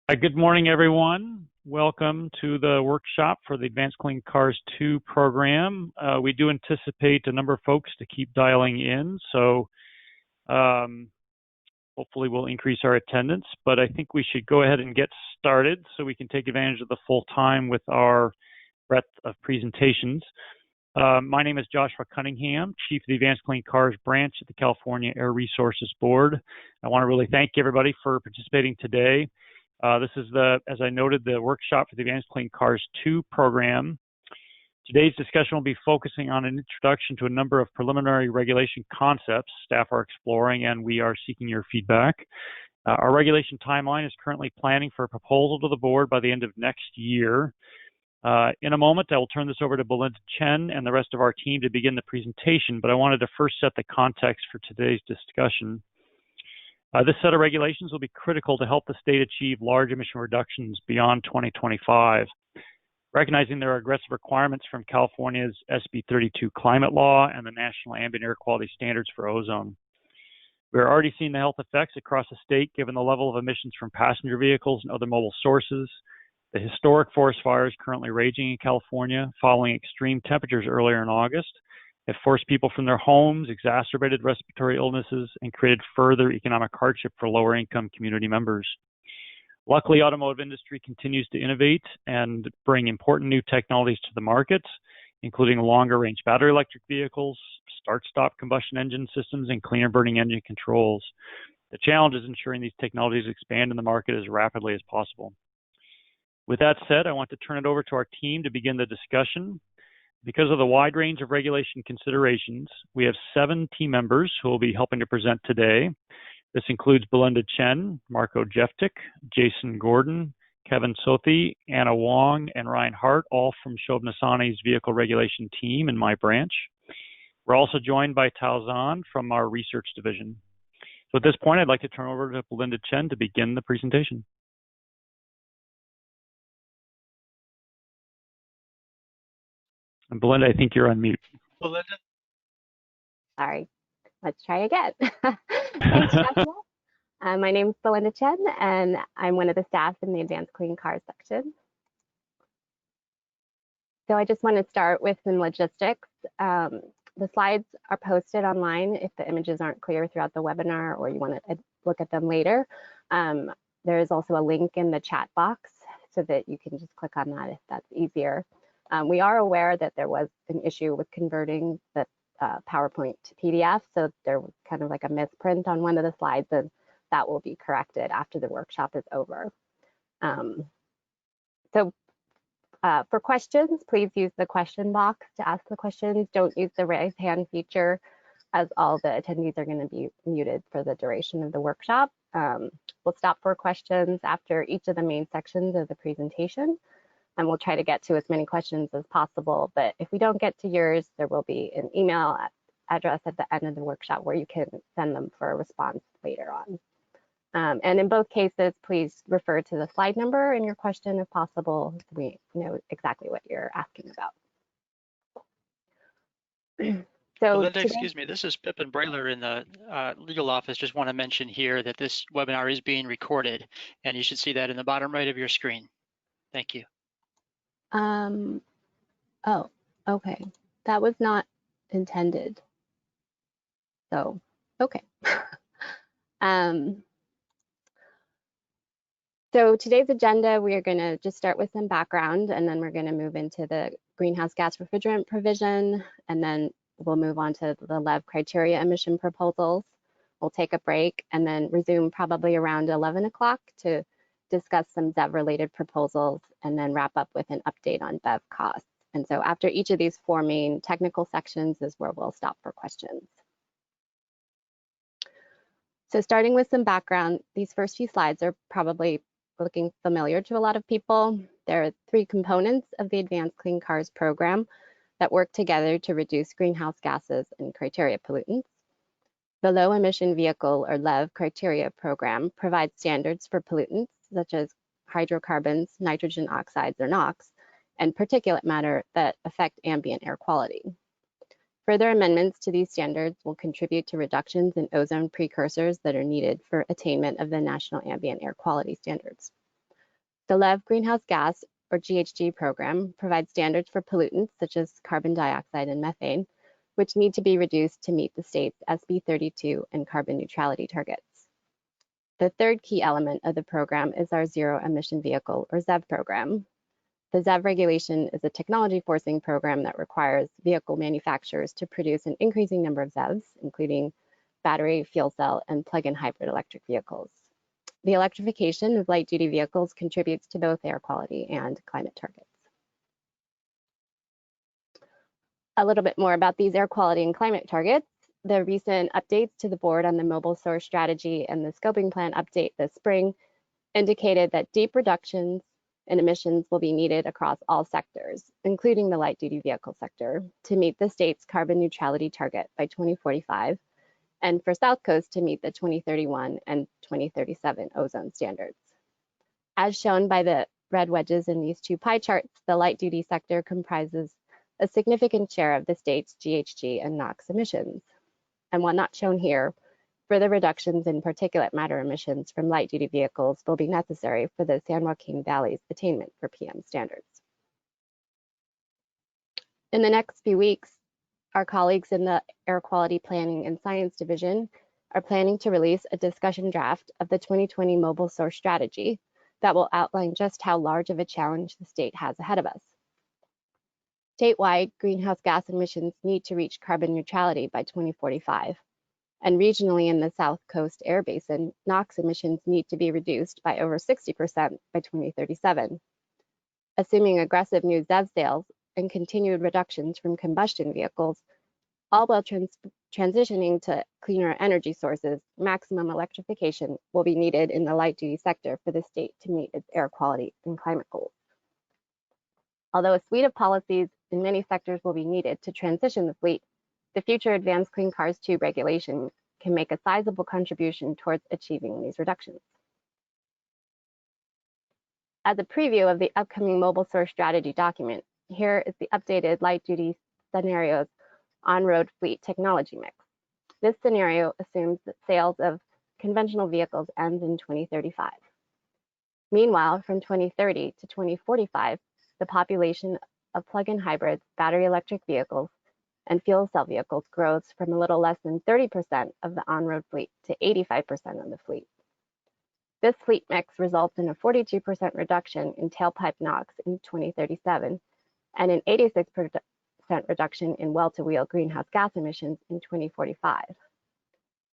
Good morning, everyone. Welcome to the workshop for the Advanced Clean Cars 2 program. We do anticipate a number of folks to keep dialing in, so hopefully we'll increase our attendance, but I think we should go ahead and get started so we can take advantage of the full time with our breadth of presentations. My name is Joshua Cunningham, Chief of the Advanced Clean Cars branch at the California Air Resources Board. I want to really thank everybody for participating today. This is as I noted, the workshop for the Advanced Clean Cars 2 program. Today's discussion will be focusing on an introduction to a number of preliminary regulation concepts staff are exploring, and we are seeking your feedback. Our regulation timeline is currently planning for a proposal to the board by the end of next year. In a moment, I will turn this over to Belinda Chen and the rest of our team to begin the presentation, but I wanted to first set the context for today's discussion. This set of regulations will be critical to help the state achieve large emission reductions beyond 2025. Recognizing there are aggressive requirements from California's SB 32 climate law and the National Ambient Air Quality Standards for ozone. We are already seeing the health effects across the state given the level of emissions from passenger vehicles and other mobile sources. The historic forest fires currently raging in California following extreme temperatures earlier in August have forced people from their homes, exacerbated respiratory illnesses, and created further economic hardship for lower income community members. Luckily, automotive industry continues to innovate and bring important new technologies to the market, including longer range battery electric vehicles, start-stop combustion engine systems, and cleaner burning engine controls. The challenge is ensuring these technologies expand in the market as rapidly as possible. With that said, I want to turn it over to our team to begin the discussion. Because of the wide range of regulation considerations, we have 7 team members who will be helping to present today. This includes Belinda Chen, Marco Jeftik, Jason Gordon, Kevin Sothi, Anna Wong, and Ryan Hart, all from Shobhasani's vehicle regulation team in my branch. We're also joined by Tao Zhan from our research division. So at this point, I'd like to turn over to Belinda Chen to begin the presentation. And Belinda, I think you're on mute. Belinda? Sorry, let's try again. Thanks, Joshua. My name is Belinda Chen, and I'm one of the staff in the Advanced Clean Cars section. So I just want to start with some logistics. The slides are posted online if the images aren't clear throughout the webinar or you want to look at them later. There is also a link in the chat box so that you can just click on that if that's easier. We are aware that there was an issue with converting the PowerPoint to PDF, so there was kind of like a misprint on one of the slides, and that will be corrected after the workshop is over. For questions, please use the question box to ask the questions. Don't use the raise hand feature, as all the attendees are going to be muted for the duration of the workshop. We'll stop for questions after each of the main sections of the presentation, and we'll try to get to as many questions as possible. But if we don't get to yours, there will be an email address at the end of the workshop where you can send them for a response later on. And in both cases, please refer to the slide number in your question if possible, so we know exactly what you're asking about. So Belinda, excuse me, this is Pippin Brailer in the legal office. Just want to mention here that this webinar is being recorded, and you should see that in the bottom right of your screen. Thank you. Oh, okay. That was not intended. So, okay. So today's agenda, we are going to just start with some background, and then we're going to move into the greenhouse gas refrigerant provision, and then we'll move on to the LEV criteria emission proposals. We'll take a break and then resume probably around 11 o'clock to discuss some ZEV-related proposals, and then wrap up with an update on BEV costs. And so after each of these 4 main technical sections is where we'll stop for questions. So starting with some background, these first few slides are probably looking familiar to a lot of people. There are 3 components of the Advanced Clean Cars program that work together to reduce greenhouse gases and criteria pollutants. The Low Emission Vehicle, or LEV criteria program, provides standards for pollutants such as hydrocarbons, nitrogen oxides or NOx, and particulate matter that affect ambient air quality. Further amendments to these standards will contribute to reductions in ozone precursors that are needed for attainment of the National Ambient Air Quality Standards. The LEV greenhouse gas or GHG program provides standards for pollutants such as carbon dioxide and methane, which need to be reduced to meet the state's SB 32 and carbon neutrality targets. The third key element of the program is our Zero Emission Vehicle or ZEV program. The ZEV regulation is a technology forcing program that requires vehicle manufacturers to produce an increasing number of ZEVs, including battery, fuel cell, and plug-in hybrid electric vehicles. The electrification of light-duty vehicles contributes to both air quality and climate targets. A little bit more about these air quality and climate targets. The recent updates to the board on the mobile source strategy and the scoping plan update this spring indicated that deep reductions in emissions will be needed across all sectors, including the light-duty vehicle sector, to meet the state's carbon neutrality target by 2045, and for South Coast to meet the 2031 and 2037 ozone standards. As shown by the red wedges in these two pie charts, the light-duty sector comprises a significant share of the state's GHG and NOx emissions. And while not shown here, further reductions in particulate matter emissions from light-duty vehicles will be necessary for the San Joaquin Valley's attainment for PM standards. In the next few weeks, our colleagues in the Air Quality Planning and Science Division are planning to release a discussion draft of the 2020 Mobile Source Strategy that will outline just how large of a challenge the state has ahead of us. Statewide, greenhouse gas emissions need to reach carbon neutrality by 2045. And regionally in the South Coast Air Basin, NOx emissions need to be reduced by over 60% by 2037. Assuming aggressive new ZEV sales and continued reductions from combustion vehicles, all while transitioning to cleaner energy sources, maximum electrification will be needed in the light-duty sector for the state to meet its air quality and climate goals. Although a suite of policies in many sectors will be needed to transition the fleet, the future Advanced Clean Cars 2 regulation can make a sizable contribution towards achieving these reductions. As a preview of the upcoming Mobile Source Strategy document, here is the updated light-duty scenarios on-road fleet technology mix. This scenario assumes that sales of conventional vehicles ends in 2035. Meanwhile, from 2030 to 2045, the population of plug-in hybrids, battery electric vehicles, and fuel cell vehicles grows from a little less than 30% of the on-road fleet to 85% of the fleet. This fleet mix results in a 42% reduction in tailpipe NOx in 2037 and an 86% reduction in well-to-wheel greenhouse gas emissions in 2045.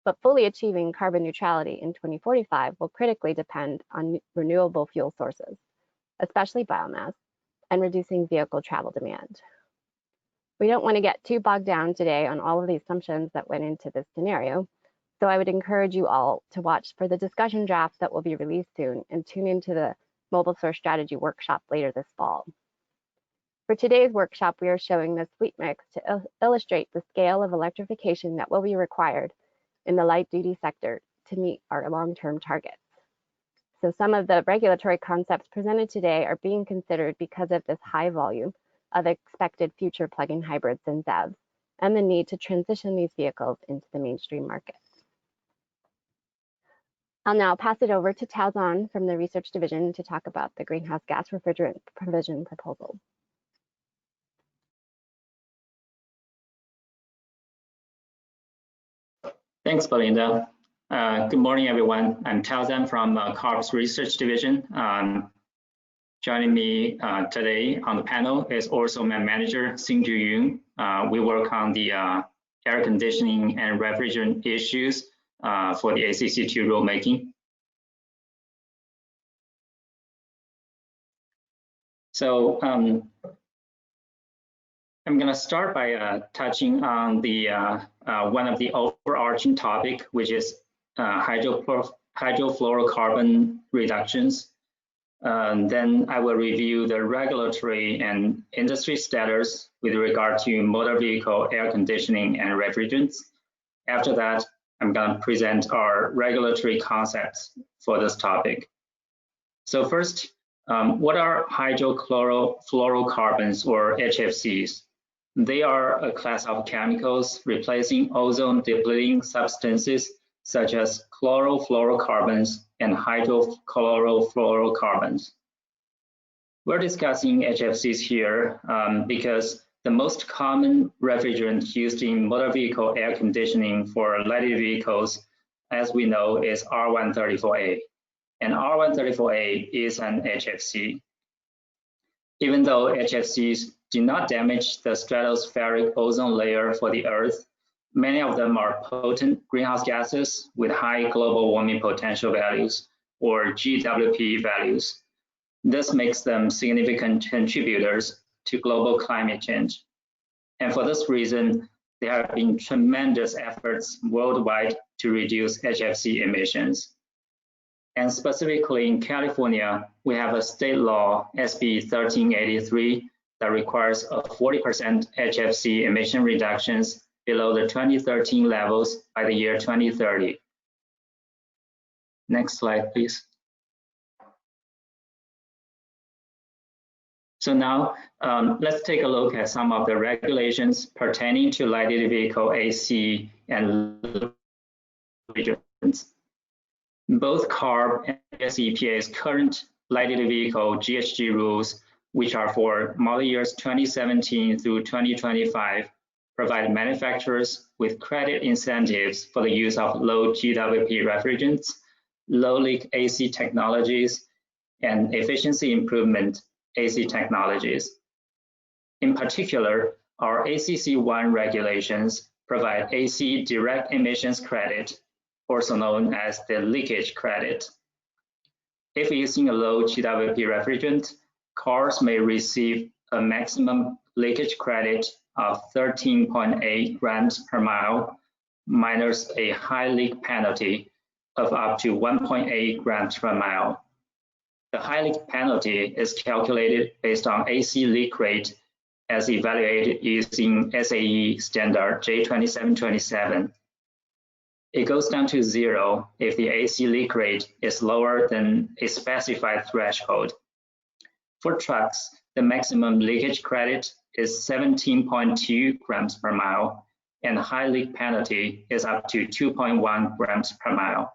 But fully achieving carbon neutrality in 2045 will critically depend on renewable fuel sources, especially biomass, and reducing vehicle travel demand. We don't want to get too bogged down today on all of the assumptions that went into this scenario, so I would encourage you all to watch for the discussion draft that will be released soon and tune into the Mobile Source Strategy workshop later this fall. For today's workshop, we are showing this fleet mix to illustrate the scale of electrification that will be required in the light-duty sector to meet our long-term targets. So some of the regulatory concepts presented today are being considered because of this high volume of expected future plug-in hybrids and ZEVs, and the need to transition these vehicles into the mainstream market. I'll now pass it over to Tao Zhan from the Research Division to talk about the Greenhouse Gas Refrigerant Provision proposal. Thanks, Belinda. Good morning, everyone. I'm Tao Zhan from CARB's Research Division. Joining me today on the panel is also my manager, Xinju Yun. We work on the air conditioning and refrigerant issues for the ACC II rulemaking. So I'm going to start by touching on the one of the overarching topic, which is hydrofluorocarbon reductions. Then I will review the regulatory and industry status with regard to motor vehicle air conditioning and refrigerants. After that, I'm going to present our regulatory concepts for this topic. So first, what are hydrochlorofluorocarbons or HFCs? They are a class of chemicals replacing ozone-depleting substances such as chlorofluorocarbons and hydrochlorofluorocarbons. We're discussing HFCs here because the most common refrigerant used in motor vehicle air conditioning for light-duty vehicles, as we know, is R134A. And R134A is an HFC. Even though HFCs do not damage the stratospheric ozone layer for the Earth, many of them are potent greenhouse gases with high global warming potential values, or GWP values. This makes them significant contributors to global climate change. And for this reason, there have been tremendous efforts worldwide to reduce HFC emissions. And specifically in California, we have a state law, SB 1383, that requires a 40% HFC emission reductions below the 2013 levels by the year 2030. Next slide, please. So now let's take a look at some of the regulations pertaining to light-duty vehicle AC and refrigerants. Both CARB and U.S. EPA's current light-duty vehicle GHG rules, which are for model years 2017 through 2025, provide manufacturers with credit incentives for the use of low GWP refrigerants, low leak AC technologies, and efficiency improvement AC technologies. In particular, our ACC I regulations provide AC direct emissions credit, also known as the leakage credit. If using a low GWP refrigerant, cars may receive a maximum leakage credit of 13.8 grams per mile, minus a high leak penalty of up to 1.8 grams per mile. The high leak penalty is calculated based on AC leak rate as evaluated using SAE standard J2727. It goes down to 0 if the AC leak rate is lower than a specified threshold. For trucks, the maximum leakage credit is 17.2 grams per mile, and the high leak penalty is up to 2.1 grams per mile.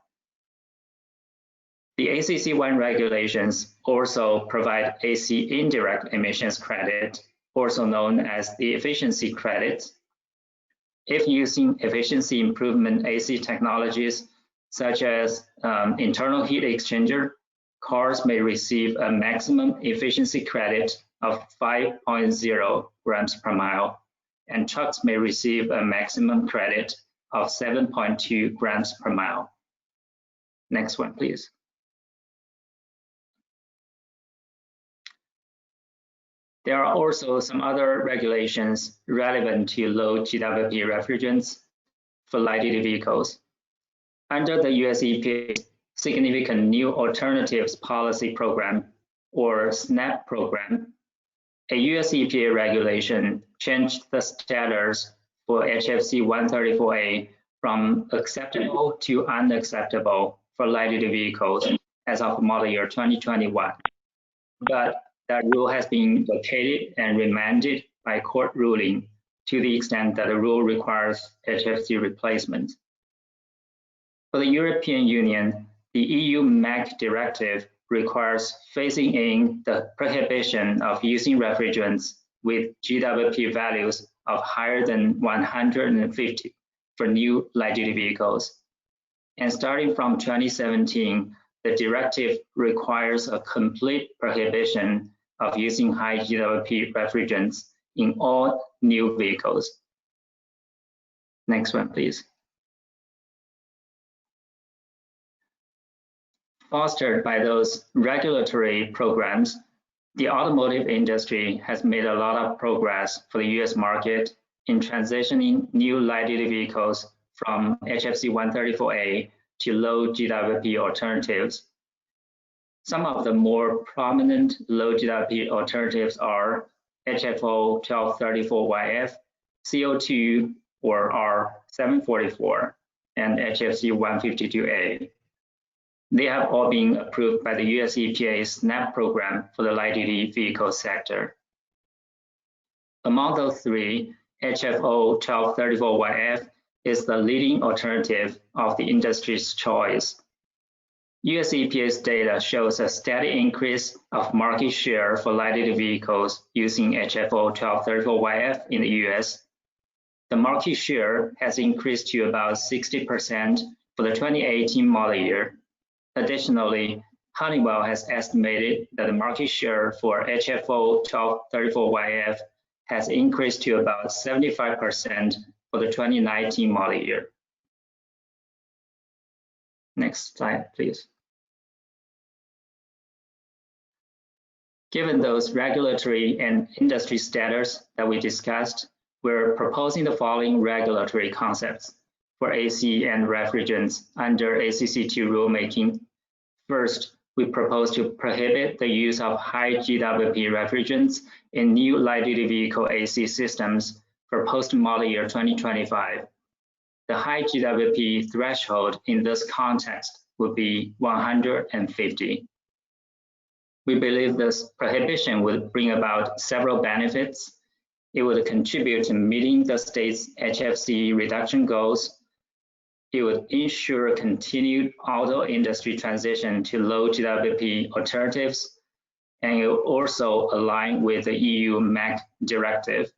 The ACC I regulations also provide AC indirect emissions credit, also known as the efficiency credit. If using efficiency improvement AC technologies, such as internal heat exchanger, cars may receive a maximum efficiency credit of 5.0 grams per mile, and trucks may receive a maximum credit of 7.2 grams per mile. Next one, please. There are also some other regulations relevant to low GWP refrigerants for light-duty vehicles. Under the US EPA Significant New Alternatives Policy Program, or SNAP program, a US EPA regulation changed the status for HFC 134A from acceptable to unacceptable for light-duty vehicles as of model year 2021. But that rule has been vacated and remanded by court ruling to the extent that the rule requires HFC replacement. For the European Union, the EU MAC directive requires phasing in the prohibition of using refrigerants with GWP values of higher than 150 for new light-duty vehicles. And starting from 2017, the directive requires a complete prohibition of using high GWP refrigerants in all new vehicles. Next one, please. Fostered by those regulatory programs, the automotive industry has made a lot of progress for the US market in transitioning new light-duty vehicles from HFC 134A to low GWP alternatives. Some of the more prominent low GWP alternatives are HFO 1234YF, CO2 or R744, and HFC 152A. They have all been approved by the US EPA SNAP program for the light-duty vehicle sector. Among those three, HFO 1234YF is the leading alternative of the industry's choice. US EPA's data shows a steady increase of market share for light-duty vehicles using HFO 1234yf in the US. The market share has increased to about 60% for the 2018 model year. Additionally, Honeywell has estimated that the market share for HFO 1234yf has increased to about 75% for the 2019 model year. Next slide, please. Given those regulatory and industry status that we discussed, we're proposing the following regulatory concepts for AC and refrigerants under ACC II rulemaking. First, we propose to prohibit the use of high GWP refrigerants in new light-duty vehicle AC systems for post-model year 2025. The high GWP threshold in this context would be 150. We believe this prohibition would bring about several benefits. It would contribute to meeting the state's HFC reduction goals. It would ensure continued auto industry transition to low GWP alternatives, and it would also align with the EU MAC directive.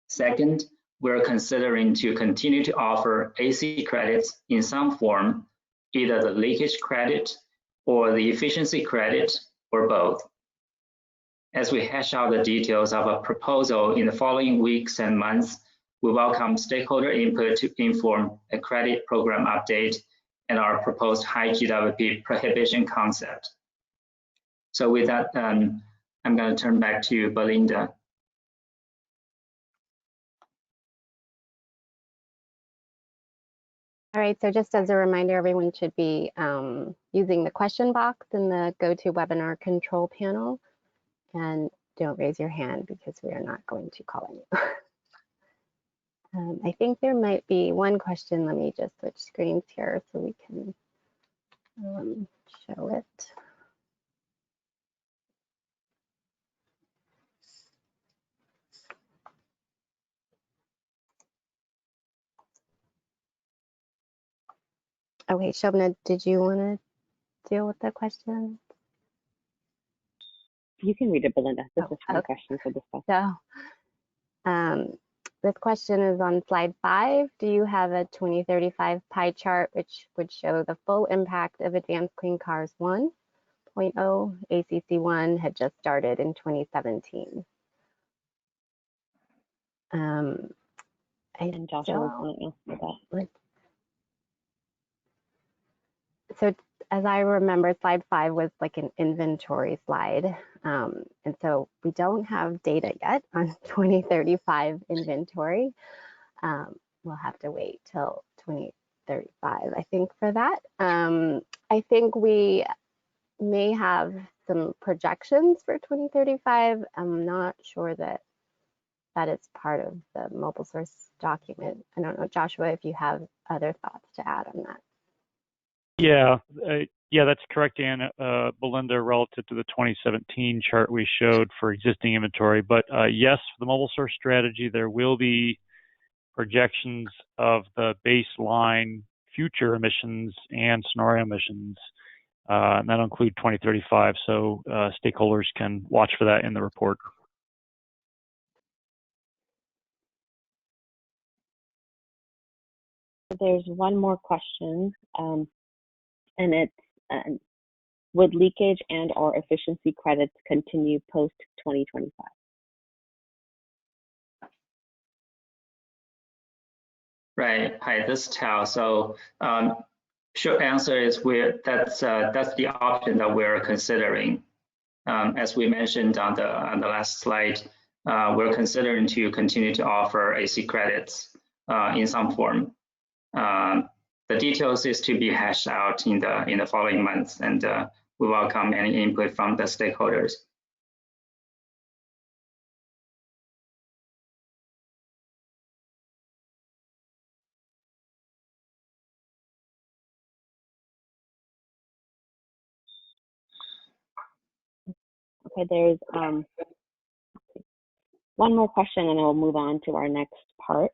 Second, we're considering to continue to offer AC credits in some form, either the leakage credit or the efficiency credit, or both. As we hash out the details of a proposal in the following weeks and months, we welcome stakeholder input to inform a credit program update and our proposed high GWP prohibition concept. So with that, I'm going to turn back to Belinda. All right, so just as a reminder, everyone should be using the question box in the GoToWebinar control panel, and don't raise your hand because we are not going to call on you. I think there might be one question. Let me just switch screens here so we can show it. Okay, Shobna, did you want to deal with the question? You can read it, Belinda. This is my question for this question. So, this question is on slide 5. Do you have a 2035 pie chart which would show the full impact of Advanced Clean Cars 1.0? ACC1 had just started in 2017. And Joshua was going to answer that. So as I remember, slide 5 was like an inventory slide. And so we don't have data yet on 2035 inventory. We'll have to wait till 2035, I think, for that. I think we may have some projections for 2035. I'm not sure that it's part of the mobile source document. I don't know, Joshua, if you have other thoughts to add on that. Yeah, that's correct, Ann. Belinda, relative to the 2017 chart we showed for existing inventory. But yes, for the mobile source strategy, there will be projections of the baseline future emissions and scenario emissions, and that'll include 2035. So stakeholders can watch for that in the report. There's one more question. And it's, would leakage and or efficiency credits continue post-2025? Right. Hi, this is Tao. So short answer is that's the option that we're considering. As we mentioned on the last slide, we're considering to continue to offer AC credits in some form. The details is to be hashed out in the following months, and we welcome any input from the stakeholders. Okay, there's one more question, and I'll move on to our next part.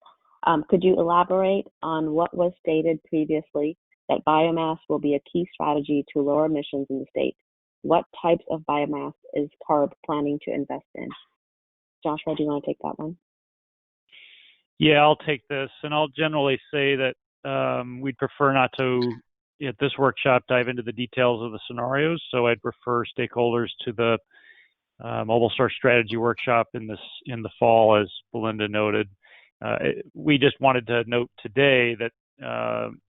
Could you elaborate on what was stated previously that biomass will be a key strategy to lower emissions in the state. What types of biomass is CARB planning to invest in? Joshua, do you want to take that one? Yeah, I'll take this, and I'll generally say that we'd prefer not to, at this workshop, dive into the details of the scenarios. So I'd refer stakeholders to the mobile source strategy workshop in the fall, as Belinda noted. We just wanted to note today that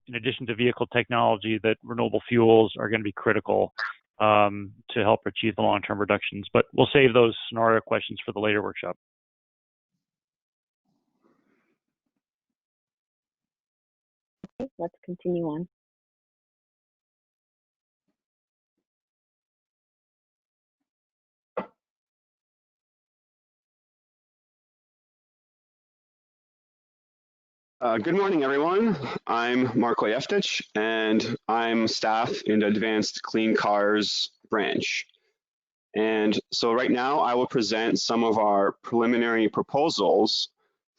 in addition to vehicle technology, that renewable fuels are going to be critical to help achieve the long-term reductions. But we'll save those scenario questions for the later workshop. Okay, let's continue on. Good morning, everyone. I'm Marko Jeftic, and I'm staff in the Advanced Clean Cars branch. And so right now, I will present some of our preliminary proposals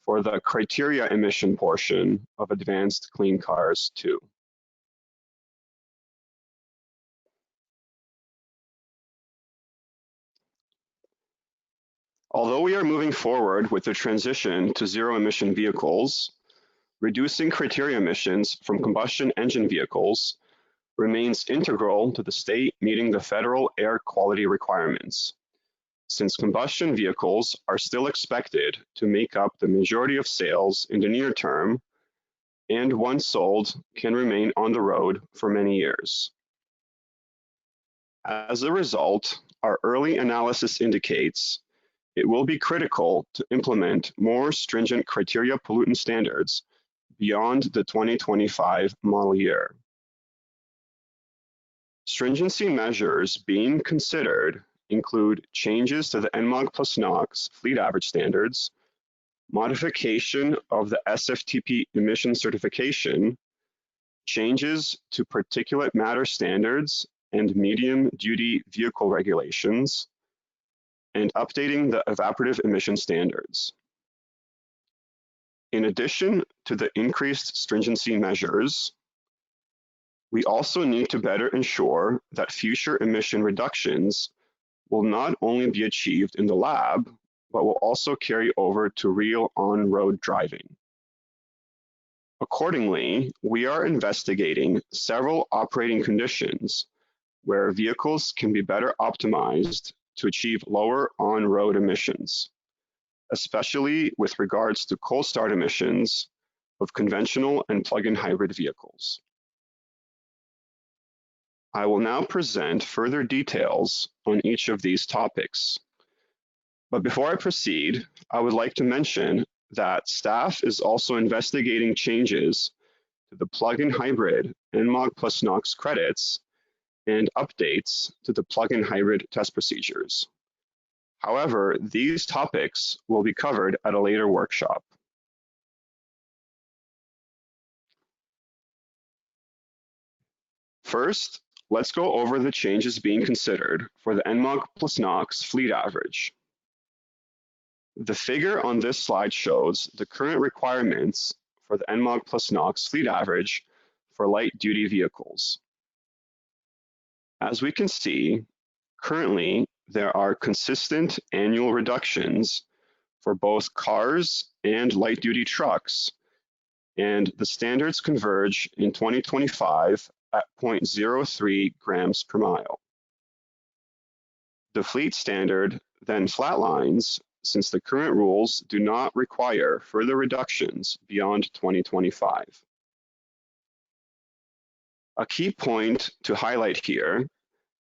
for the criteria emission portion of Advanced Clean Cars 2. Although we are moving forward with the transition to zero-emission vehicles, reducing criteria emissions from combustion engine vehicles remains integral to the state meeting the federal air quality requirements, since combustion vehicles are still expected to make up the majority of sales in the near term, and once sold, can remain on the road for many years. As a result, our early analysis indicates it will be critical to implement more stringent criteria pollutant standards beyond the 2025 model year. Stringency measures being considered include changes to the NMOG+NOx fleet average standards, modification of the SFTP emission certification, changes to particulate matter standards and medium-duty vehicle regulations, and updating the evaporative emission standards. In addition to the increased stringency measures, we also need to better ensure that future emission reductions will not only be achieved in the lab, but will also carry over to real on-road driving. Accordingly, we are investigating several operating conditions where vehicles can be better optimized to achieve lower on-road emissions, especially with regards to cold start emissions of conventional and plug-in hybrid vehicles. I will now present further details on each of these topics. But before I proceed, I would like to mention that staff is also investigating changes to the plug-in hybrid NMOG+NOx credits and updates to the plug-in hybrid test procedures. However, these topics will be covered at a later workshop. First, let's go over the changes being considered for the NMOG+NOx fleet average. The figure on this slide shows the current requirements for the NMOG+NOx fleet average for light-duty vehicles. As we can see, currently, there are consistent annual reductions for both cars and light-duty trucks, and the standards converge in 2025 at 0.03 grams per mile. The fleet standard then flatlines since the current rules do not require further reductions beyond 2025. A key point to highlight here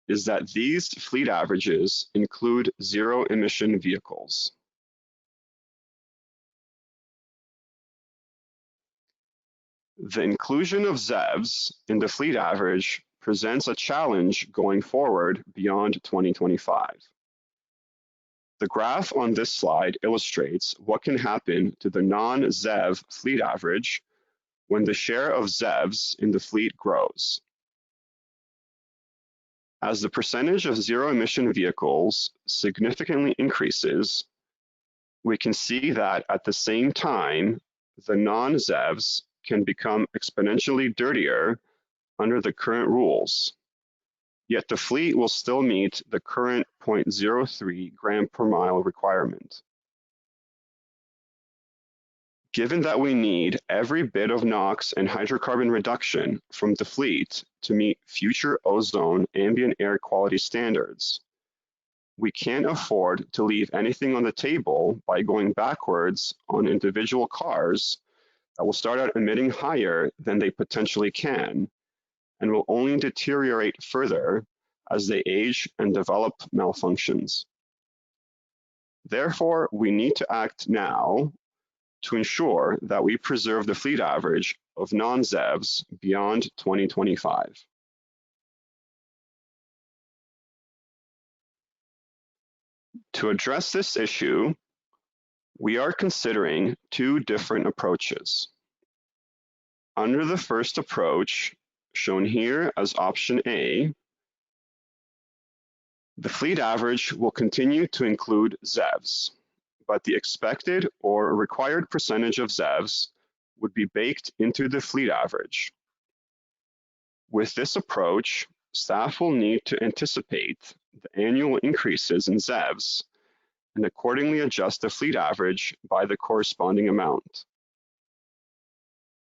is that these fleet averages include zero-emission vehicles. The inclusion of ZEVs in the fleet average presents a challenge going forward beyond 2025. The graph on this slide illustrates what can happen to the non-ZEV fleet average when the share of ZEVs in the fleet grows. As the percentage of zero-emission vehicles significantly increases, we can see that at the same time, the non-ZEVs can become exponentially dirtier under the current rules, yet the fleet will still meet the current 0.03 gram per mile requirement. Given that we need every bit of NOx and hydrocarbon reduction from the fleet to meet future ozone ambient air quality standards, we can't afford to leave anything on the table by going backwards on individual cars that will start out emitting higher than they potentially can and will only deteriorate further as they age and develop malfunctions. Therefore, we need to act now to ensure that we preserve the fleet average of non-ZEVs beyond 2025. To address this issue, we are considering two different approaches. Under the first approach, shown here as option A, the fleet average will continue to include ZEVs, but the expected or required percentage of ZEVs would be baked into the fleet average. With this approach, staff will need to anticipate the annual increases in ZEVs and accordingly adjust the fleet average by the corresponding amount.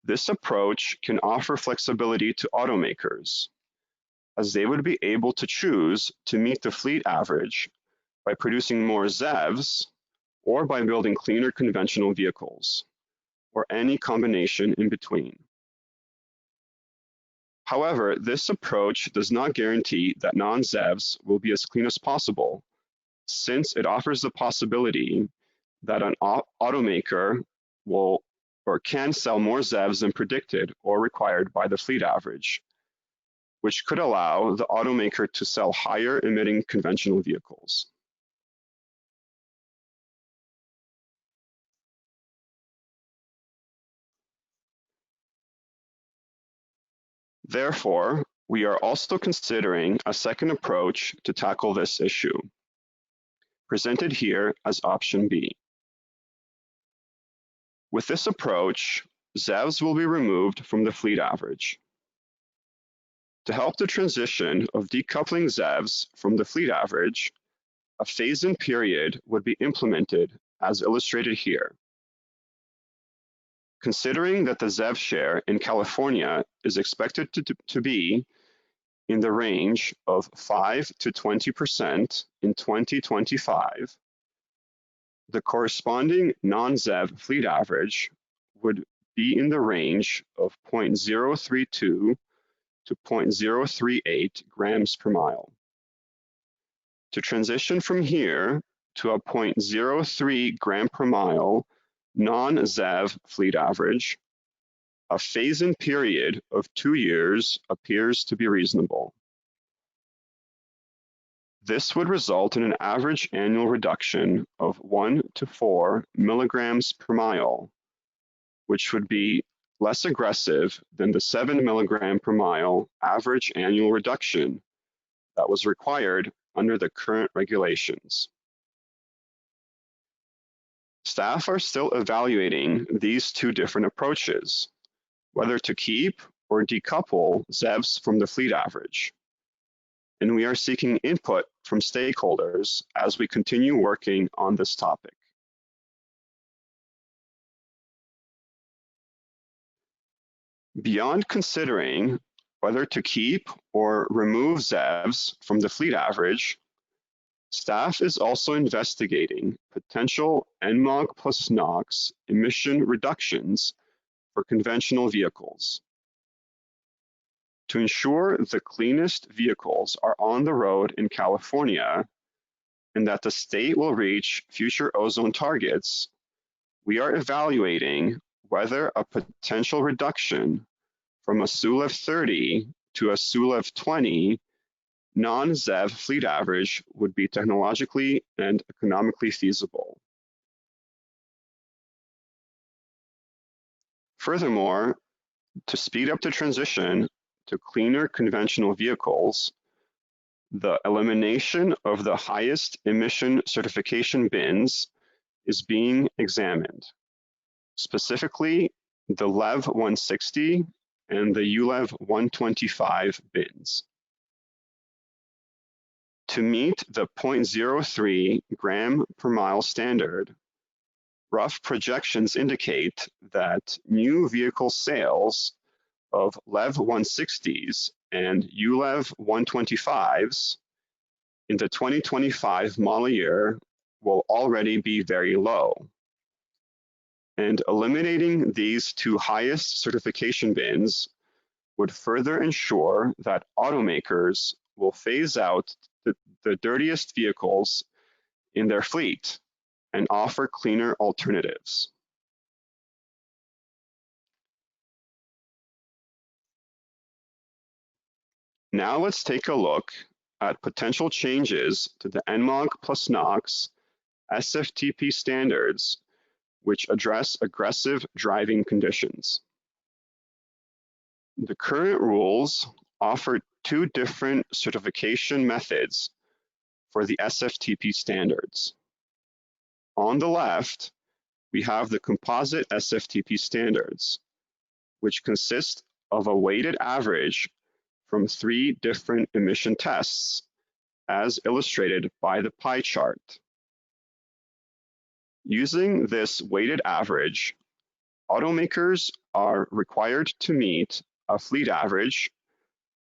This approach can offer flexibility to automakers, as they would be able to choose to meet the fleet average by producing more ZEVs or by building cleaner conventional vehicles, or any combination in between. However, this approach does not guarantee that non-ZEVs will be as clean as possible, since it offers the possibility that an automaker will or can sell more ZEVs than predicted or required by the fleet average, which could allow the automaker to sell higher emitting conventional vehicles. Therefore, we are also considering a second approach to tackle this issue, presented here as option B. With this approach, ZEVs will be removed from the fleet average. To help the transition of decoupling ZEVs from the fleet average, a phase-in period would be implemented as illustrated here. Considering that the ZEV share in California is expected to be in the range of 5 to 20% in 2025, the corresponding non-ZEV fleet average would be in the range of 0.032 to 0.038 grams per mile. To transition from here to a 0.03 gram per mile non-ZEV fleet average, a phase-in period of 2 years appears to be reasonable. This would result in an average annual reduction of 1 to 4 milligrams per mile, which would be less aggressive than the 7 milligram per mile average annual reduction that was required under the current regulations. Staff are still evaluating these two different approaches, whether to keep or decouple ZEVs from the fleet average. And we are seeking input from stakeholders as we continue working on this topic. Beyond considering whether to keep or remove ZEVs from the fleet average, staff is also investigating potential NMOG+NOx emission reductions for conventional vehicles. To ensure the cleanest vehicles are on the road in California and that the state will reach future ozone targets, we are evaluating whether a potential reduction from a LEV 30 to a LEV 20 non-ZEV fleet average would be technologically and economically feasible. Furthermore, to speed up the transition to cleaner conventional vehicles, the elimination of the highest emission certification bins is being examined. Specifically, the LEV 160 and the ULEV 125 bins. To meet the 0.03 gram per mile standard, rough projections indicate that new vehicle sales of LEV 160s and ULEV 125s in the 2025 model year will already be very low. And eliminating these two highest certification bins would further ensure that automakers will phase out the dirtiest vehicles in their fleet and offer cleaner alternatives. Now let's take a look at potential changes to the NMOG+NOx SFTP standards, which address aggressive driving conditions. The current rules offer two different certification methods for the SFTP standards. On the left, we have the composite SFTP standards, which consist of a weighted average from 3 different emission tests, as illustrated by the pie chart. Using this weighted average, automakers are required to meet a fleet average,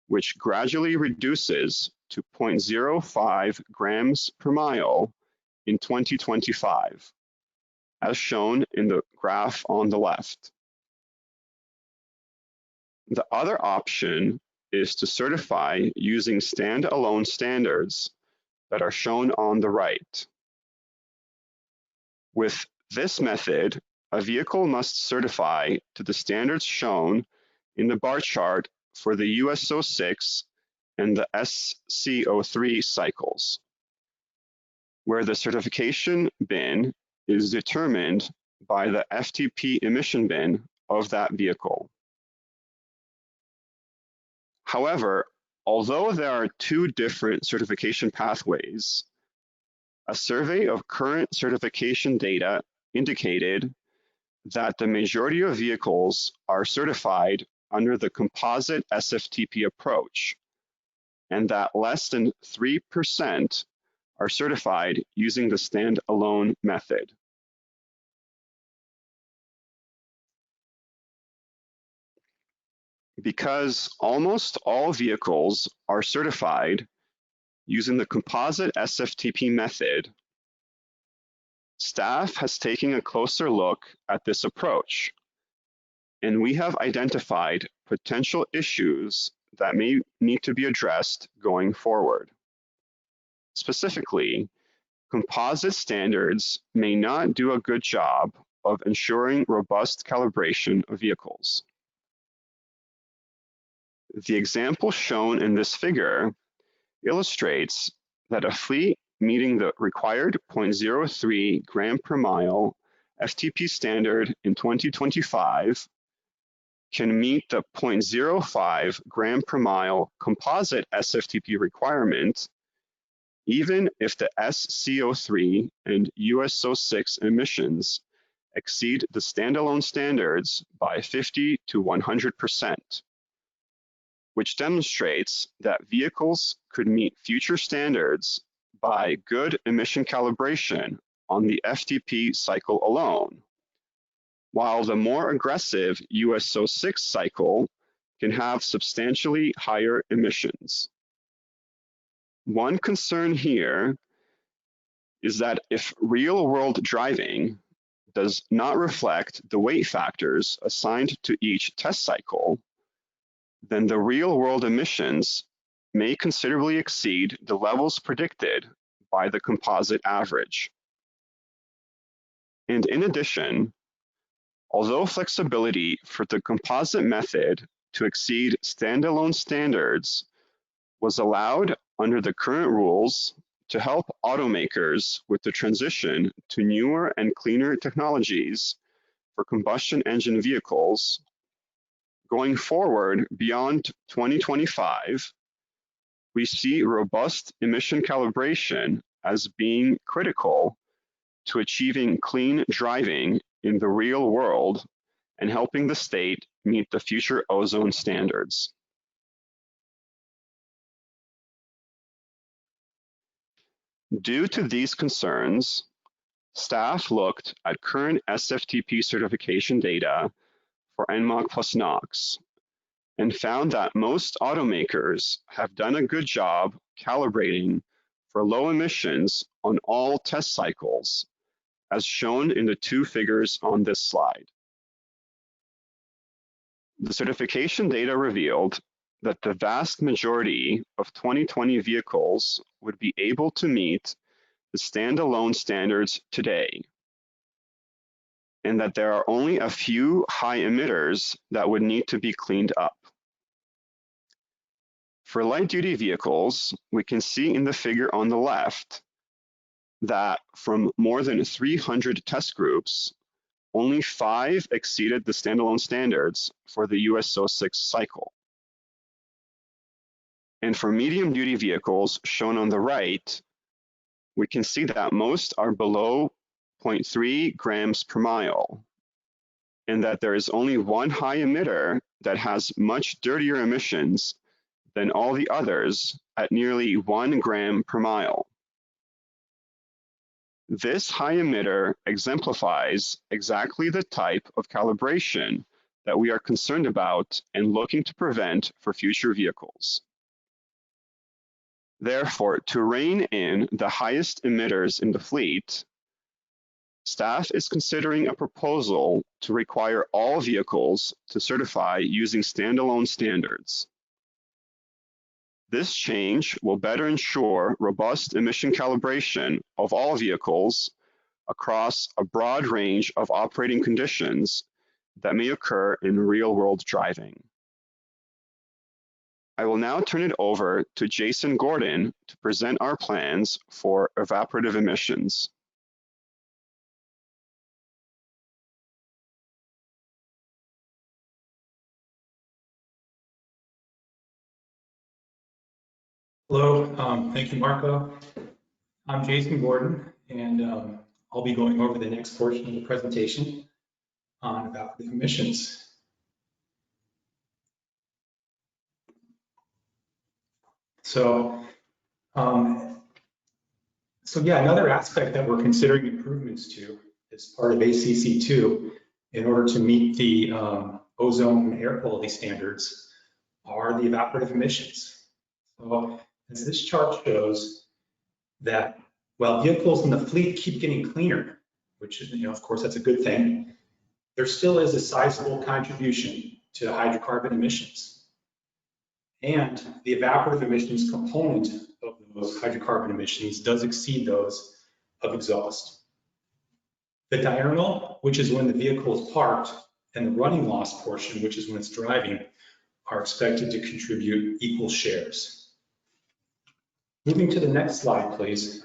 which gradually reduces to 0.05 grams per mile in 2025, as shown in the graph on the left. The other option is to certify using standalone standards that are shown on the right. With this method, a vehicle must certify to the standards shown in the bar chart for the US06 and the SC03 cycles, where the certification bin is determined by the FTP emission bin of that vehicle. However, although there are two different certification pathways, a survey of current certification data indicated that the majority of vehicles are certified under the composite SFTP approach, and that less than 3% are certified using the standalone method. Because almost all vehicles are certified using the composite SFTP method, staff has taken a closer look at this approach, and we have identified potential issues that may need to be addressed going forward. Specifically, composite standards may not do a good job of ensuring robust calibration of vehicles. The example shown in this figure illustrates that a fleet meeting the required 0.03 gram per mile FTP standard in 2025 can meet the 0.05 gram per mile composite SFTP requirement, even if the SC03 and US06 emissions exceed the standalone standards by 50 to 100%, which demonstrates that vehicles could meet future standards by good emission calibration on the FTP cycle alone, while the more aggressive US06 cycle can have substantially higher emissions. One concern here is that if real-world driving does not reflect the weight factors assigned to each test cycle, then the real-world emissions may considerably exceed the levels predicted by the composite average. And in addition, although flexibility for the composite method to exceed standalone standards was allowed under the current rules to help automakers with the transition to newer and cleaner technologies for combustion engine vehicles, going forward beyond 2025, we see robust emission calibration as being critical to achieving clean driving in the real world and helping the state meet the future ozone standards. Due to these concerns, staff looked at current SFTP certification data for NMOG+NOx and found that most automakers have done a good job calibrating for low emissions on all test cycles, as shown in the two figures on this slide. The certification data revealed that the vast majority of 2020 vehicles would be able to meet the standalone standards today, and that there are only a few high emitters that would need to be cleaned up. For light-duty vehicles, we can see in the figure on the left that from more than 300 test groups, only 5 exceeded the standalone standards for the USO 6 cycle. And for medium-duty vehicles shown on the right, we can see that most are below 0.3 grams per mile, and that there is only one high emitter that has much dirtier emissions than all the others at nearly 1 gram per mile. This high emitter exemplifies exactly the type of calibration that we are concerned about and looking to prevent for future vehicles. Therefore, to rein in the highest emitters in the fleet, staff is considering a proposal to require all vehicles to certify using standalone standards. This change will better ensure robust emission calibration of all vehicles across a broad range of operating conditions that may occur in real-world driving. I will now turn it over to Jason Gordon to present our plans for evaporative emissions. Hello, thank you, Marco. I'm Jason Gordon, and I'll be going over the next portion of the presentation on evaporative emissions. So yeah, another aspect that we're considering improvements to as part of ACC II in order to meet the ozone and air quality standards are the evaporative emissions. So as this chart shows, that while vehicles in the fleet keep getting cleaner, which is, of course, that's a good thing, there still is a sizable contribution to hydrocarbon emissions. And the evaporative emissions component of those hydrocarbon emissions does exceed those of exhaust. The diurnal, which is when the vehicle is parked, and the running loss portion, which is when it's driving, are expected to contribute equal shares. Moving to the next slide, please.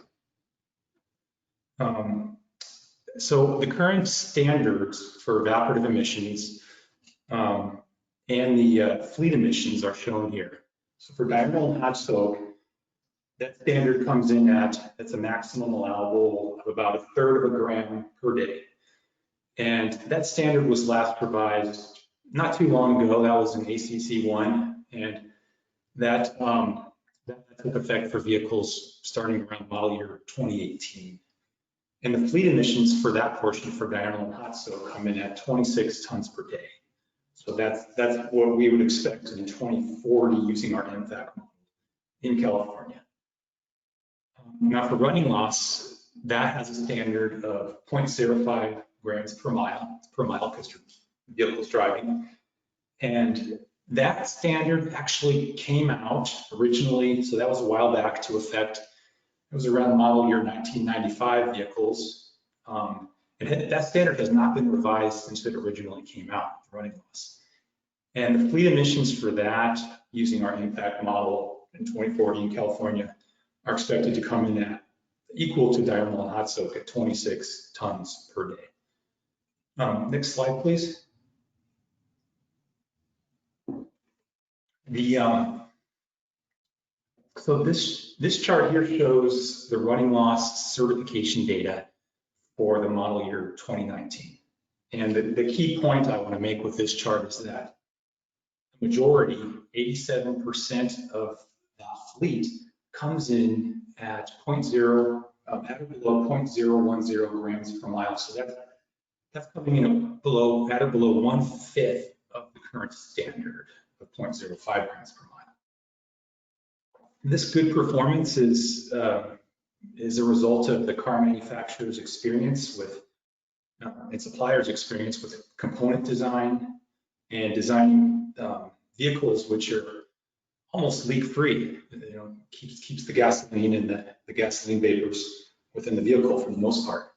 So the current standards for evaporative emissions and the fleet emissions are shown here. So for diurnal and hot soak, that standard comes in at, it's a maximum allowable of about 1/3 of a gram per day. And that standard was last revised not too long ago. That was in ACC I, and that took effect for vehicles starting around model year 2018. And the fleet emissions for that portion for diurnal and hot soak come in at 26 tons per day. So that's what we would expect in 2040 using our MVAC model in California. Now for running loss, that has a standard of 0.05 grams per mile because your vehicle's driving. And that standard actually came out originally, so that was a while back, to effect. It was around model year 1995 vehicles. And that standard has not been revised since it originally came out, running loss. And the fleet emissions for that, using our impact model in 2040 in California, are expected to come in at equal to diurnal and hot soak at 26 tons per day. Next slide, please. So this chart here shows the running loss certification data for the model year 2019. And the key point I want to make with this chart is that the majority, 87% of that fleet, comes in at at or below 0.010 grams per mile. So that's coming in at or below 1/5 of the current standard of 0.05 grams per mile. This good performance is a result of the car manufacturer's experience with and suppliers' experience with component design and designing vehicles which are almost leak-free. Keeps the gasoline and the gasoline vapors within the vehicle for the most part.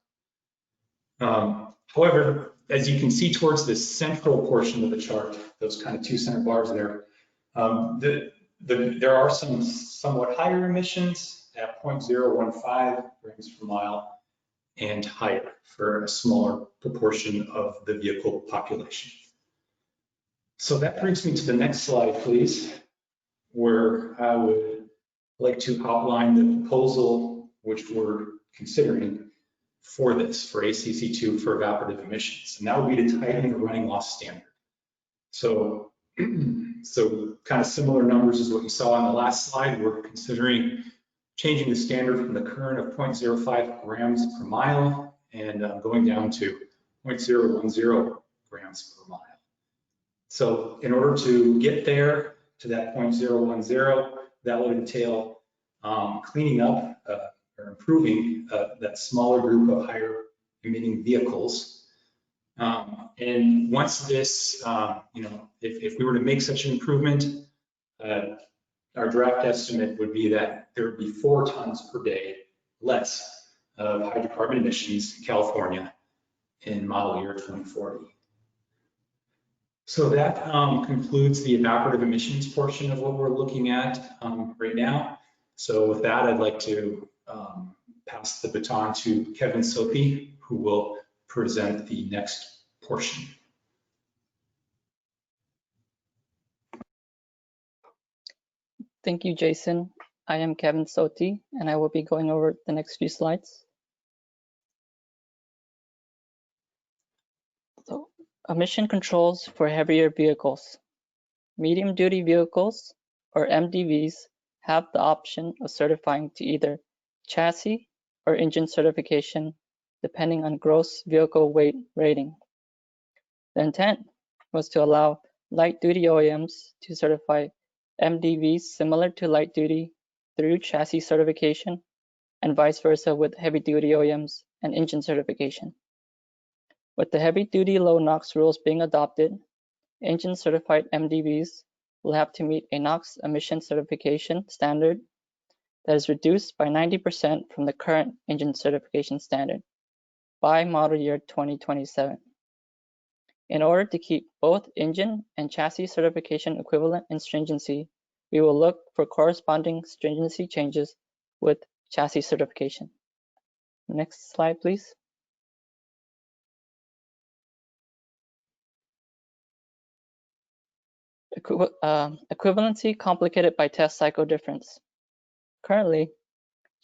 However, as you can see towards the central portion of the chart, those kind of two center bars there, there are some somewhat higher emissions at 0.015 grams per mile and higher for a smaller proportion of the vehicle population. So that brings me to the next slide, please, where I would like to outline the proposal which we're considering for this, for ACC II for evaporative emissions. And that would be to tighten the running loss standard. So kind of similar numbers as what you saw on the last slide. We're considering changing the standard from the current of 0.05 grams per mile and going down to 0.010 grams per mile. So in order to get there to that 0.010, that would entail cleaning up or improving that smaller group of higher emitting vehicles. And once this, if we were to make such an improvement, our draft estimate would be that there would be 4 tons per day less of hydrocarbon emissions in California in model year 2040. So that concludes the evaporative emissions portion of what we're looking at right now. So with that, I'd like to pass the baton to Kevin Sothi, who will present the next portion. Thank you, Jason. I am Kevin Sothi, and I will be going over the next few slides. So, emission controls for heavier vehicles. Medium-duty vehicles, or MDVs, have the option of certifying to either chassis or engine certification, depending on gross vehicle weight rating. The intent was to allow light-duty OEMs to certify MDVs similar to light-duty through chassis certification, and vice versa with heavy-duty OEMs and engine certification. With the heavy-duty low NOx rules being adopted, engine-certified MDVs will have to meet a NOx emission certification standard that is reduced by 90% from the current engine certification standard by model year 2027. In order to keep both engine and chassis certification equivalent in stringency, we will look for corresponding stringency changes with chassis certification. Next slide, please. Equivalency complicated by test cycle difference. Currently,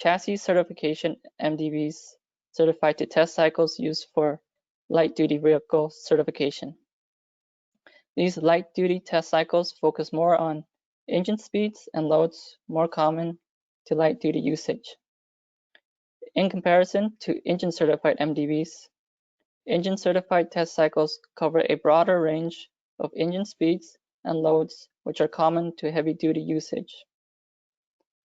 chassis certification MDVs certified to test cycles used for light-duty vehicle certification. These light-duty test cycles focus more on engine speeds and loads more common to light-duty usage. In comparison to engine-certified MDVs, engine-certified test cycles cover a broader range of engine speeds and loads which are common to heavy-duty usage.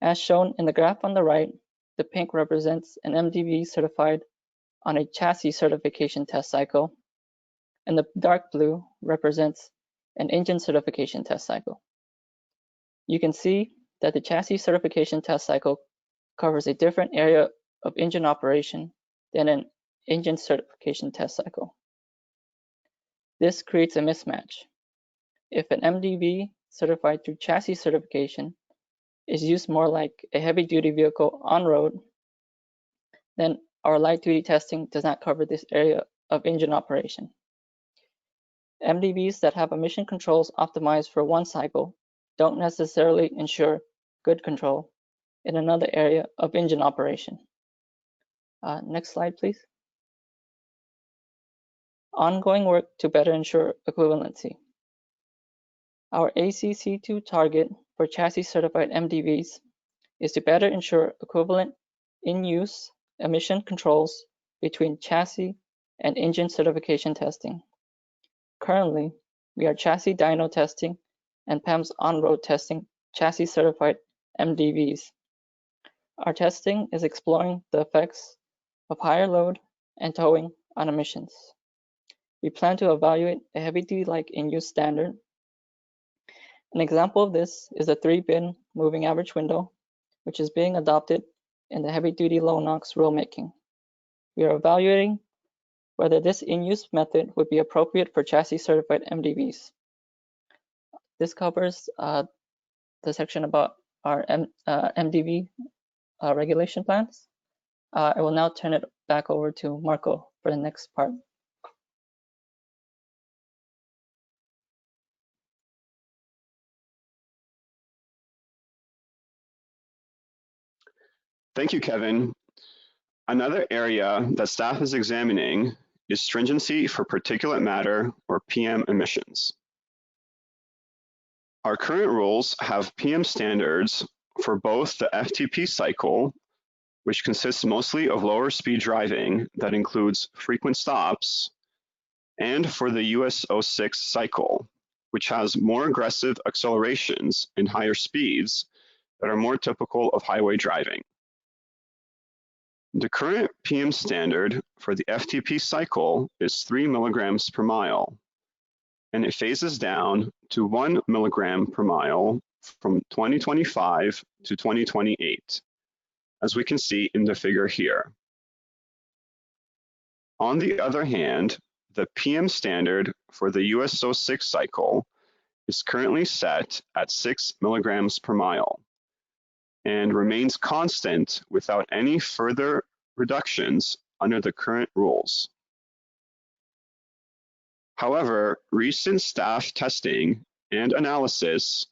As shown in the graph on the right, the pink represents an MDV certified on a chassis certification test cycle, and the dark blue represents an engine certification test cycle. You can see that the chassis certification test cycle covers a different area of engine operation than an engine certification test cycle. This creates a mismatch. If an MDV certified through chassis certification is used more like a heavy-duty vehicle on road, then our light-duty testing does not cover this area of engine operation. MDVs that have emission controls optimized for one cycle don't necessarily ensure good control in another area of engine operation. Next slide, please. Ongoing work to better ensure equivalency. Our ACC II target for chassis certified MDVs is to better ensure equivalent in-use emission controls between chassis and engine certification testing. Currently, we are chassis dyno testing and PAMS on-road testing chassis certified MDVs. Our testing is exploring the effects of higher load and towing on emissions. We plan to evaluate a heavy-duty like in-use standard. An example of this is the 3-bin moving average window, which is being adopted in the heavy-duty low-NOx rulemaking. We are evaluating whether this in-use method would be appropriate for chassis certified MDVs. This covers the section about our MDV regulation plans. I will now turn it back over to Marco for the next part. Thank you, Kevin. Another area that staff is examining is stringency for particulate matter or PM emissions. Our current rules have PM standards for both the FTP cycle, which consists mostly of lower speed driving that includes frequent stops, and for the US 06 cycle, which has more aggressive accelerations and higher speeds that are more typical of highway driving. The current PM standard for the FTP cycle is 3 milligrams per mile, and it phases down to 1 milligram per mile from 2025 to 2028, as we can see in the figure here. On the other hand, the PM standard for the US 06 cycle is currently set at 6 milligrams per mile and remains constant without any further reductions under the current rules. However, recent staff testing and analysis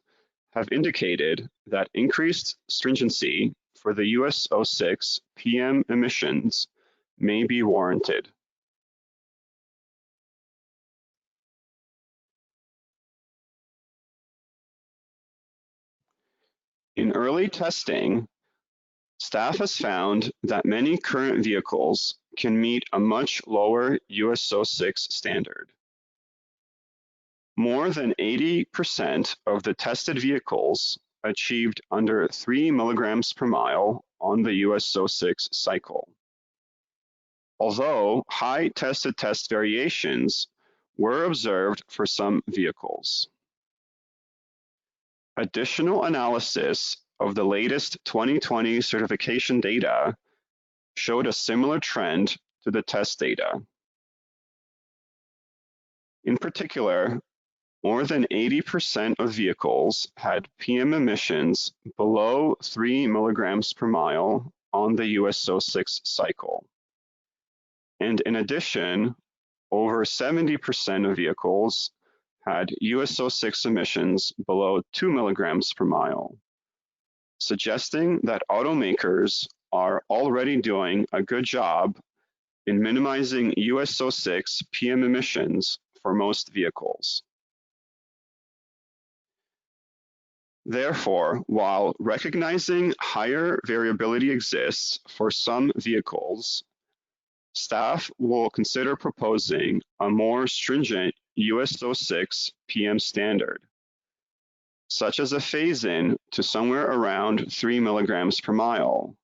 have indicated that increased stringency for the US 06 PM emissions may be warranted. In early testing, staff has found that many current vehicles can meet a much lower US 06 standard. More than 80% of the tested vehicles achieved under 3 milligrams per mile on the US 06 cycle. Although high tested test variations were observed for some vehicles. Additional analysis of the latest 2020 certification data showed a similar trend to the test data. In particular, more than 80% of vehicles had PM emissions below 3 milligrams per mile on the US 06 cycle. And in addition, over 70% of vehicles had US 06 emissions below 2 milligrams per mile, suggesting that automakers are already doing a good job in minimizing US 06 PM emissions for most vehicles. Therefore, while recognizing higher variability exists for some vehicles, staff will consider proposing a more stringent US 06 PM standard, such as a phase-in to somewhere around 3 milligrams per mile,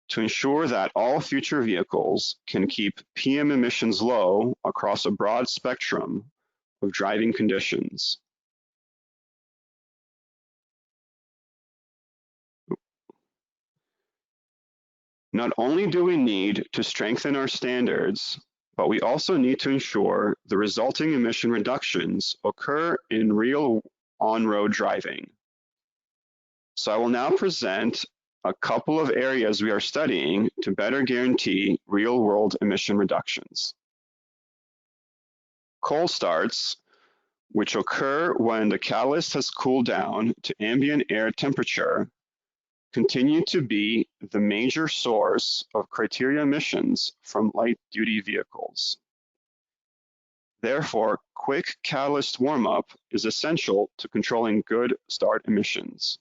to ensure that all future vehicles can keep PM emissions low across a broad spectrum of driving conditions. Not only do we need to strengthen our standards, but we also need to ensure the resulting emission reductions occur in real on-road driving. So I will now present a couple of areas we are studying to better guarantee real-world emission reductions. Cold starts, which occur when the catalyst has cooled down to ambient air temperature, continue to be the major source of criteria emissions from light-duty vehicles. Therefore, quick catalyst warm-up is essential to controlling cold start emissions.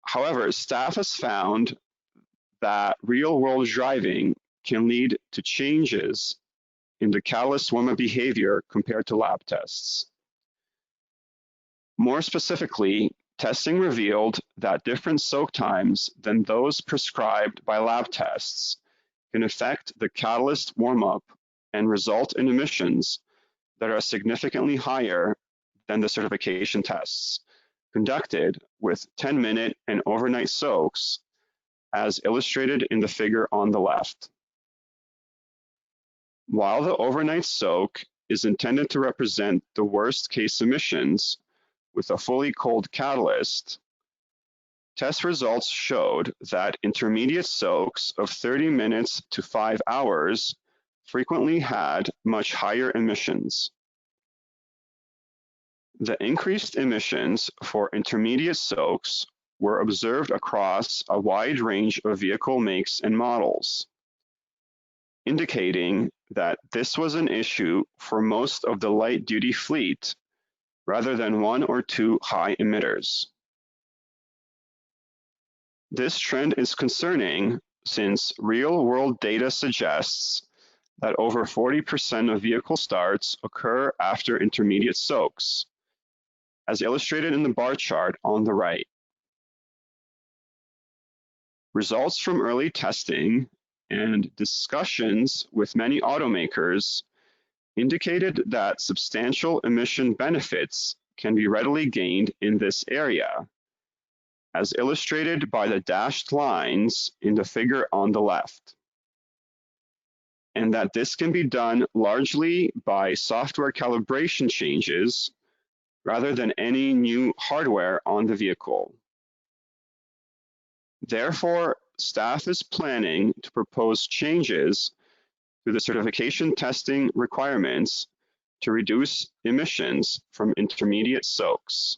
However, staff has found that real-world driving can lead to changes in the catalyst warm-up behavior compared to lab tests. More specifically, testing revealed that different soak times than those prescribed by lab tests can affect the catalyst warm-up and result in emissions that are significantly higher than the certification tests conducted with 10-minute and overnight soaks, as illustrated in the figure on the left. While the overnight soak is intended to represent the worst-case emissions with a fully cold catalyst, test results showed that intermediate soaks of 30 minutes to 5 hours frequently had much higher emissions. The increased emissions for intermediate soaks were observed across a wide range of vehicle makes and models, indicating that this was an issue for most of the light-duty fleet rather than one or two high emitters. This trend is concerning since real-world data suggests that over 40% of vehicle starts occur after intermediate soaks, as illustrated in the bar chart on the right. Results from early testing and discussions with many automakers indicated that substantial emission benefits can be readily gained in this area, as illustrated by the dashed lines in the figure on the left, and that this can be done largely by software calibration changes rather than any new hardware on the vehicle. Therefore, staff is planning to propose changes to the certification testing requirements to reduce emissions from intermediate soaks.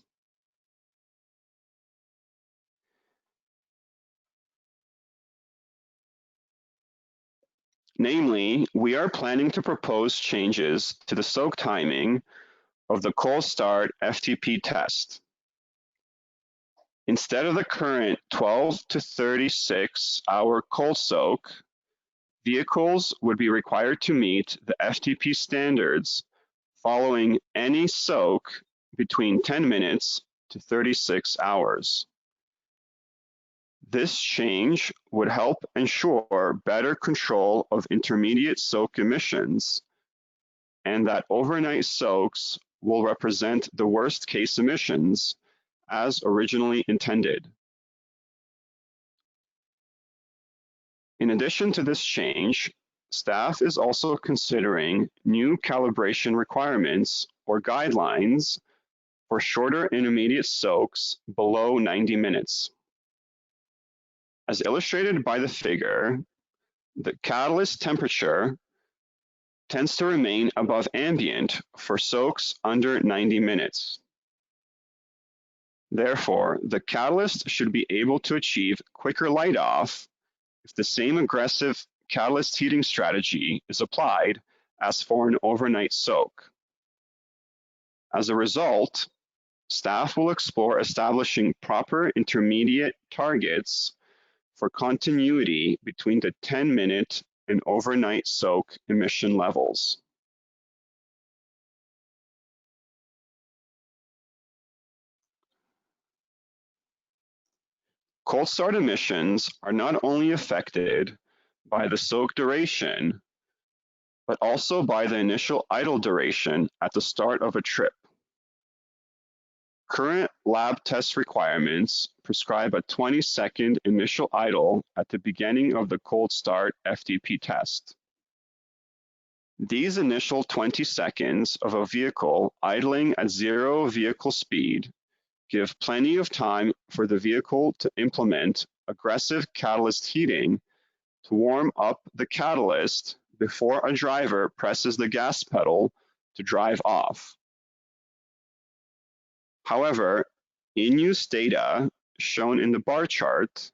Namely, we are planning to propose changes to the soak timing of the cold start FTP test. Instead of the current 12 to 36 hour cold soak, vehicles would be required to meet the FTP standards following any soak between 10 minutes to 36 hours. This change would help ensure better control of intermediate soak emissions, and that overnight soaks will represent the worst case emissions as originally intended. In addition to this change, staff is also considering new calibration requirements or guidelines for shorter intermediate soaks below 90 minutes. As illustrated by the figure, the catalyst temperature tends to remain above ambient for soaks under 90 minutes. Therefore, the catalyst should be able to achieve quicker light-off if the same aggressive catalyst heating strategy is applied as for an overnight soak. As a result, staff will explore establishing proper intermediate targets for continuity between the 10-minute and overnight soak emission levels. Cold start emissions are not only affected by the soak duration, but also by the initial idle duration at the start of a trip. Current lab test requirements prescribe a 20-second initial idle at the beginning of the cold start FTP test. These initial 20 seconds of a vehicle idling at zero vehicle speed give plenty of time for the vehicle to implement aggressive catalyst heating to warm up the catalyst before a driver presses the gas pedal to drive off. However, in-use data shown in the bar chart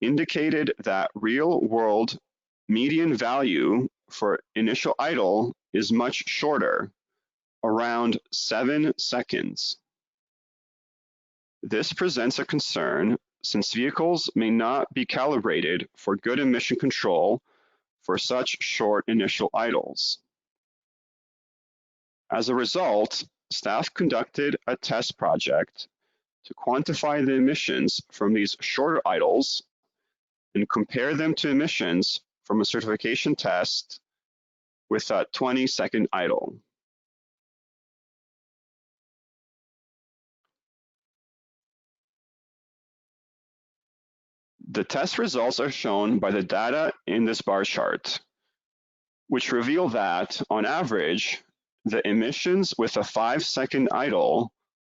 indicated that real-world median value for initial idle is much shorter, around 7 seconds. This presents a concern since vehicles may not be calibrated for good emission control for such short initial idles. As a result, staff conducted a test project to quantify the emissions from these shorter idles and compare them to emissions from a certification test with a 20-second idle. The test results are shown by the data in this bar chart, which reveal that, on average, the emissions with a 5-second idle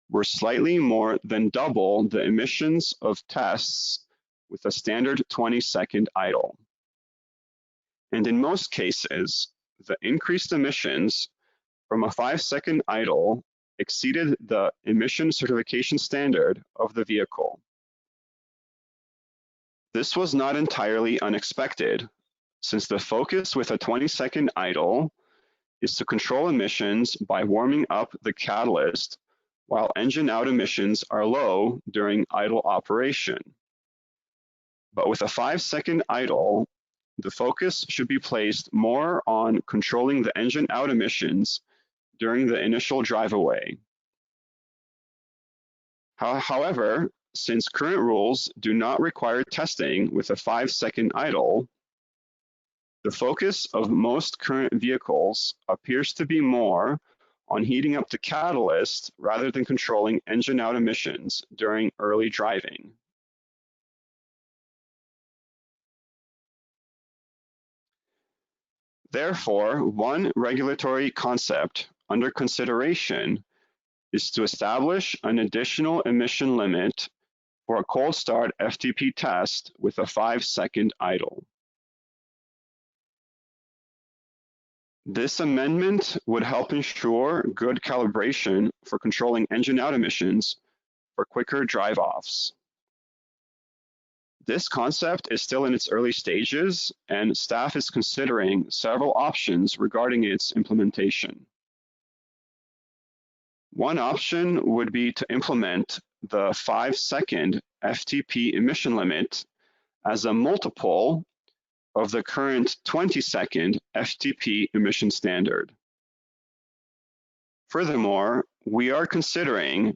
were slightly more than double the emissions of tests with a standard 20-second idle. And in most cases, the increased emissions from a 5-second idle exceeded the emission certification standard of the vehicle. This was not entirely unexpected, since the focus with a 20-second idle is to control emissions by warming up the catalyst while engine out emissions are low during idle operation. But with a 5-second idle, the focus should be placed more on controlling the engine out emissions during the initial drive away. However, since current rules do not require testing with a 5-second idle, the focus of most current vehicles appears to be more on heating up the catalyst rather than controlling engine out emissions during early driving. Therefore, one regulatory concept under consideration is to establish an additional emission limit for a cold start FTP test with a 5-second idle. This amendment would help ensure good calibration for controlling engine out emissions for quicker drive-offs. This concept is still in its early stages, and staff is considering several options regarding its implementation. One option would be to implement the 5-second FTP emission limit as a multiple of the current 20-second FTP emission standard. Furthermore, we are considering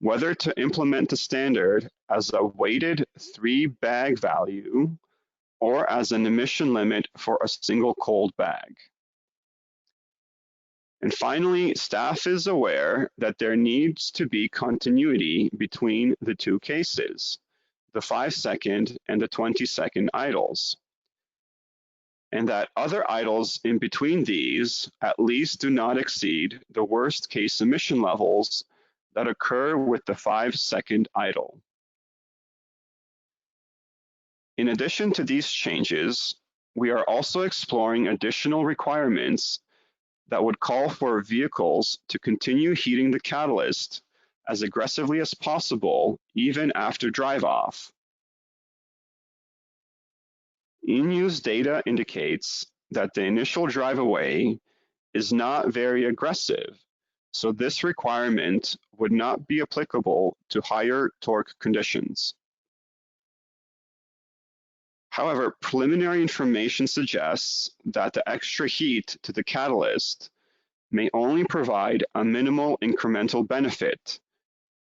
whether to implement the standard as a weighted 3-bag value or as an emission limit for a single cold bag. And finally, staff is aware that there needs to be continuity between the two cases, the 5-second and the 20-second idles, and that other idles in between these at least do not exceed the worst case emission levels that occur with the 5-second idle. In addition to these changes, we are also exploring additional requirements that would call for vehicles to continue heating the catalyst as aggressively as possible, even after drive-off. In-use data indicates that the initial drive-away is not very aggressive, so this requirement would not be applicable to higher torque conditions. However, preliminary information suggests that the extra heat to the catalyst may only provide a minimal incremental benefit,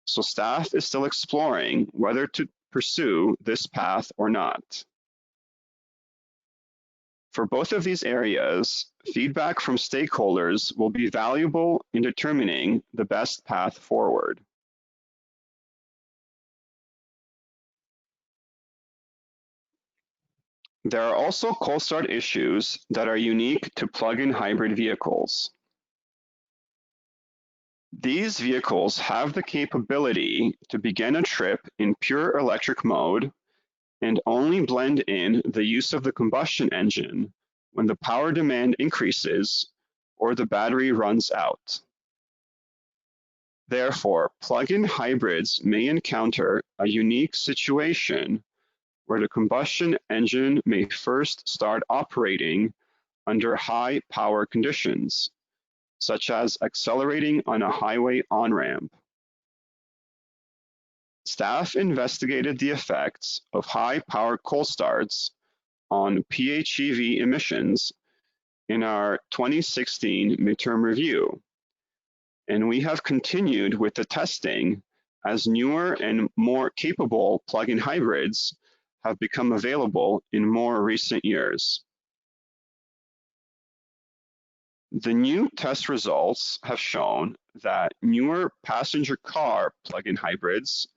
so staff is still exploring whether to pursue this path or not. For both of these areas, feedback from stakeholders will be valuable in determining the best path forward. There are also cold start issues that are unique to plug-in hybrid vehicles. These vehicles have the capability to begin a trip in pure electric mode and only blend in the use of the combustion engine when the power demand increases or the battery runs out. Therefore, plug-in hybrids may encounter a unique situation where the combustion engine may first start operating under high power conditions, such as accelerating on a highway on-ramp. Staff investigated the effects of high power cold starts on PHEV emissions in our 2016 midterm review, and we have continued with the testing as newer and more capable plug-in hybrids have become available in more recent years. The new test results have shown that newer passenger car plug-in hybrids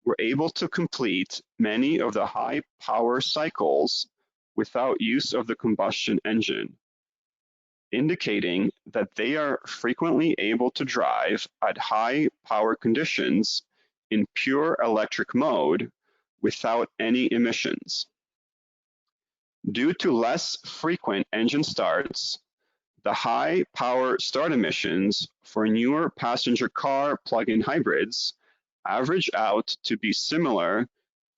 were able to complete many of the high power cycles without use of the combustion engine, indicating that they are frequently able to drive at high power conditions in pure electric mode without any emissions. Due to less frequent engine starts, the high power start emissions for newer passenger car plug-in hybrids average out to be similar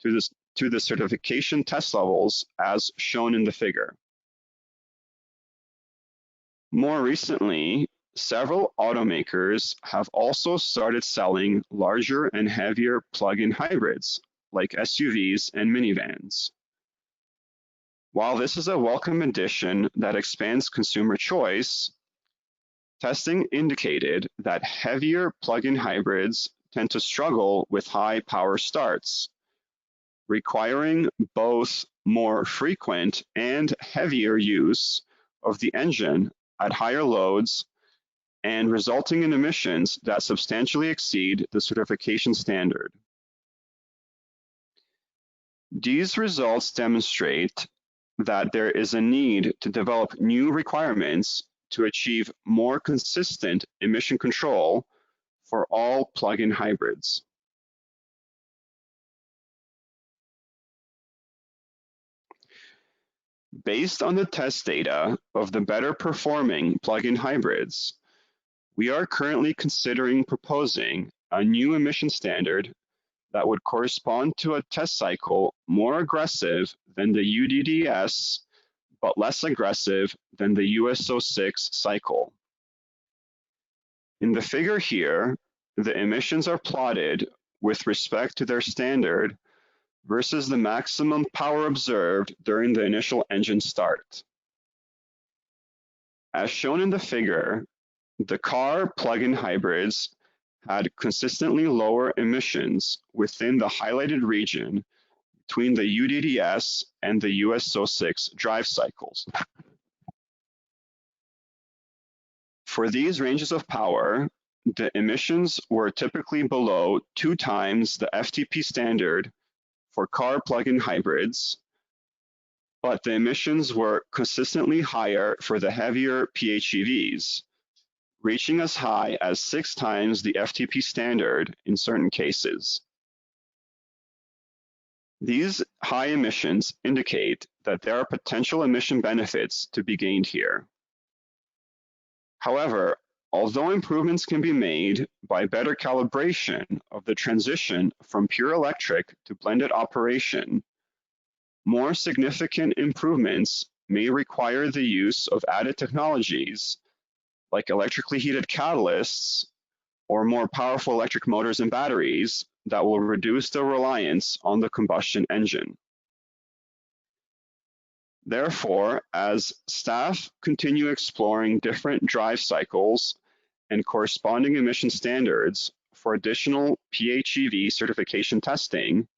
to the certification test levels as shown in the figure. More recently, several automakers have also started selling larger and heavier plug-in hybrids like SUVs and minivans. While this is a welcome addition that expands consumer choice, testing indicated that heavier plug-in hybrids tend to struggle with high power starts, requiring both more frequent and heavier use of the engine at higher loads and resulting in emissions that substantially exceed the certification standard. These results demonstrate that there is a need to develop new requirements to achieve more consistent emission control for all plug-in hybrids. Based on the test data of the better performing plug-in hybrids, we are currently considering proposing a new emission standard that would correspond to a test cycle more aggressive than the UDDS, but less aggressive than the USO6 cycle. In the figure here, the emissions are plotted with respect to their standard versus the maximum power observed during the initial engine start. As shown in the figure, the car plug-in hybrids had consistently lower emissions within the highlighted region between the UDDS and the USO6 drive cycles. For these ranges of power, the emissions were typically below 2 times the FTP standard for car plug-in hybrids, but the emissions were consistently higher for the heavier PHEVs, reaching as high as 6 times the FTP standard in certain cases. These high emissions indicate that there are potential emission benefits to be gained here. However, although improvements can be made by better calibration of the transition from pure electric to blended operation, more significant improvements may require the use of added technologies like electrically heated catalysts or more powerful electric motors and batteries that will reduce the reliance on the combustion engine. Therefore, as staff continue exploring different drive cycles and corresponding emission standards for additional PHEV certification testing,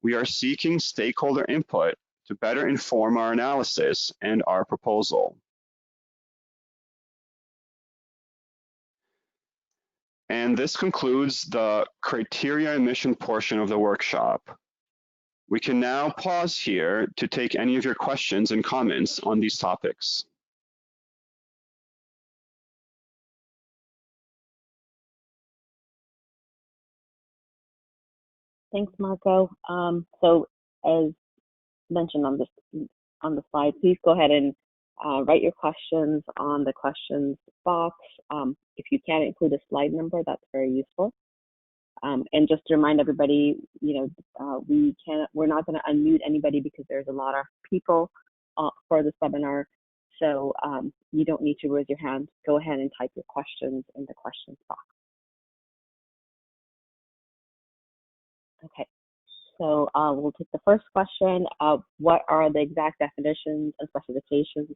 we are seeking stakeholder input to better inform our analysis and our proposal. And this concludes the criteria emission portion of the workshop. We can now pause here to take any of your questions and comments on these topics. Thanks, Marco. So as mentioned on the slide, please go ahead and write your questions on the questions box. If you can include a slide number, that's very useful. And just to remind everybody, we're not going to unmute anybody because there's a lot of people for this webinar. So you don't need to raise your hand. Go ahead and type your questions in the questions box. Okay, so we'll take the first question. What are the exact definitions and specifications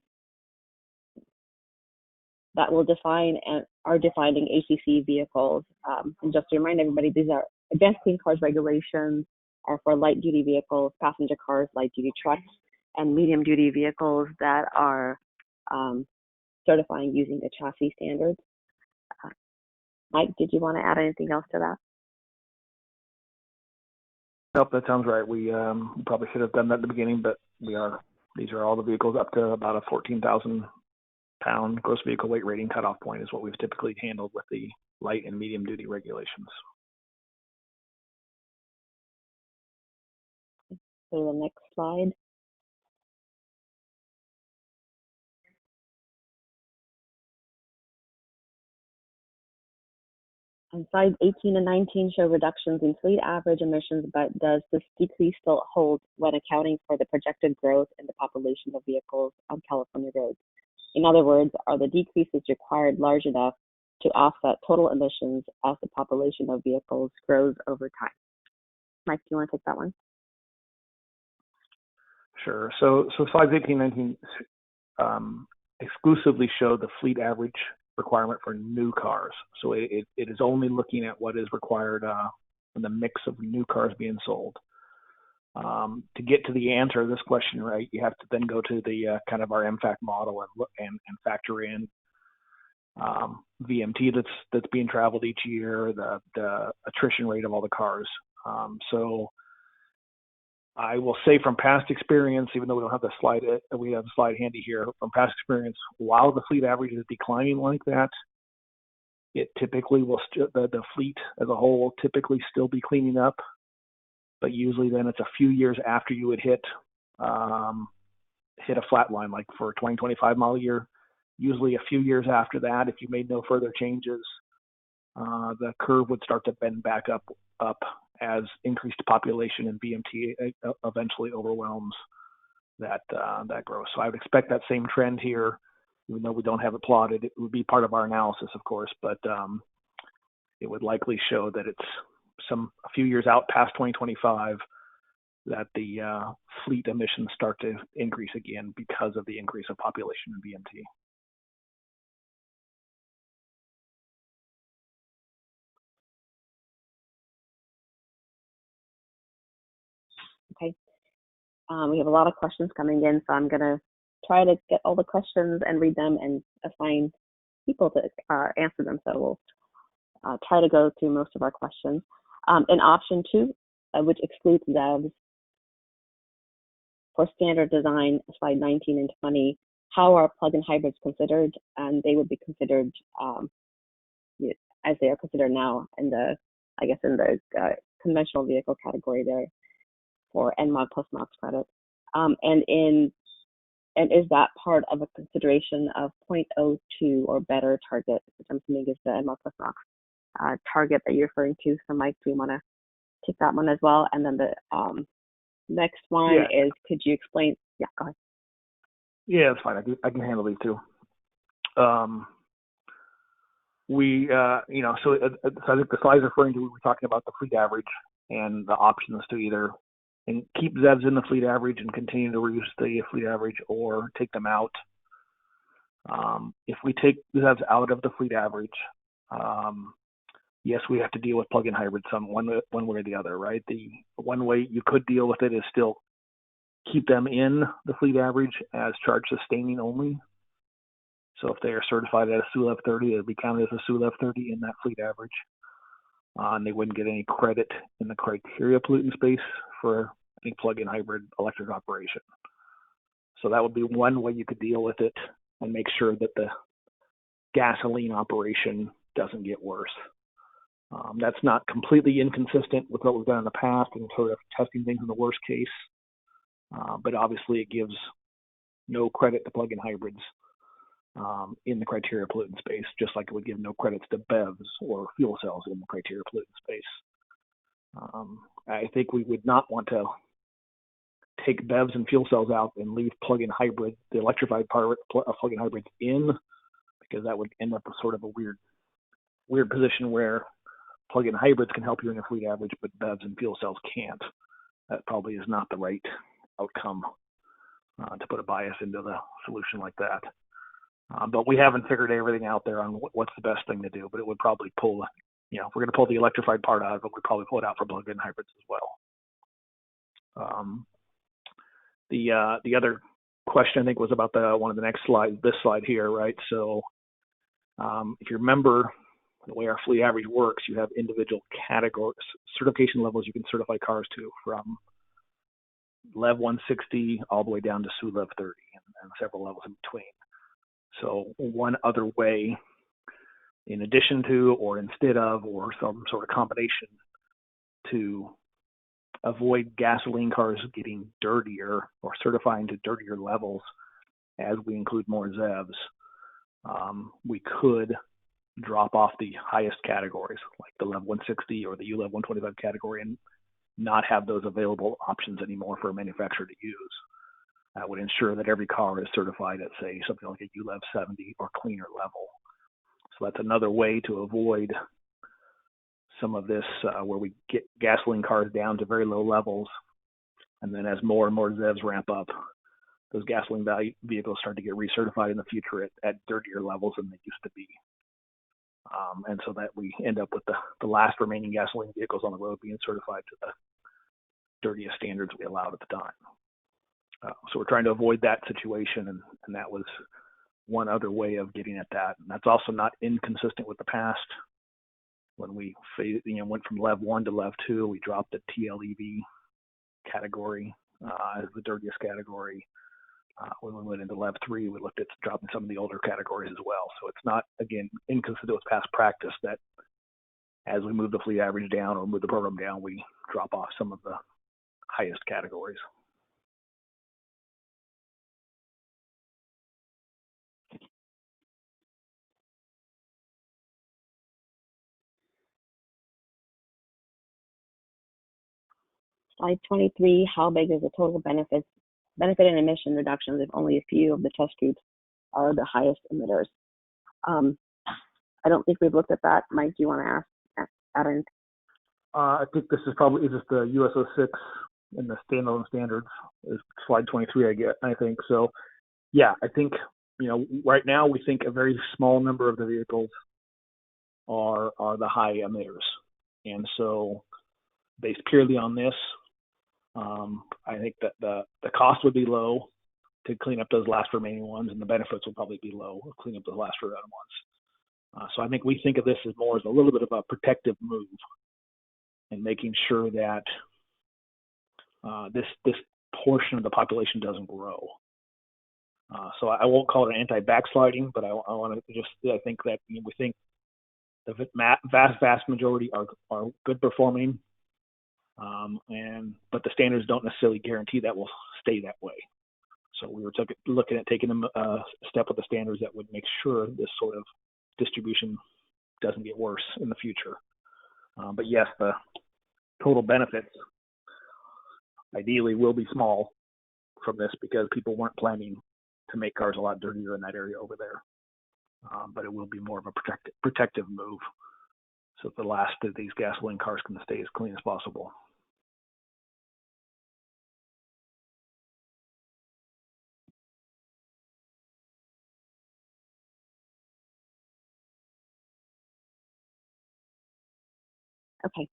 that will define and are defining ACC vehicles? And just to remind everybody, these are Advanced Clean Cars regulations are for light duty vehicles, passenger cars, light duty trucks, and medium duty vehicles that are certifying using the chassis standards. Mike, did you want to add anything else to that? Nope, that sounds right. We probably should have done that at the beginning, but these are all the vehicles up to about a 14,000 pound gross vehicle weight rating cutoff point is what we've typically handled with the light and medium duty regulations. So the next slide. On slides 18 and 19 show reductions in fleet average emissions, but does this decrease still hold when accounting for the projected growth in the population of vehicles on California roads? In other words, are the decreases required large enough to offset total emissions as the population of vehicles grows over time? Mike, do you want to take that one? Sure. So slides 18 and 19 exclusively show the fleet average requirement for new cars. So it is only looking at what is required in the mix of new cars being sold. To get to the answer to this question, right, you have to then go to the kind of our MFAC model and factor in VMT that's being traveled each year, the attrition rate of all the cars. So I will say from past experience, even though we don't have the slide, we have a slide handy here, from past experience, while the fleet average is declining like that, it typically will, the fleet as a whole will typically still be cleaning up, but usually then it's a few years after you would hit a flat line, like for 2025 model year, usually a few years after that, if you made no further changes, the curve would start to bend back up as increased population and VMT eventually overwhelms that growth. So I would expect that same trend here, even though we don't have it plotted. It would be part of our analysis, of course, but it would likely show that it's a few years out past 2025 that the fleet emissions start to increase again because of the increase of population and VMT. Okay. We have a lot of questions coming in, so I'm going to try to get all the questions and read them and assign people to answer them. So we'll try to go through most of our questions. In option 2, which excludes ZEVs, for standard design, slide 19 and 20, how are plug-in hybrids considered? And they would be considered as they are considered now in the, I guess, in the conventional vehicle category there for NMOG+NOx credit. And is that part of a consideration of 0.02 or better target, which I'm assuming is the NMOG+NOx target that you're referring to? So Mike, do you want to take that one as well? And then the next one is, could you explain? Yeah, go ahead. Yeah, that's fine. I can handle these too. So I think the slides referring to, we were talking about the fleet average and the options to either keep ZEVs in the fleet average and continue to reduce the fleet average, or take them out. If we take ZEVs out of the fleet average, yes, we have to deal with plug-in hybrids one way or the other, right? The one way you could deal with it is still keep them in the fleet average as charge sustaining only. So if they are certified at a SULEV 30, it would be counted as a SULEV 30 in that fleet average. And they wouldn't get any credit in the criteria pollutant space for any plug-in hybrid electric operation. So that would be one way you could deal with it and make sure that the gasoline operation doesn't get worse. That's not completely inconsistent with what we've done in the past and sort of testing things in the worst case. But obviously it gives no credit to plug-in hybrids in the criteria pollutant space, just like it would give no credits to BEVs or fuel cells in the criteria pollutant space. I think we would not want to take BEVs and fuel cells out and leave plug-in hybrid, the electrified part of plug-in hybrids in, because that would end up with sort of a weird position where plug-in hybrids can help you in your fleet average, but BEVs and fuel cells can't. That probably is not the right outcome to put a bias into the solution like that. But we haven't figured everything out there on what's the best thing to do, but it would probably pull, if we're going to pull the electrified part out of it, we'd probably pull it out for plug-in hybrids as well. The other question, I think, was about one of the next slides, this slide here, right? So if you remember the way our fleet average works, you have individual categories, certification levels you can certify cars to, from LEV 160 all the way down to LEV 30 and several levels in between. So one other way, in addition to or instead of or some sort of combination to avoid gasoline cars getting dirtier or certifying to dirtier levels as we include more ZEVs, we could drop off the highest categories like the LEV 160 or the ULEV 125 category and not have those available options anymore for a manufacturer to use. That would ensure that every car is certified at, say, something like a ULEV 70 or cleaner level. So that's another way to avoid some of this where we get gasoline cars down to very low levels, and then as more and more ZEVs ramp up, those gasoline vehicles start to get recertified in the future at dirtier levels than they used to be. And so that we end up with the last remaining gasoline vehicles on the road being certified to the dirtiest standards we allowed at the time. So we're trying to avoid that situation, and that was one other way of getting at that. And that's also not inconsistent with the past. When we went from LEV 1 to LEV 2, we dropped the TLEV category as the dirtiest category. When we went into LEV 3, we looked at dropping some of the older categories as well. So it's not, again, inconsistent with past practice that as we move the fleet average down or move the program down, we drop off some of the highest categories. Slide 23, how big is the total benefit and emission reductions if only a few of the test groups are the highest emitters? I don't think we've looked at that. Mike, do you want to add in? I think this is the US 06 in the standalone standards, is slide 23, I think. So, yeah, I think, right now we think a very small number of the vehicles are the high emitters. And so, based purely on this, I think that the cost would be low to clean up those last remaining ones, and the benefits will probably be low to clean up those last remaining ones. So I think we think of this as more as a little bit of a protective move and making sure that this portion of the population doesn't grow. So I won't call it an anti-backsliding, but I want to I think that we think the vast majority are good performing. But the standards don't necessarily guarantee that will stay that way. So we were looking at taking a step with the standards that would make sure this sort of distribution doesn't get worse in the future. But yes, the total benefits ideally will be small from this because people weren't planning to make cars a lot dirtier in that area over there. But it will be more of a protective move, so the last of these gasoline cars can stay as clean as possible. Okay.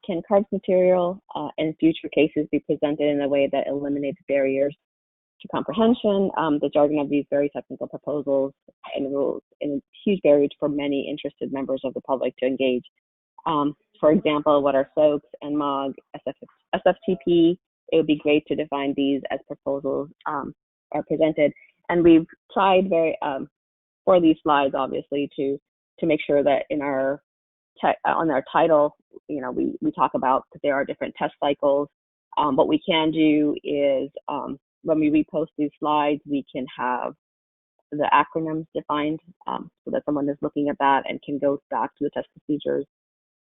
Can CARB's material in future cases be presented in a way that eliminates barriers to comprehension? The jargon of these very technical proposals and rules is a huge barrier for many interested members of the public to engage. For example, what are SOAPs, NMOG, SFTP? It would be great to define these as proposals are presented. And we've tried for these slides, obviously, to make sure that in our on our title, we talk about that there are different test cycles. What we can do is when we repost these slides, we can have the acronyms defined so that someone is looking at that and can go back to the test procedures.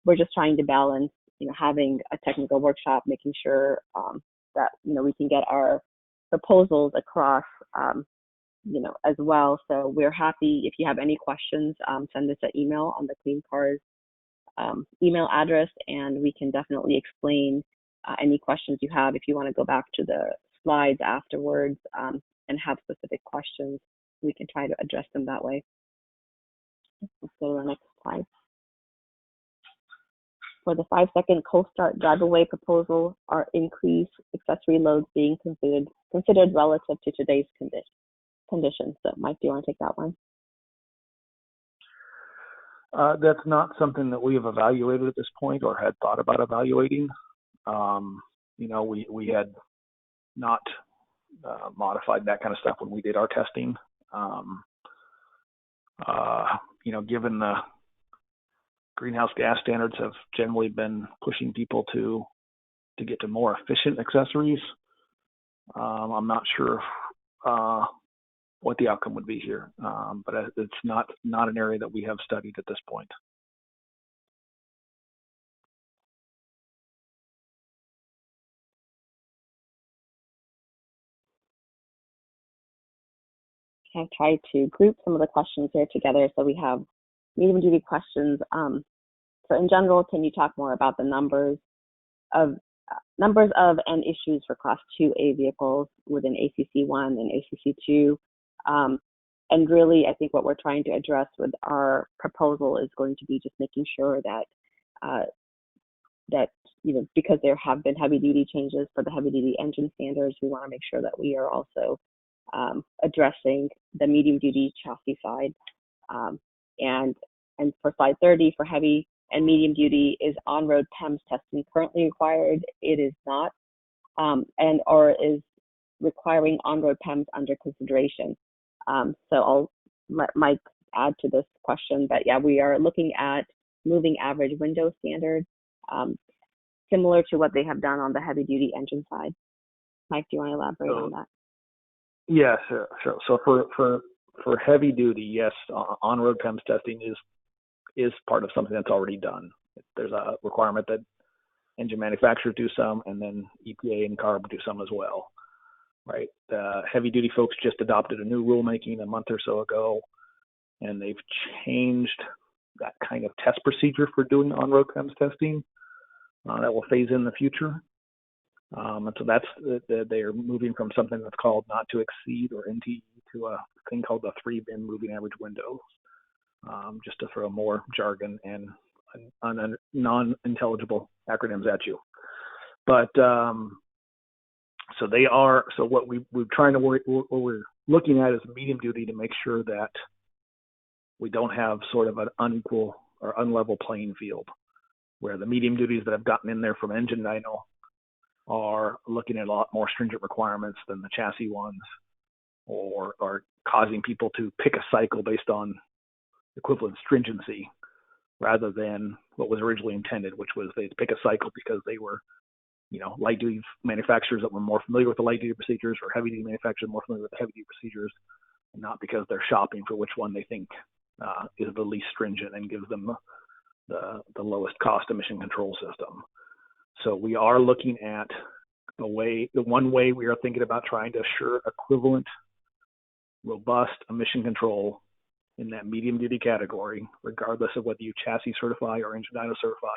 We're just trying to balance, having a technical workshop, making sure that we can get our proposals across, as well. So we're happy if you have any questions, send us an email on the Clean Cars email address, and we can definitely explain any questions you have. If you want to go back to the slides afterwards and have specific questions, we can try to address them that way. Let's go to the next slide. For the 5-second cold start drive-away proposal, are increased accessory loads being considered relative to today's conditions? So Mike, do you want to take that one? That's not something that we have evaluated at this point or had thought about evaluating. We had not modified that kind of stuff when we did our testing. Given the greenhouse gas standards have generally been pushing people to get to more efficient accessories, I'm not sure what the outcome would be here, but it's not an area that we have studied at this point. I've tried to group some of the questions here together. So we have medium duty questions. So in general, can you talk more about the numbers of and issues for Class 2A vehicles within ACC I and ACC II? And really, I think what we're trying to address with our proposal is going to be just making sure that because there have been heavy duty changes for the heavy duty engine standards, we want to make sure that we are also addressing the medium duty chassis side. And for slide 30, for heavy and medium duty, is on-road PEMS testing currently required? It is not, or is requiring on-road PEMS under consideration. So I'll let Mike add to this question, but yeah, we are looking at moving average window standards, similar to what they have done on the heavy duty engine side. Mike, do you want to elaborate on that? Yeah, sure. So for heavy duty, yes, on-road PEMS testing is part of something that's already done. There's a requirement that engine manufacturers do some, and then EPA and CARB do some as well, right? The heavy duty folks just adopted a new rulemaking a month or so ago, and they've changed that kind of test procedure for doing on-road PEMS testing. That will phase in the future. And so they are moving from something that's called not to exceed, or NTE, to a thing called the 3-bin moving average window, just to throw more jargon and non-intelligible acronyms at you. But so what we're looking at is medium duty to make sure that we don't have sort of an unequal or unlevel playing field, where the medium duties that have gotten in there from engine dyno are looking at a lot more stringent requirements than the chassis ones, or are causing people to pick a cycle based on equivalent stringency rather than what was originally intended, which was they'd pick a cycle because they were, light duty manufacturers that were more familiar with the light duty procedures, or heavy duty manufacturers more familiar with the heavy duty procedures, and not because they're shopping for which one they think is the least stringent and gives them the lowest cost emission control system. So we are looking at the one way we are thinking about trying to assure equivalent, robust emission control in that medium duty category, regardless of whether you chassis certify or engine dyno certify,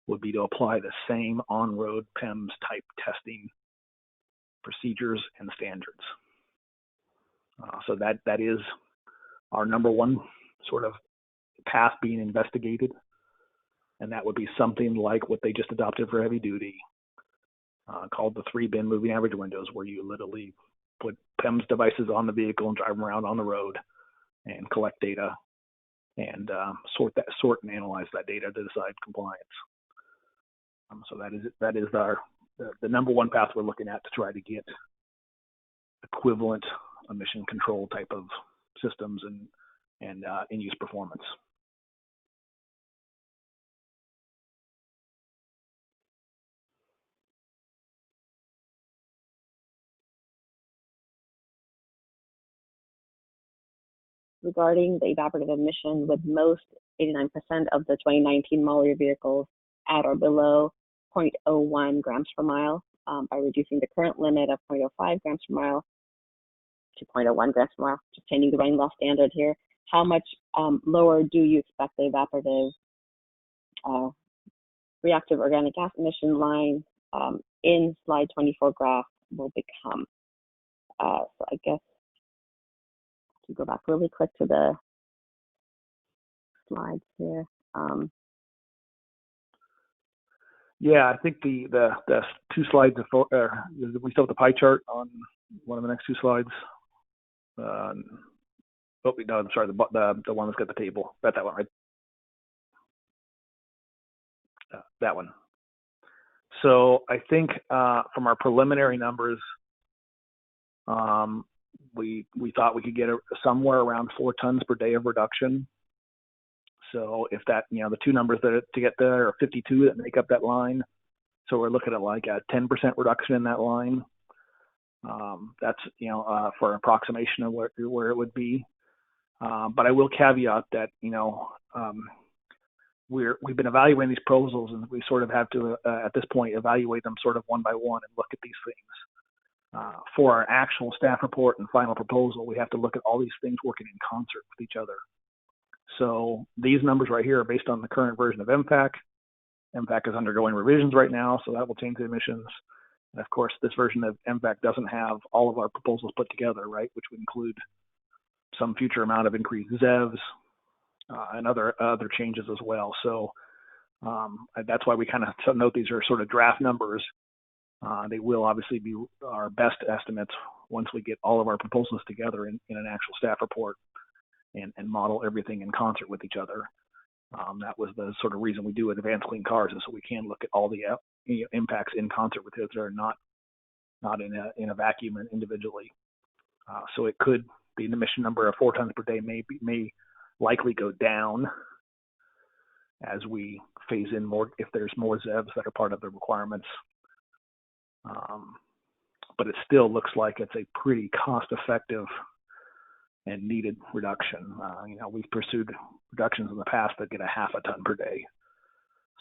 would be to apply the same on-road PEMS type testing procedures and standards. So that is our number one sort of path being investigated. And that would be something like what they just adopted for heavy duty, called the 3-bin moving average windows, where you literally put PEMS devices on the vehicle and drive them around on the road and collect data and sort and analyze that data to decide compliance. So that is the number one path we're looking at to try to get equivalent emission control type of systems and in-use performance. Regarding the evaporative emission, with most 89% of the 2019 model year vehicles at or below 0.01 grams per mile by reducing the current limit of 0.05 grams per mile to 0.01 grams per mile, just changing the rain loss standard here. How much lower do you expect the evaporative reactive organic gas emission line in slide 24 graph will become? So I guess to go back really quick to the slides here. Yeah, I think the two slides we still have the pie chart on one of the next two slides. Oh, no, I'm sorry, the one that's got the table. That one, right? That one. So I think from our preliminary numbers, we thought we could get somewhere around 4 tons per day of reduction. So if that, the two numbers to get there are 52 that make up that line. So we're looking at like a 10% reduction in that line. That's, for approximation of where it would be. But I will caveat that, we've been evaluating these proposals, and we sort of have to, at this point, evaluate them sort of one by one and look at these things. For our actual staff report and final proposal, we have to look at all these things working in concert with each other. So these numbers right here are based on the current version of MPAC. MPAC is undergoing revisions right now, so that will change the emissions. And of course, this version of MPAC doesn't have all of our proposals put together, right, which would include some future amount of increased ZEVs and other changes as well. So that's why we kind of note these are sort of draft numbers. They will obviously be our best estimates once we get all of our proposals together in an actual staff report and model everything in concert with each other. That was the sort of reason we do advanced clean cars, is so we can look at all the impacts in concert with each other, not in a vacuum and individually. So it could be an emission number of 4 tons per day may likely go down as we phase in more, if there's more ZEVs that are part of the requirements. But it still looks like it's a pretty cost-effective and needed reduction. We've pursued reductions in the past that get a 0.5 ton per day.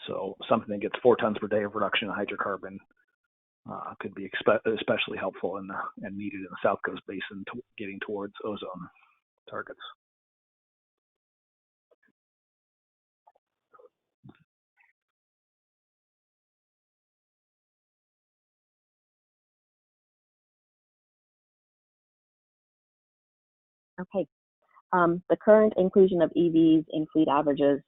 So something that gets 4 tons per day of reduction in hydrocarbon could be especially helpful and needed in the South Coast Basin getting towards ozone targets. Okay. The current inclusion of EVs in fleet averages,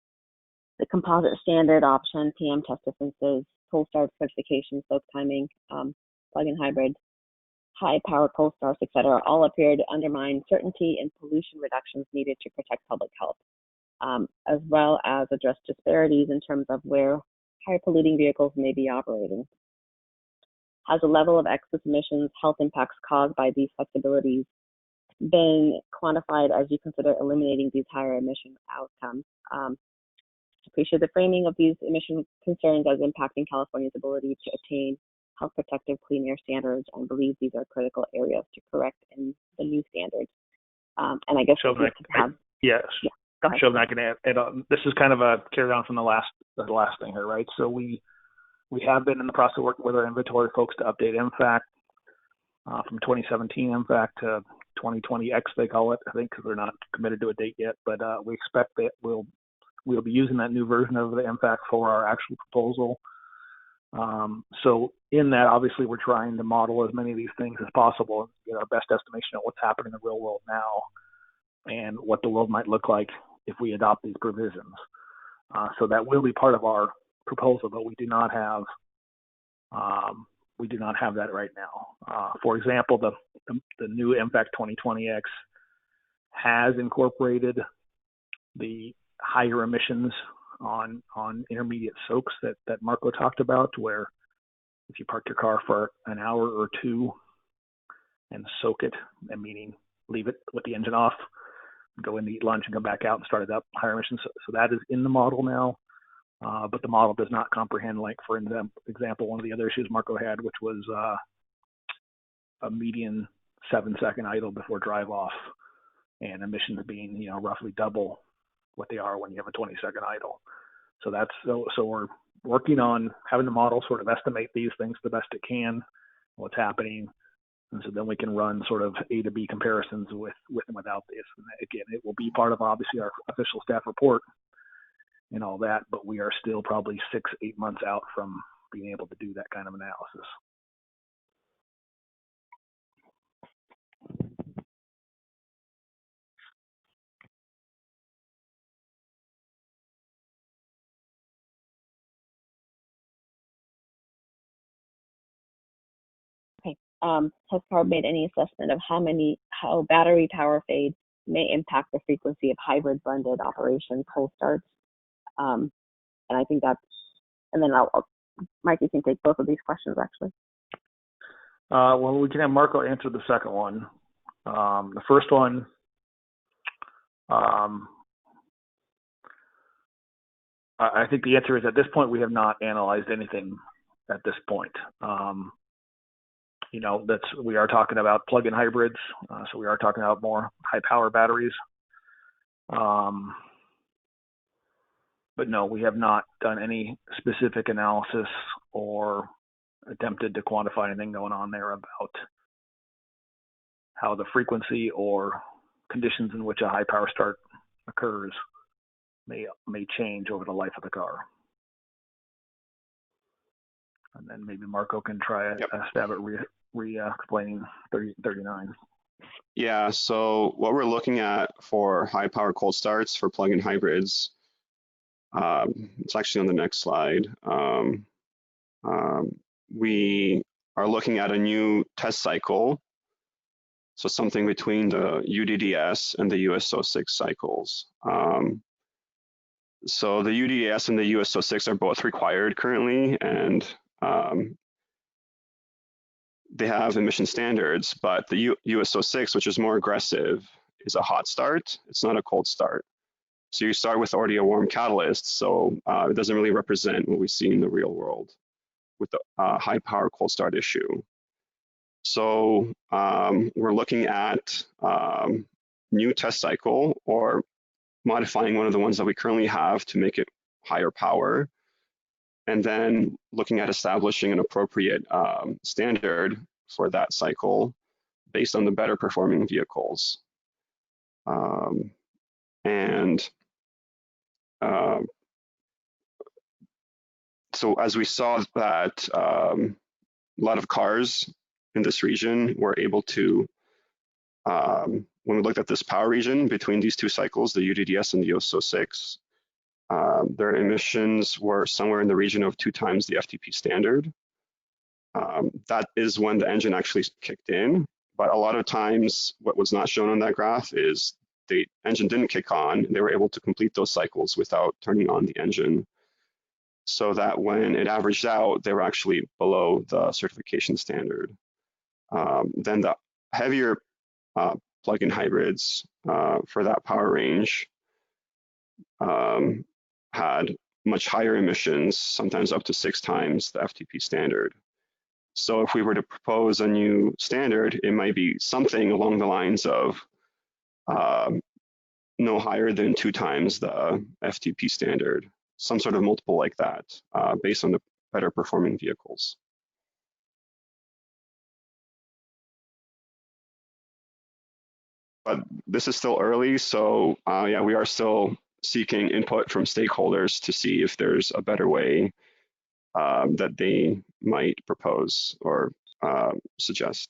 the composite standard option, PM test differences, coal start specifications, slope timing, plug-in hybrid, high-power coal stars, etc., all appear to undermine certainty and pollution reductions needed to protect public health, as well as address disparities in terms of where higher polluting vehicles may be operating. Has the level of excess emissions, health impacts caused by these flexibilities been quantified as you consider eliminating these higher emission outcomes? Appreciate the framing of these emission concerns as impacting California's ability to attain health protective clean air standards, and believe these are critical areas to correct in the new standards. And I guess yes. Yeah, go ahead. Sheldon, I can add on. This is kind of a carry on from the last thing here, right? So we have been in the process of working with our inventory folks to update MFAC from 2017 MFAC to 2020X, they call it, I think, because they're not committed to a date yet. But we expect that we'll be using that new version of the MFAC for our actual proposal. So in that, obviously, we're trying to model as many of these things as possible and get our best estimation of what's happening in the real world now and what the world might look like if we adopt these provisions. So that will be part of our proposal, but we do not have that right now. For example, the new MFAC 2020X has incorporated the higher emissions on intermediate soaks that Marco talked about, where if you park your car for an hour or two and soak it, and meaning leave it with the engine off, go in to eat lunch and come back out and start it up, higher emissions. So that is in the model now. But the model does not comprehend, like, for example, one of the other issues Marco had, which was a median 7-second idle before drive off, and emissions being, roughly double what they are when you have a 20-second idle. So we're working on having the model sort of estimate these things the best it can, what's happening. And so then we can run sort of A to B comparisons with and without this. And again, it will be part of obviously our official staff report and all that, but we are still probably 6-8 months out from being able to do that kind of analysis. Has CARB made any assessment of how battery power fade may impact the frequency of hybrid blended operation cold starts? And I think that's, and then Mike, you can take both of these questions actually. Well, we can have Marco answer the second one. The first one, I think the answer is at this point, we have not analyzed anything at this point. You know, we are talking about plug-in hybrids, so we are talking about more high-power batteries. But no, we have not done any specific analysis or attempted to quantify anything going on there about how the frequency or conditions in which a high-power start occurs may change over the life of the car. And then maybe Marco can try a stab at re-explaining 39. Yeah, so what we're looking at for high power cold starts for plug-in hybrids, it's actually on the next slide. We are looking at a new test cycle, so something between the UDDS and the US-06 cycles. So the UDDS and the US-06 are both required currently, and they have emission standards, but the US-06, which is more aggressive, is a hot start. It's not a cold start. So you start with already a warm catalyst, so it doesn't really represent what we see in the real world with the high power cold start issue. So we're looking at new test cycle or modifying one of the ones that we currently have to make it higher power, and then looking at establishing an appropriate standard for that cycle based on the better performing vehicles. So as we saw that a lot of cars in this region were able to, when we looked at this power region between these two cycles, the UDDS and the US-06, their emissions were somewhere in the region of 2 times the FTP standard. That is when the engine actually kicked in, but a lot of times what was not shown on that graph is the engine didn't kick on. They were able to complete those cycles without turning on the engine, so that when it averaged out, they were actually below the certification standard. Then the heavier plug-in hybrids for that power range had much higher emissions, sometimes up to 6 times the FTP standard. So if we were to propose a new standard, it might be something along the lines of no higher than 2 times the FTP standard, some sort of multiple like that, based on the better performing vehicles. But this is still early, so yeah, we are still seeking input from stakeholders to see if there's a better way that they might propose or suggest.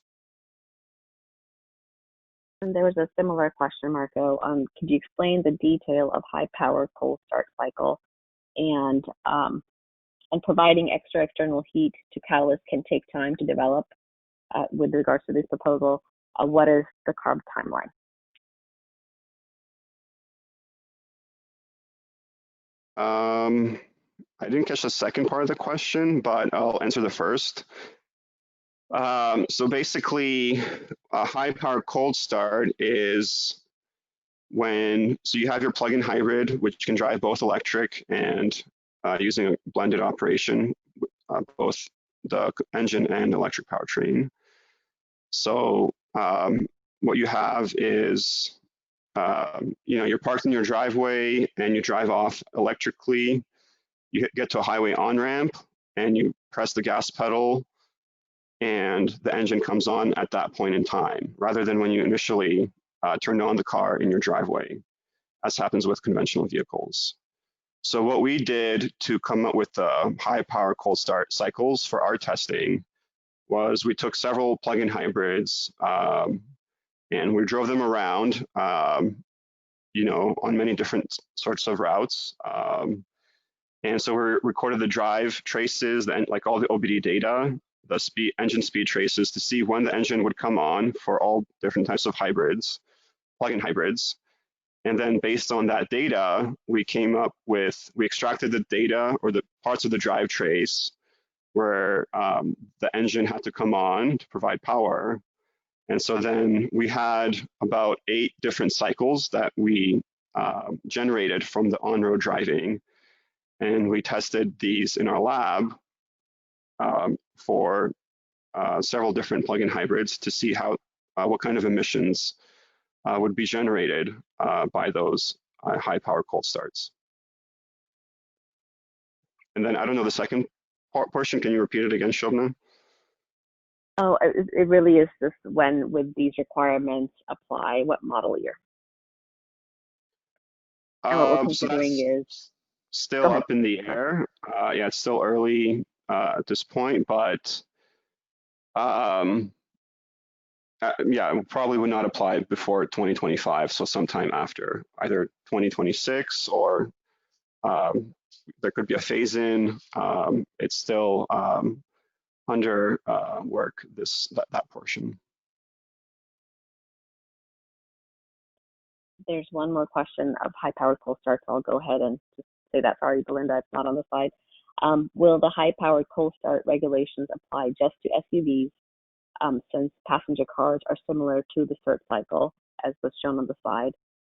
And there was a similar question, Marco. Could you explain the detail of high power cold start cycle and providing extra external heat to catalysts can take time to develop with regards to this proposal? What is the CARB timeline? I didn't catch the second part of the question, but I'll answer the first. So basically, a high power cold start is when, so you have your plug-in hybrid, which can drive both electric and using a blended operation, both the engine and electric powertrain. So what you have is, you know, you're parked in your driveway and you drive off electrically. you get to a highway on-ramp and you press the gas pedal and the engine comes on at that point in time, rather than when you initially turned on the car in your driveway, as happens with conventional vehicles. So what we did to come up with the high power cold start cycles for our testing was we took several plug-in hybrids and we drove them around, you know, on many different sorts of routes. And so we recorded the drive traces and like all the OBD data, the speed, engine speed traces to see when the engine would come on for all different types of hybrids, plug-in hybrids. And then based on that data, we came up with, we extracted the data or the parts of the drive trace where the engine had to come on to provide power. And so then we had about 8 different cycles that we generated from the on-road driving. And we tested these in our lab for several different plug-in hybrids to see how what kind of emissions would be generated by those high power cold starts. And then I don't know the second portion. Can you repeat it again, Shobna? Oh, it really is just when would these requirements apply, what model year? And what we're considering is still up in the air. Yeah, it's still early at this point, but yeah, it probably would not apply before 2025, so sometime after, either 2026 or there could be a phase-in. It's still under work, that portion. There's one more question of high-powered cold starts. I'll go ahead and just say that. Sorry, Belinda, it's not on the slide. Will the high-powered cold start regulations apply just to SUVs since passenger cars are similar to the cert cycle, as was shown on the slide?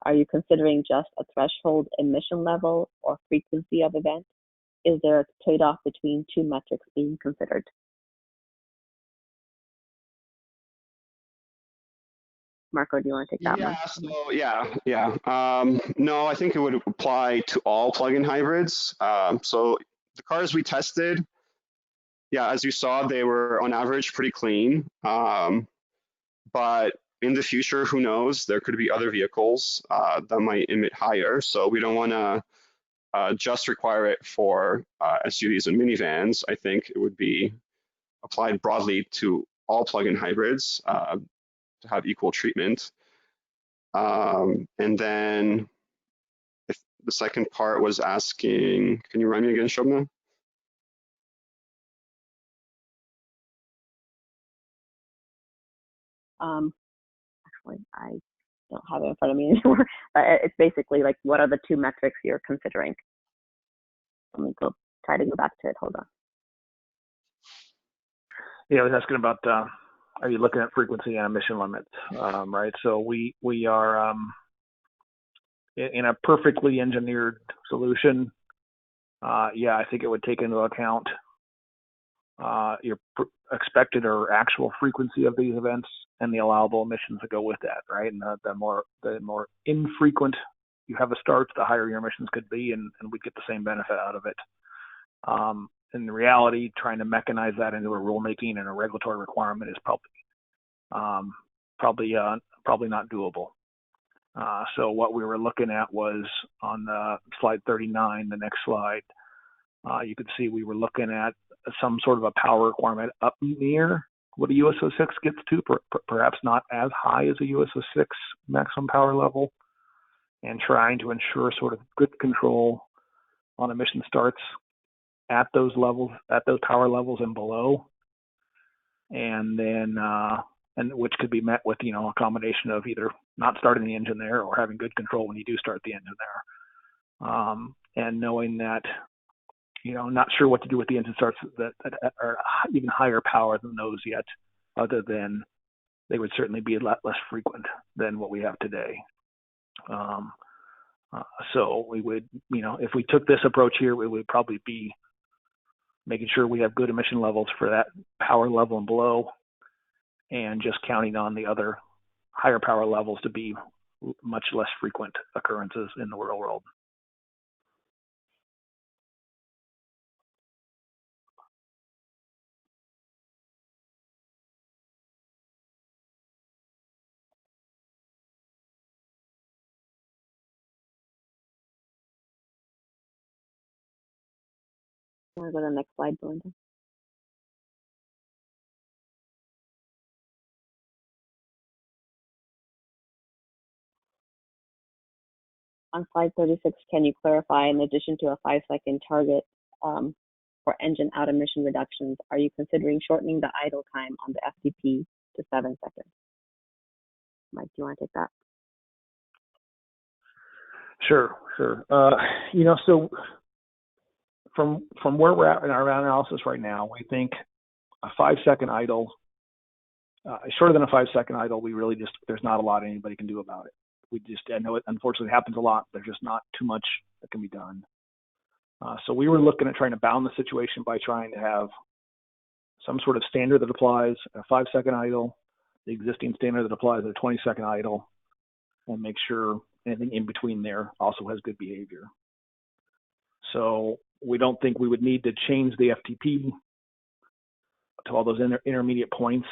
Are you considering just a threshold emission level or frequency of event? Is there a trade-off between 2 metrics being considered? Marco, do you want to take that one? So no, I think it would apply to all plug-in hybrids. So the cars we tested, yeah, as you saw, they were on average pretty clean. But in the future, who knows? There could be other vehicles that might emit higher. So we don't want to just require it for SUVs and minivans. I think it would be applied broadly to all plug-in hybrids to have equal treatment. And then if the second part was asking, can you remind me again, Shobna? Actually, I don't have it in front of me anymore. It's basically like, what are the 2 metrics you're considering? Let me try to go back to it. Hold on. Yeah, I was asking about, are you looking at frequency and emission limits, right? So we are in a perfectly engineered solution. Yeah, I think it would take into account your expected or actual frequency of these events and the allowable emissions that go with that, right? And the more infrequent you have a start, the higher your emissions could be, and we get the same benefit out of it. In reality, trying to mechanize that into a rulemaking and a regulatory requirement is probably not doable. So what we were looking at was on slide 39, the next slide. You could see we were looking at some sort of a power requirement up near what a USO 6 gets to, perhaps not as high as a USO 6 maximum power level, and trying to ensure sort of good control on emission starts at those levels, at those power levels and below, and then and which could be met with, you know, a combination of either not starting the engine there or having good control when you do start the engine there, and knowing that, you know, not sure what to do with the engine starts that are even higher power than those yet, other than they would certainly be a lot less frequent than what we have today. So we would, you know, if we took this approach here, we would probably be making sure we have good emission levels for that power level and below, and just counting on the other higher power levels to be much less frequent occurrences in the real world. Want to go to the next slide, Belinda? On slide 36, can you clarify, in addition to a 5-second target for engine out emission reductions, are you considering shortening the idle time on the FTP to 7 seconds? Mike, do you want to take that? Sure. You know, so from where we're at in our analysis right now, we think a 5-second idle, shorter than a 5-second idle, we really just, there's not a lot anybody can do about it. I know it unfortunately happens a lot. There's just not too much that can be done. So we were looking at trying to bound the situation by trying to have some sort of standard that applies a 5-second idle, the existing standard that applies a 20-second idle, and make sure anything in between there also has good behavior. So we don't think we would need to change the FTP to all those intermediate points.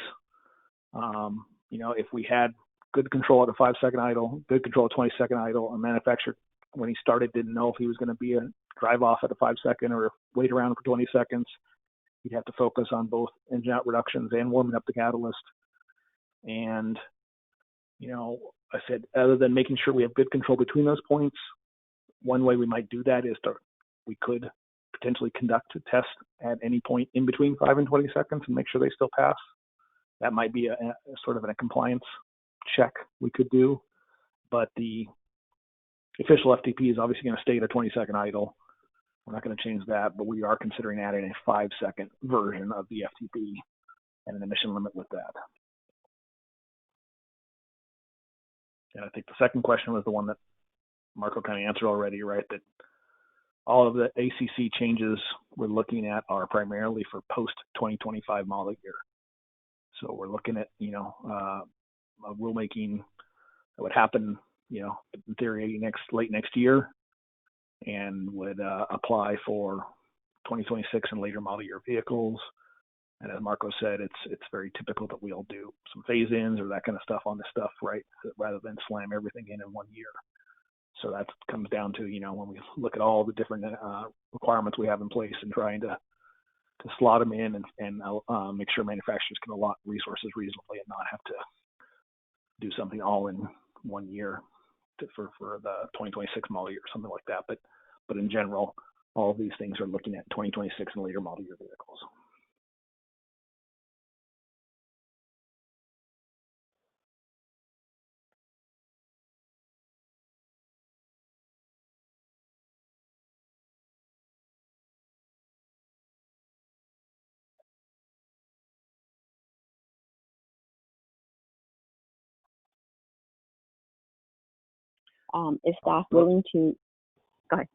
You know, if we had good control at a 5-second idle, good control at 20-second idle, a manufacturer, when he started, didn't know if he was going to be a drive off at a 5-second or wait around for 20 seconds. He'd have to focus on both engine out reductions and warming up the catalyst. And, you know, I said, other than making sure we have good control between those points, one way we might do that is we could potentially conduct a test at any point in between 5 and 20 seconds and make sure they still pass. That might be a sort of a compliance check we could do, but the official FTP is obviously going to stay at a 20-second idle. We're not going to change that, but we are considering adding a 5-second version of the FTP and an emission limit with that. And I think the second question was the one that Marco kind of answered already, right? That all of the ACC changes we're looking at are primarily for post-2025 model year. So we're looking at, you know, a rulemaking that would happen, you know, in theory late next year, and would apply for 2026 and later model year vehicles. And as Marco said, it's very typical that we'll do some phase-ins or that kind of stuff on this stuff, right, rather than slam everything in 1 year. So that comes down to, you know, when we look at all the different requirements we have in place and trying to slot them in and make sure manufacturers can allot resources reasonably and not have to do something all in 1 year for the 2026 model year or something like that. But in general, all of these things are looking at 2026 and later model year vehicles. Is staff willing to, go ahead.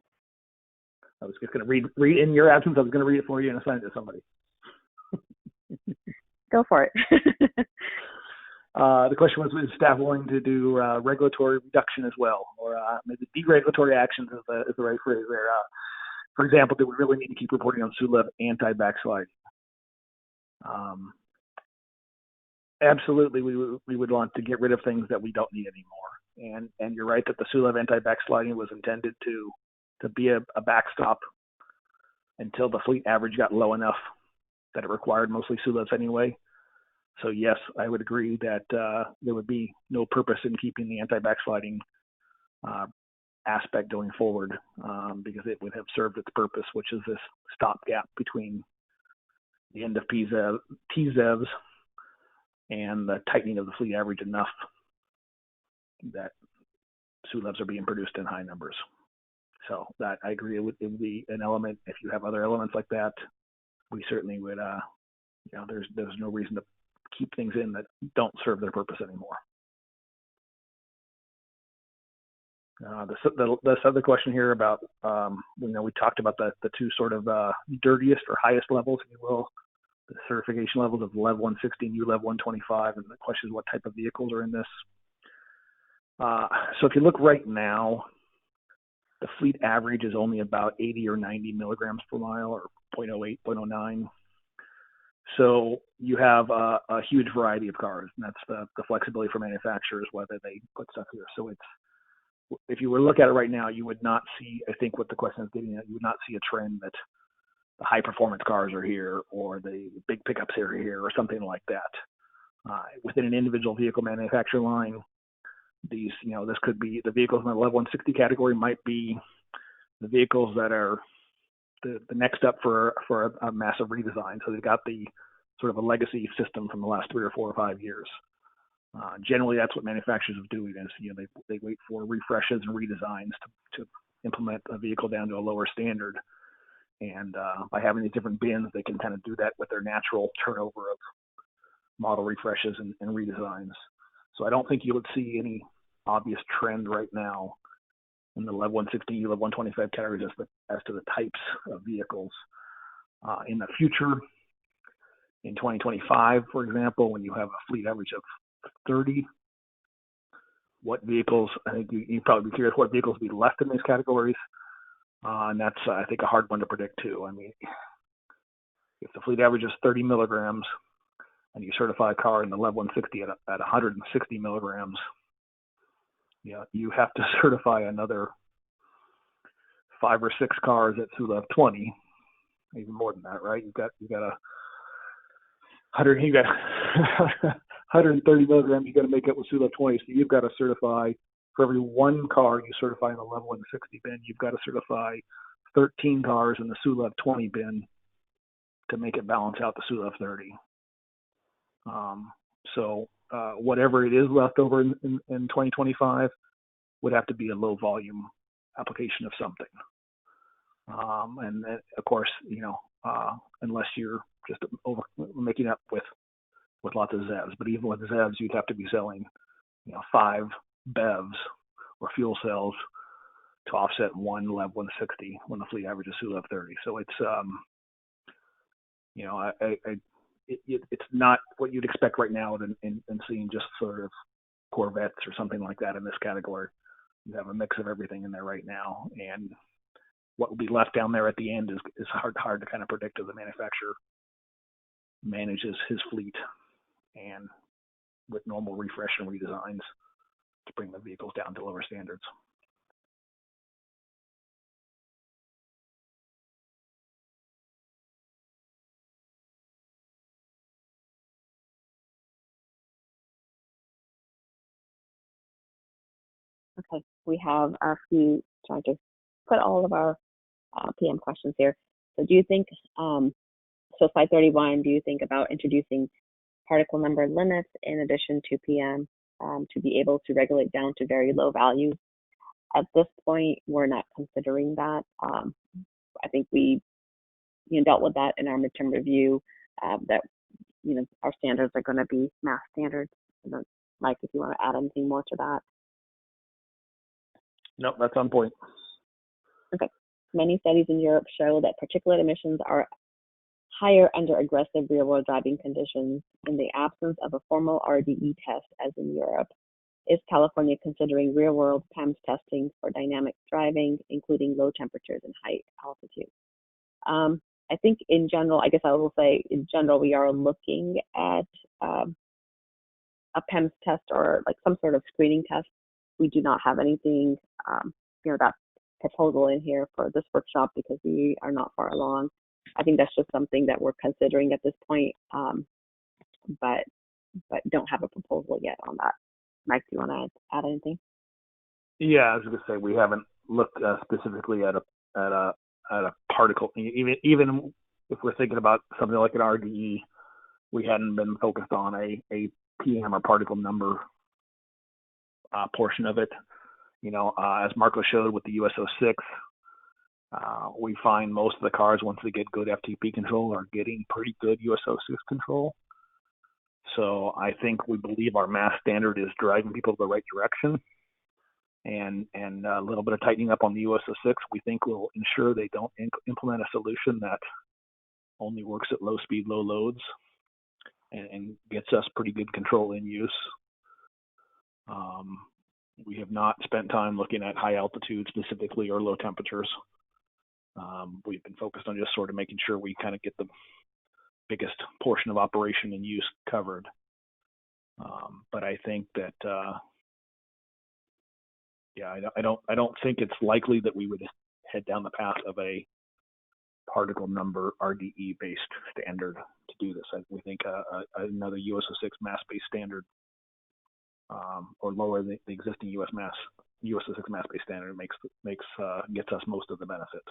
I was just going to read in your absence. I was going to read it for you and assign it to somebody. Go for it. The question was staff willing to do regulatory reduction as well, or maybe deregulatory actions is the right phrase there. For example, do we really need to keep reporting on SULEV anti-backsliding? Absolutely, we would want to get rid of things that we don't need anymore. And you're right that the SULEV anti-backsliding was intended to be a backstop until the fleet average got low enough that it required mostly SULEVs anyway. So yes, I would agree that there would be no purpose in keeping the anti-backsliding aspect going forward because it would have served its purpose, which is this stopgap between the end of TZEVs and the tightening of the fleet average enough that SULEVs are being produced in high numbers. So that I agree it would be an element. If you have other elements like that, we certainly would. You know, there's no reason to keep things in that don't serve their purpose anymore. This other question here about, you know, we talked about the two sort of dirtiest or highest levels, if you will, the certification levels of LEV 160 and ULEV 125, and the question is what type of vehicles are in this. So if you look right now, the fleet average is only about 80 or 90 milligrams per mile, or 0.08, 0.09. So you have a huge variety of cars, and that's the flexibility for manufacturers, whether they put stuff here. So if you were to look at it right now, you would not see, I think what the question is getting at, you would not see a trend that high performance cars are here, or the big pickups are here, or something like that. Within an individual vehicle manufacturer line, these, this could be the vehicles in the level 160 category might be the vehicles that are the next up for a massive redesign. So they've got the sort of a legacy system from the last 3 or 4 or 5 years. Generally, that's what manufacturers are doing is, they wait for refreshes and redesigns to implement a vehicle down to a lower standard. And by having these different bins, they can kind of do that with their natural turnover of model refreshes and redesigns. So I don't think you would see any obvious trend right now in the level 160, level 125 categories as to the types of vehicles. In the future, in 2025, for example, when you have a fleet average of 30, what vehicles, I think you'd probably be curious what vehicles will be left in these categories. And that's, I think, a hard one to predict too. I mean, if the fleet average is 30 milligrams and you certify a car in the level 160 at 160 milligrams, you have to certify another 5 or 6 cars at SULEV 20, even more than that, right? You've got 130 milligrams you got to make up with SULEV 20, so you've got to certify for every 1 car you certify in the level 160 bin, you've got to certify 13 cars in the SULEV 20 bin to make it balance out the SULEV 30. So whatever it is left over in 2025 would have to be a low volume application of something. And then, of course, unless you're just making up with lots of ZEVs, but even with ZEVs, you'd have to be selling, 5 BEVs or fuel cells to offset 1 LEV 160 when the fleet average is SULEV 30. So it's, it's not what you'd expect right now in seeing just sort of Corvettes or something like that in this category. You have a mix of everything in there right now, and what will be left down there at the end is hard to kind of predict as the manufacturer manages his fleet and with normal refresh and redesigns to bring the vehicles down to lower standards. Okay, we have a few, trying to put all of our PM questions here. So do you think, so slide 31, do you think about introducing particle number limits in addition to PM to be able to regulate down to very low values? At this point, we're not considering that. I think we dealt with that in our midterm review, that our standards are going to be mass standards. Mike, if you want to add anything more to that. No, that's on point. Okay. Many studies in Europe show that particulate emissions are higher under aggressive real-world driving conditions in the absence of a formal RDE test as in Europe. Is California considering real-world PEMS testing for dynamic driving, including low temperatures and high altitude? I think in general, I guess I will say in general, we are looking at a PEMS test or like some sort of screening test. We do not have anything, that proposal in here for this workshop because we are not far along. I think that's just something that we're considering at this point, but don't have a proposal yet on that. Mike, do you want to add anything? Yeah, I was going to say we haven't looked specifically at a particle. Even if we're thinking about something like an RDE, we hadn't been focused on a PM or particle number portion of it. As Marco showed with the US06, we find most of the cars, once they get good FTP control, are getting pretty good US06 control. So I think we believe our mass standard is driving people the right direction. And a little bit of tightening up on the US06, we think will ensure they don't implement a solution that only works at low speed, low loads, and gets us pretty good control in use. We have not spent time looking at high altitude specifically or low temperatures. We've been focused on just sort of making sure we kind of get the biggest portion of operation and use covered. But I think that, I don't think it's likely that we would head down the path of a particle number RDE-based standard to do this. We think another US06 mass-based standard or lower the existing US06 mass-based standard gets us most of the benefit.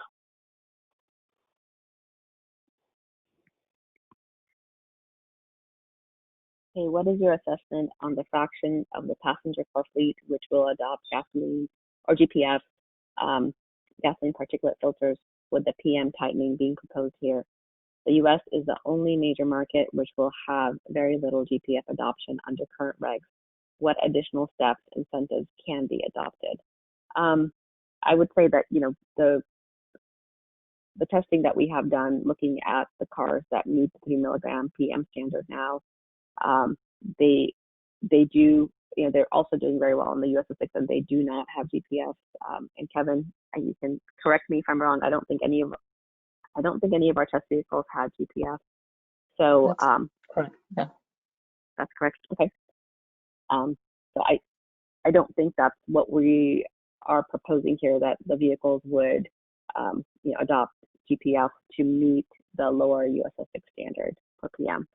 Okay, what is your assessment on the fraction of the passenger car fleet which will adopt gasoline or GPF, gasoline particulate filters, with the PM tightening being proposed here? The US is the only major market which will have very little GPF adoption under current regs. What additional steps, incentives can be adopted? I would say that, you know, the testing that we have done looking at the cars that meet the 3 milligram PM standard now, they do, you know, they're also doing very well in the US06, and they do not have GPF. And Kevin, you can correct me if I'm wrong. I don't think any of our test vehicles had GPF. So That's correct. Yeah, that's correct. Okay. So I don't think that's what we are proposing here, that the vehicles would you know, adopt GPF to meet the lower US06 standard for PM.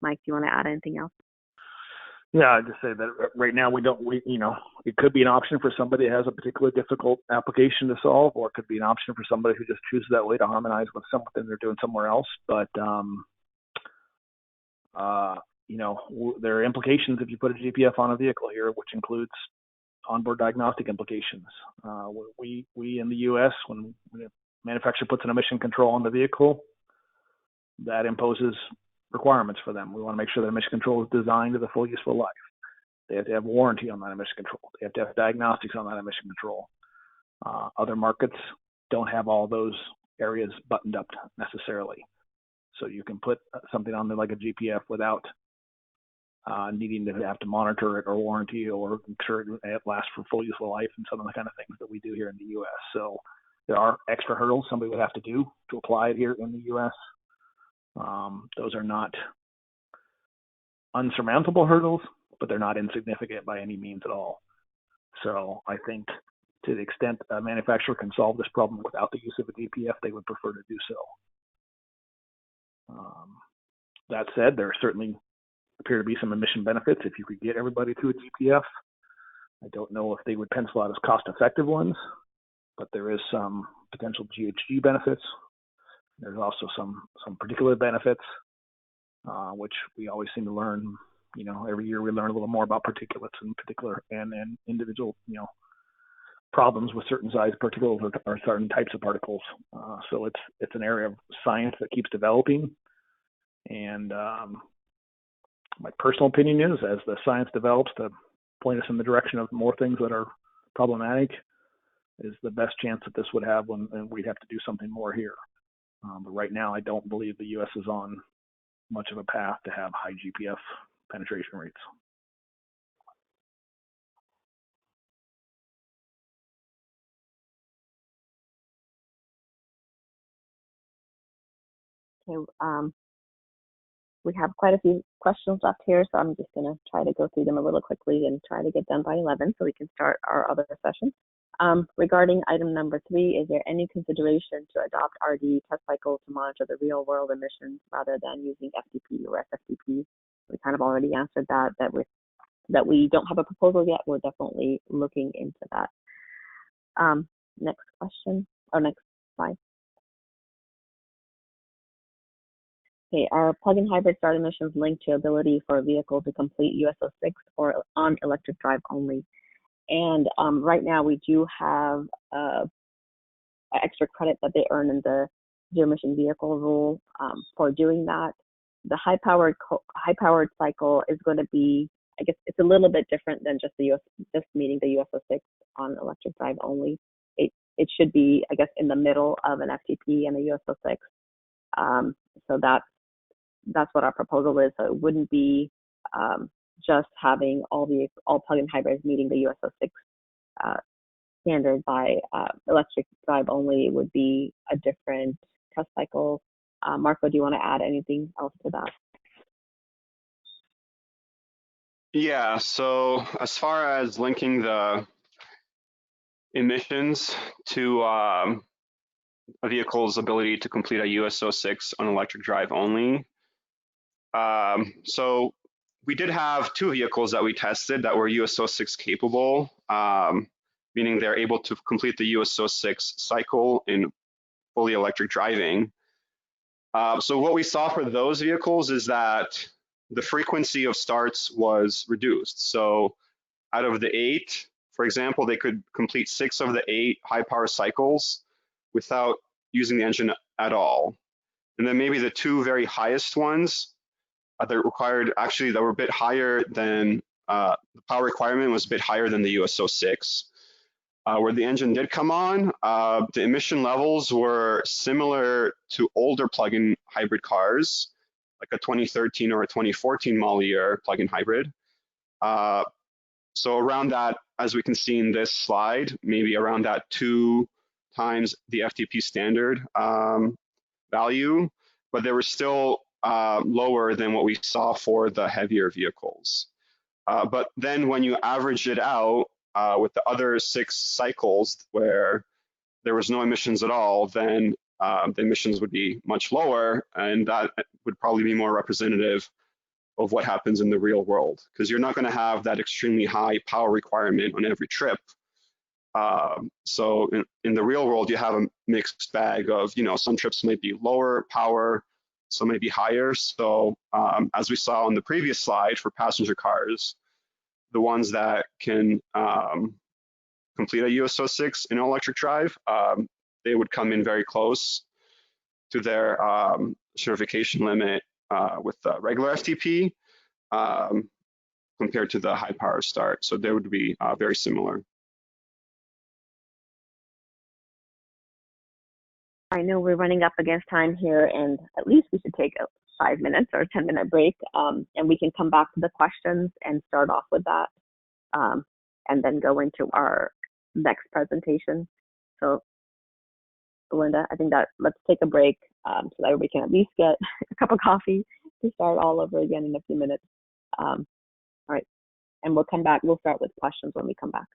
Mike, do you want to add anything else? Yeah, I'd just say that right now you know, it could be an option for somebody that has a particularly difficult application to solve, or it could be an option for somebody who just chooses that way to harmonize with something they're doing somewhere else. But you know, there are implications if you put a GPF on a vehicle here, which includes onboard diagnostic implications. We in the US, when the manufacturer puts an emission control on the vehicle, that imposes requirements for them. We want to make sure that emission control is designed to the full useful life. They have to have warranty on that emission control. They have to have diagnostics on that emission control. Other markets don't have all those areas buttoned up necessarily. So you can put something on there like a GPF without needing to have to monitor it or warranty or ensure it lasts for full useful life, and some of the kind of things that we do here in the US. So there are extra hurdles somebody would have to do to apply it here in the US. Those are not unsurmountable hurdles, but they're not insignificant by any means at all. So I think to the extent a manufacturer can solve this problem without the use of a GPF, they would prefer to do so. That said, there certainly appear to be some emission benefits if you could get everybody to a GPF. I don't know if they would pencil out as cost-effective ones, but there is some potential GHG benefits. There's also some particulate benefits, which we always seem to learn. You know, every year we learn a little more about particulates in particular and individual, you know, problems with certain size particles or certain types of particles. So it's an area of science that keeps developing. And my personal opinion is, as the science develops to point us in the direction of more things that are problematic, is the best chance that this would have when we'd have to do something more here. But right now, I don't believe the U.S. is on much of a path to have high GPF penetration rates. Okay, we have quite a few questions left here, so I'm just going to try to go through them a little quickly and try to get done by 11 so we can start our other session. Regarding item number 3, is there any consideration to adopt RD test cycle to monitor the real world emissions rather than using FTP or SFTP? We kind of already answered that we don't have a proposal yet. We're definitely looking into that. Next question, or next slide. Okay, are plug-in hybrid start emissions linked to ability for a vehicle to complete US06 or on electric drive only? And right now we do have extra credit that they earn in the zero emission vehicle rule for doing that. The high-powered cycle is going to be, I guess it's a little bit different than just meeting the US06 on electric drive only. It should be, I guess, in the middle of an FTP and a US06. So that's what our proposal is. So it wouldn't be just having all plug-in hybrids meeting the US06 standard by electric drive only. It would be a different test cycle. Marco, do you want to add anything else to that? Yeah, so as far as linking the emissions to a vehicle's ability to complete a USO 6 on electric drive only. So we did have 2 vehicles that we tested that were USO 6 capable, meaning they're able to complete the USO 6 cycle in fully electric driving. So what we saw for those vehicles is that the frequency of starts was reduced. So out of the 8, for example, they could complete 6 of the 8 high power cycles without using the engine at all. And then maybe the 2 very highest ones that required, actually that were a bit higher than, the power requirement was a bit higher than the USO 6. Where the engine did come on, the emission levels were similar to older plug-in hybrid cars, like a 2013 or a 2014 model year plug-in hybrid. So around that, as we can see in this slide, maybe around that 2 times the FTP standard value, but they were still lower than what we saw for the heavier vehicles. But then when you average it out with the other 6 cycles where there was no emissions at all, then the emissions would be much lower, and that would probably be more representative of what happens in the real world, because you're not going to have that extremely high power requirement on every trip. So in the real world, you have a mixed bag of, some trips might be lower power, some may be higher. So as we saw on the previous slide for passenger cars, the ones that can complete a USO 6 in electric drive, they would come in very close to their certification limit with the regular FTP compared to the high power start. So they would be very similar. I know we're running up against time here, and at least we should take a 5 minutes or a 10-minute break, and we can come back to the questions and start off with that, and then go into our next presentation. So, Belinda, I think that let's take a break so that we can at least get a cup of coffee to start all over again in a few minutes. All right, and we'll come back. We'll start with questions when we come back.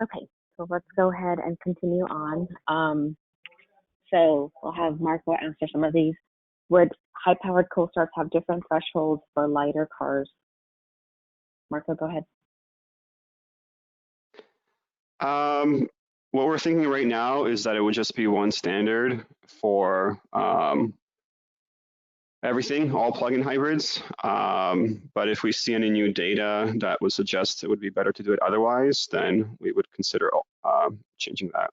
Okay, so let's go ahead and continue on. So we'll have Marco answer some of these. Would high-powered co-starts have different thresholds for lighter cars? Marco, go ahead. What we're thinking right now is that it would just be one standard for everything, all plug-in hybrids. But if we see any new data that would suggest it would be better to do it otherwise, then we would consider changing that.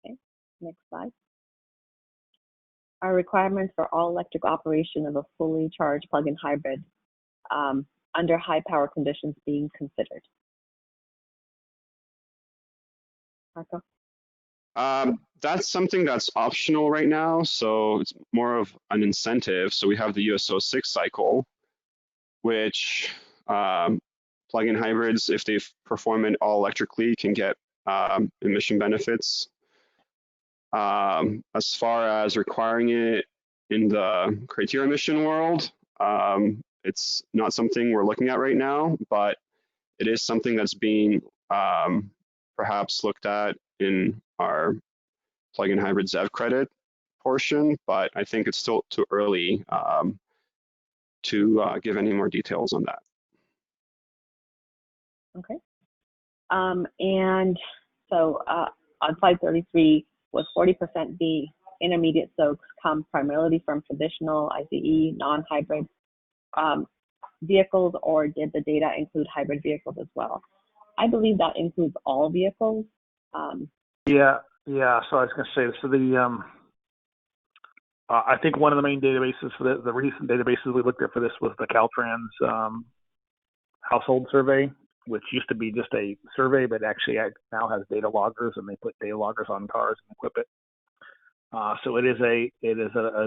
Okay, next slide. Are requirements for all electric operation of a fully charged plug-in hybrid under high power conditions being considered? Marco? That's something that's optional right now, so it's more of an incentive. So we have the USO 6 cycle, which plug-in hybrids, if they perform it all electrically, can get emission benefits. As far as requiring it in the criteria emission world, it's not something we're looking at right now, but it is something that's being perhaps looked at in our plug-in hybrid ZEV credit portion, but I think it's still too early to give any more details on that. Okay. And so on slide 33, was 40% the intermediate soaks come primarily from traditional ICE non-hybrid vehicles, or did the data include hybrid vehicles as well? I believe that includes all vehicles. Yeah. So I was going to say, so the I think one of the main databases for the recent databases we looked at for this was the Caltrans household survey, which used to be just a survey, but actually now has data loggers, and they put data loggers on cars and equip it. So it is a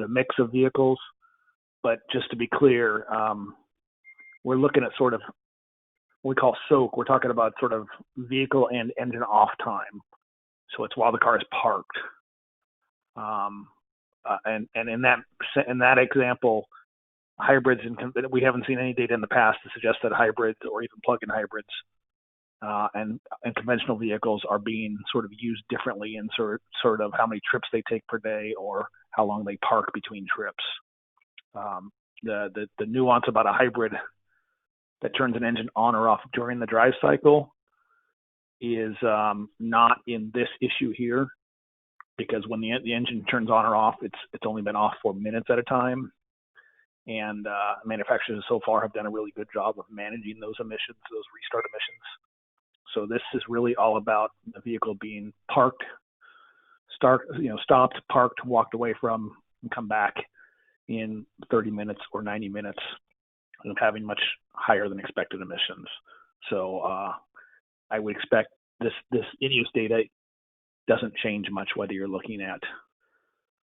mix of vehicles, but just to be clear, we're looking at sort of what we call soak. We're talking about sort of vehicle and engine off time. So it's while the car is parked. And in that example, hybrids, we haven't seen any data in the past to suggest that hybrids or even plug-in hybrids and conventional vehicles are being sort of used differently in sort of how many trips they take per day or how long they park between trips. The nuance about a hybrid that turns an engine on or off during the drive cycle is not in this issue here, because when the engine turns on or off, it's only been off for minutes at a time. And manufacturers so far have done a really good job of managing those emissions, those restart emissions. So this is really all about the vehicle being parked, stopped, parked, walked away from, and come back in 30 minutes or 90 minutes, and having much higher than expected emissions. So I would expect this in-use data doesn't change much whether you're looking at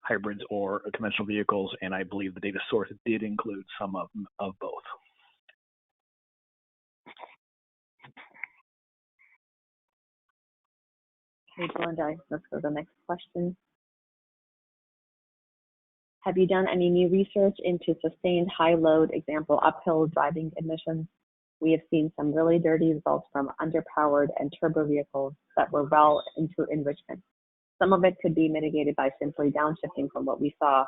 hybrids or conventional vehicles, and I believe the data source did include some of both. Okay, Belinda, let's go to the next question. Have you done any new research into sustained high load, example, uphill driving emissions? We have seen some really dirty results from underpowered and turbo vehicles that were well into enrichment. Some of it could be mitigated by simply downshifting from what we saw,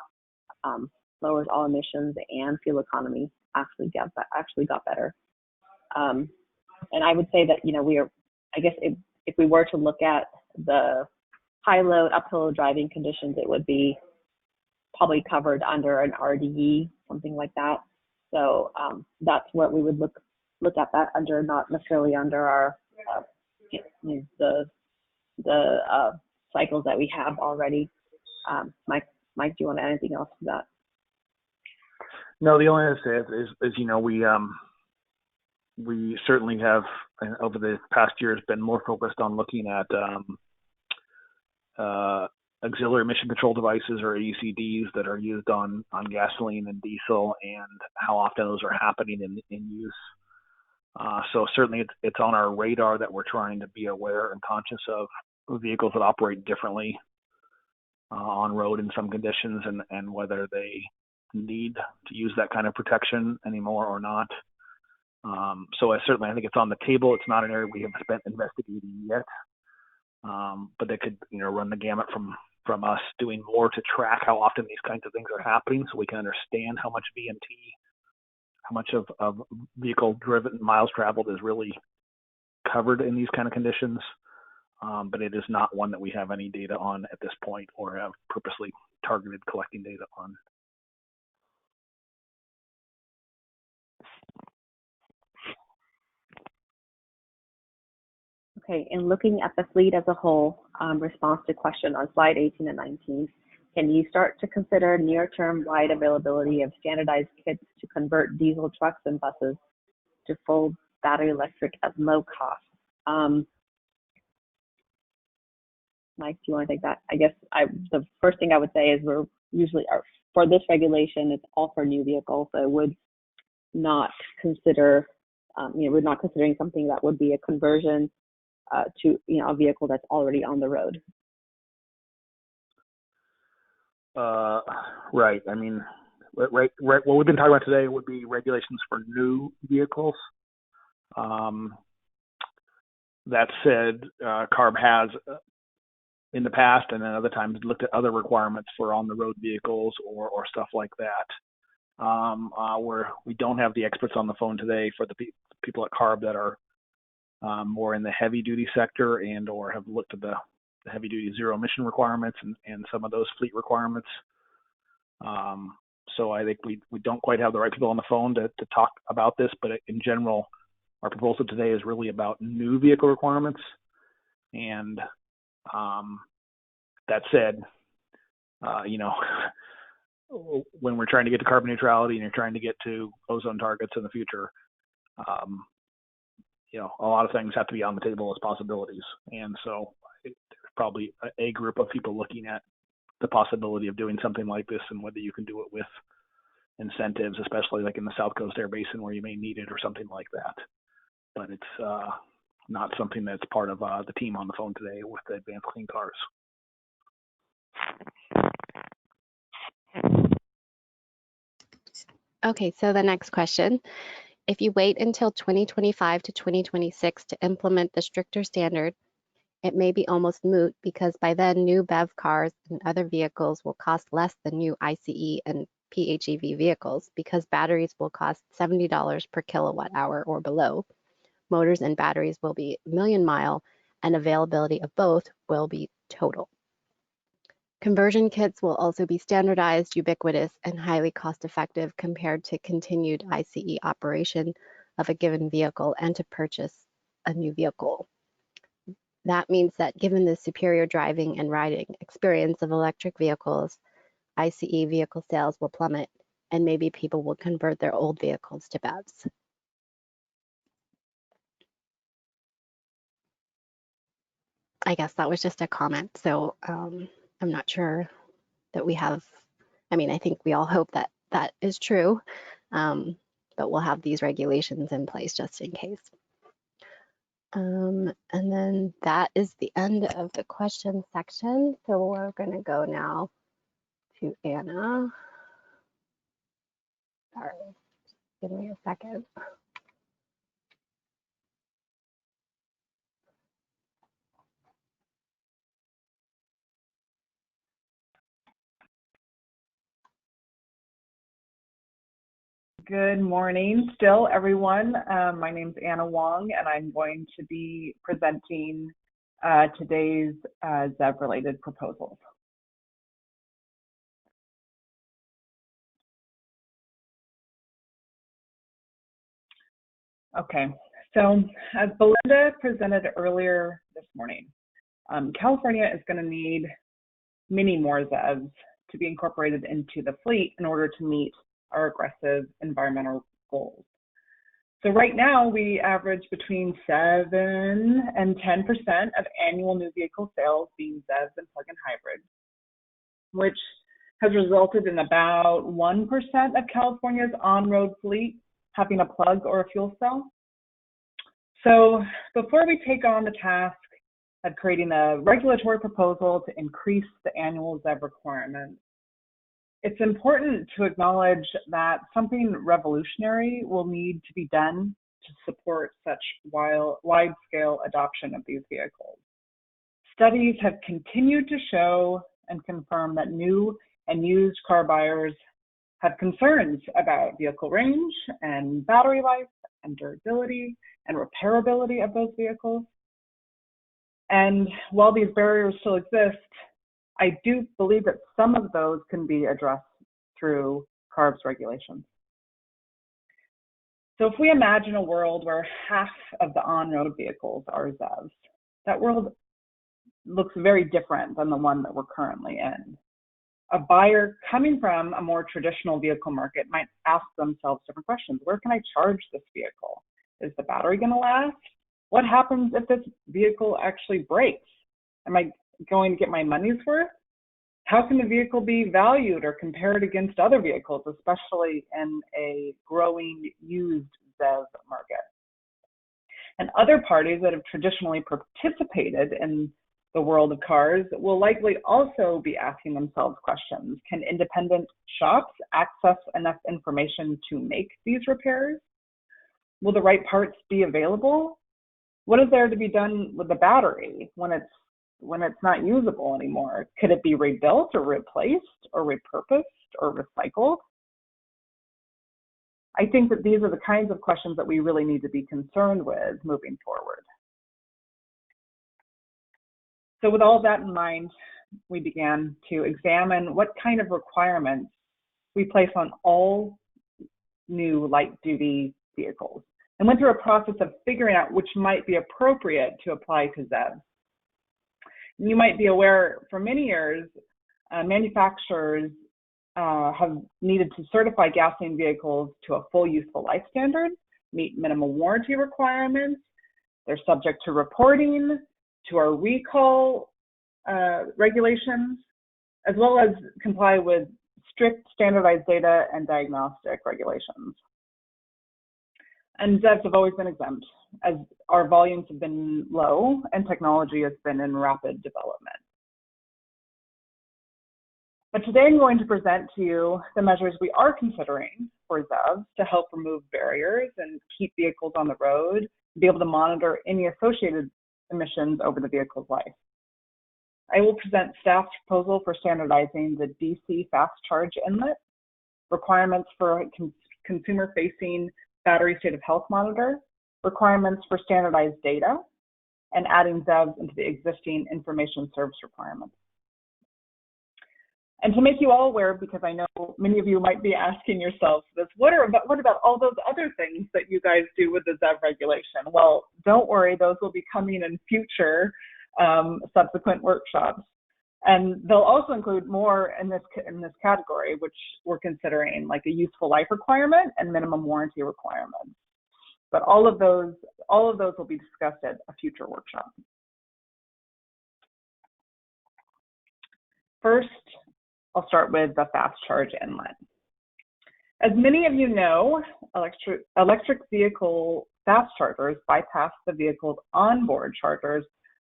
lowers all emissions and fuel economy actually got better. And I would say that, I guess if we were to look at the high load uphill driving conditions, it would be probably covered under an RDE, something like that. So that's what we would look at that under, not necessarily under our the cycles that we have already. Mike, do you want to add anything else to that? No, the only thing I say is we certainly have over the past years been more focused on looking at auxiliary emission control devices, or ACDs, that are used on gasoline and diesel, and how often those are happening in use. So certainly it's on our radar that we're trying to be aware and conscious of vehicles that operate differently on road in some conditions, and whether they need to use that kind of protection anymore or not. So certainly I think it's on the table. It's not an area we have spent investigating yet, but they could, run the gamut from us doing more to track how often these kinds of things are happening, so we can understand how much VMT, how much of vehicle driven miles traveled is really covered in these kind of conditions. But it is not one that we have any data on at this point or have purposely targeted collecting data on. Okay, in looking at the fleet as a whole, response to question on slide 18 and 19, can you start to consider near-term wide availability of standardized kits to convert diesel trucks and buses to full battery electric at low cost? Mike, do you want to take that? I guess the first thing I would say is we're usually, for this regulation, it's all for new vehicles, so I would not consider, we're not considering something that would be a conversion to a vehicle that's already on the road. Right. I mean, right. What we've been talking about today would be regulations for new vehicles. That said, CARB has in the past and then other times looked at other requirements for on-the-road vehicles or stuff like that. Where we don't have the experts on the phone today for the people at CARB that are more in the heavy-duty sector and or have looked at the heavy-duty zero-emission requirements and some of those fleet requirements. So I think we don't quite have the right people on the phone to talk about this, but in general, our proposal today is really about new vehicle requirements. And that said, when we're trying to get to carbon neutrality and you're trying to get to ozone targets in the future, a lot of things have to be on the table as possibilities. And so there's probably a group of people looking at the possibility of doing something like this and whether you can do it with incentives, especially like in the South Coast Air Basin where you may need it or something like that. But it's not something that's part of the team on the phone today with the Advanced Clean Cars. Okay, so the next question. If you wait until 2025 to 2026 to implement the stricter standard, it may be almost moot because by then new BEV cars and other vehicles will cost less than new ICE and PHEV vehicles because batteries will cost $70 per kilowatt hour or below. Motors and batteries will be 1,000,000 mile and availability of both will be total. Conversion kits will also be standardized, ubiquitous, and highly cost-effective compared to continued ICE operation of a given vehicle and to purchase a new vehicle. That means that given the superior driving and riding experience of electric vehicles, ICE vehicle sales will plummet, and maybe people will convert their old vehicles to BEVs. I guess that was just a comment, so I'm not sure that we have, I think we all hope that that is true, but we'll have these regulations in place just in case. And then that is the end of the question section. So we're going to go now to Anna. Sorry, give me a second. Good morning still, everyone. My name is Anna Wong, and I'm going to be presenting today's ZEV-related proposals. Okay, so as Belinda presented earlier this morning, California is going to need many more ZEVs to be incorporated into the fleet in order to meet our aggressive environmental goals. So right now we average between 7 and 10% of annual new vehicle sales being ZEVs and plug-in hybrids, which has resulted in about 1% of California's on-road fleet having a plug or a fuel cell. So before we take on the task of creating a regulatory proposal to increase the annual ZEV requirements, it's important to acknowledge that something revolutionary will need to be done to support such wide-scale adoption of these vehicles. Studies have continued to show and confirm that new and used car buyers have concerns about vehicle range and battery life and durability and repairability of those vehicles. And while these barriers still exist, I do believe that some of those can be addressed through CARB's regulations. So if we imagine a world where half of the on-road vehicles are ZEVs, that world looks very different than the one that we're currently in. A buyer coming from a more traditional vehicle market might ask themselves different questions. Where can I charge this vehicle? Is the battery going to last? What happens if this vehicle actually breaks? Am I going to get my money's worth? How can the vehicle be valued or compared against other vehicles, especially in a growing used ZEV market? And other parties that have traditionally participated in the world of cars will likely also be asking themselves questions. Can independent shops access enough information to make these repairs? Will the right parts be available? What is there to be done with the battery when it's not usable anymore? Could it be rebuilt or replaced or repurposed or recycled? I think that these are the kinds of questions that we really need to be concerned with moving forward. So with all that in mind, we began to examine what kind of requirements we place on all new light-duty vehicles and went through a process of figuring out which might be appropriate to apply to ZEVs. You might be aware, for many years, manufacturers have needed to certify gasoline vehicles to a full useful life standard, meet minimum warranty requirements. They're subject to reporting, to our recall regulations, as well as comply with strict standardized data and diagnostic regulations. And ZEVs have always been exempt, as our volumes have been low and technology has been in rapid development. But today I'm going to present to you the measures we are considering for ZEVs to help remove barriers and keep vehicles on the road, be able to monitor any associated emissions over the vehicle's life. I will present staff's proposal for standardizing the DC fast charge inlet, requirements for consumer-facing battery state of health monitor, requirements for standardized data, and adding ZEVs into the existing information service requirements. And to make you all aware, because I know many of you might be asking yourselves this, what about all those other things that you guys do with the ZEV regulation? Well, don't worry, those will be coming in future subsequent workshops. And they'll also include more in this category, which we're considering, like a useful life requirement and minimum warranty requirements. But all of those will be discussed at a future workshop. First, I'll start with the fast charge inlet. As many of you know, electric vehicle fast chargers bypass the vehicle's onboard chargers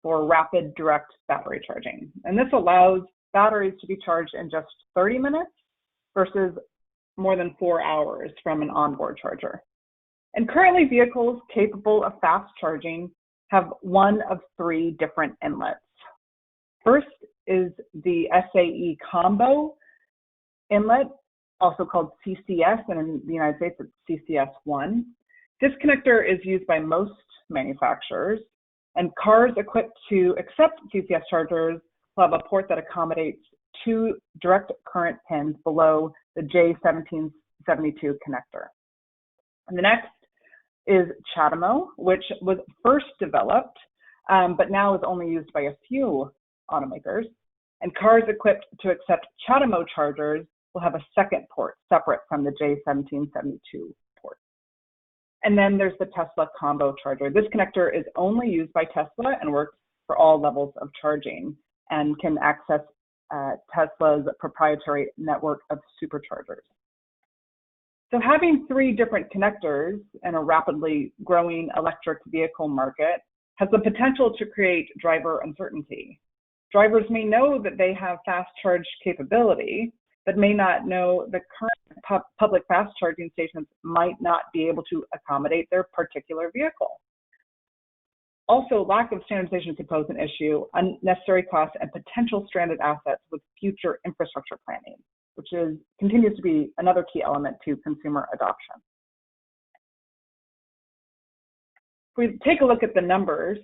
for rapid direct battery charging. And this allows batteries to be charged in just 30 minutes versus more than 4 hours from an onboard charger. And currently vehicles capable of fast charging have one of 3 different inlets. First is the SAE combo inlet, also called CCS, and in the United States it's CCS1. This connector is used by most manufacturers, and cars equipped to accept CCS chargers will have a port that accommodates 2 direct current pins below the J1772 connector. And the next is CHAdeMO, which was first developed, but now is only used by a few automakers. And cars equipped to accept CHAdeMO chargers will have a second port separate from the J1772 port. And then there's the Tesla combo charger. This connector is only used by Tesla and works for all levels of charging and can access Tesla's proprietary network of superchargers. So having 3 different connectors in a rapidly growing electric vehicle market has the potential to create driver uncertainty. Drivers may know that they have fast charge capability, but may not know the current public fast charging stations might not be able to accommodate their particular vehicle. Also, lack of standardization could pose an issue, unnecessary costs, and potential stranded assets with future infrastructure planning, which continues to be another key element to consumer adoption. If we take a look at the numbers,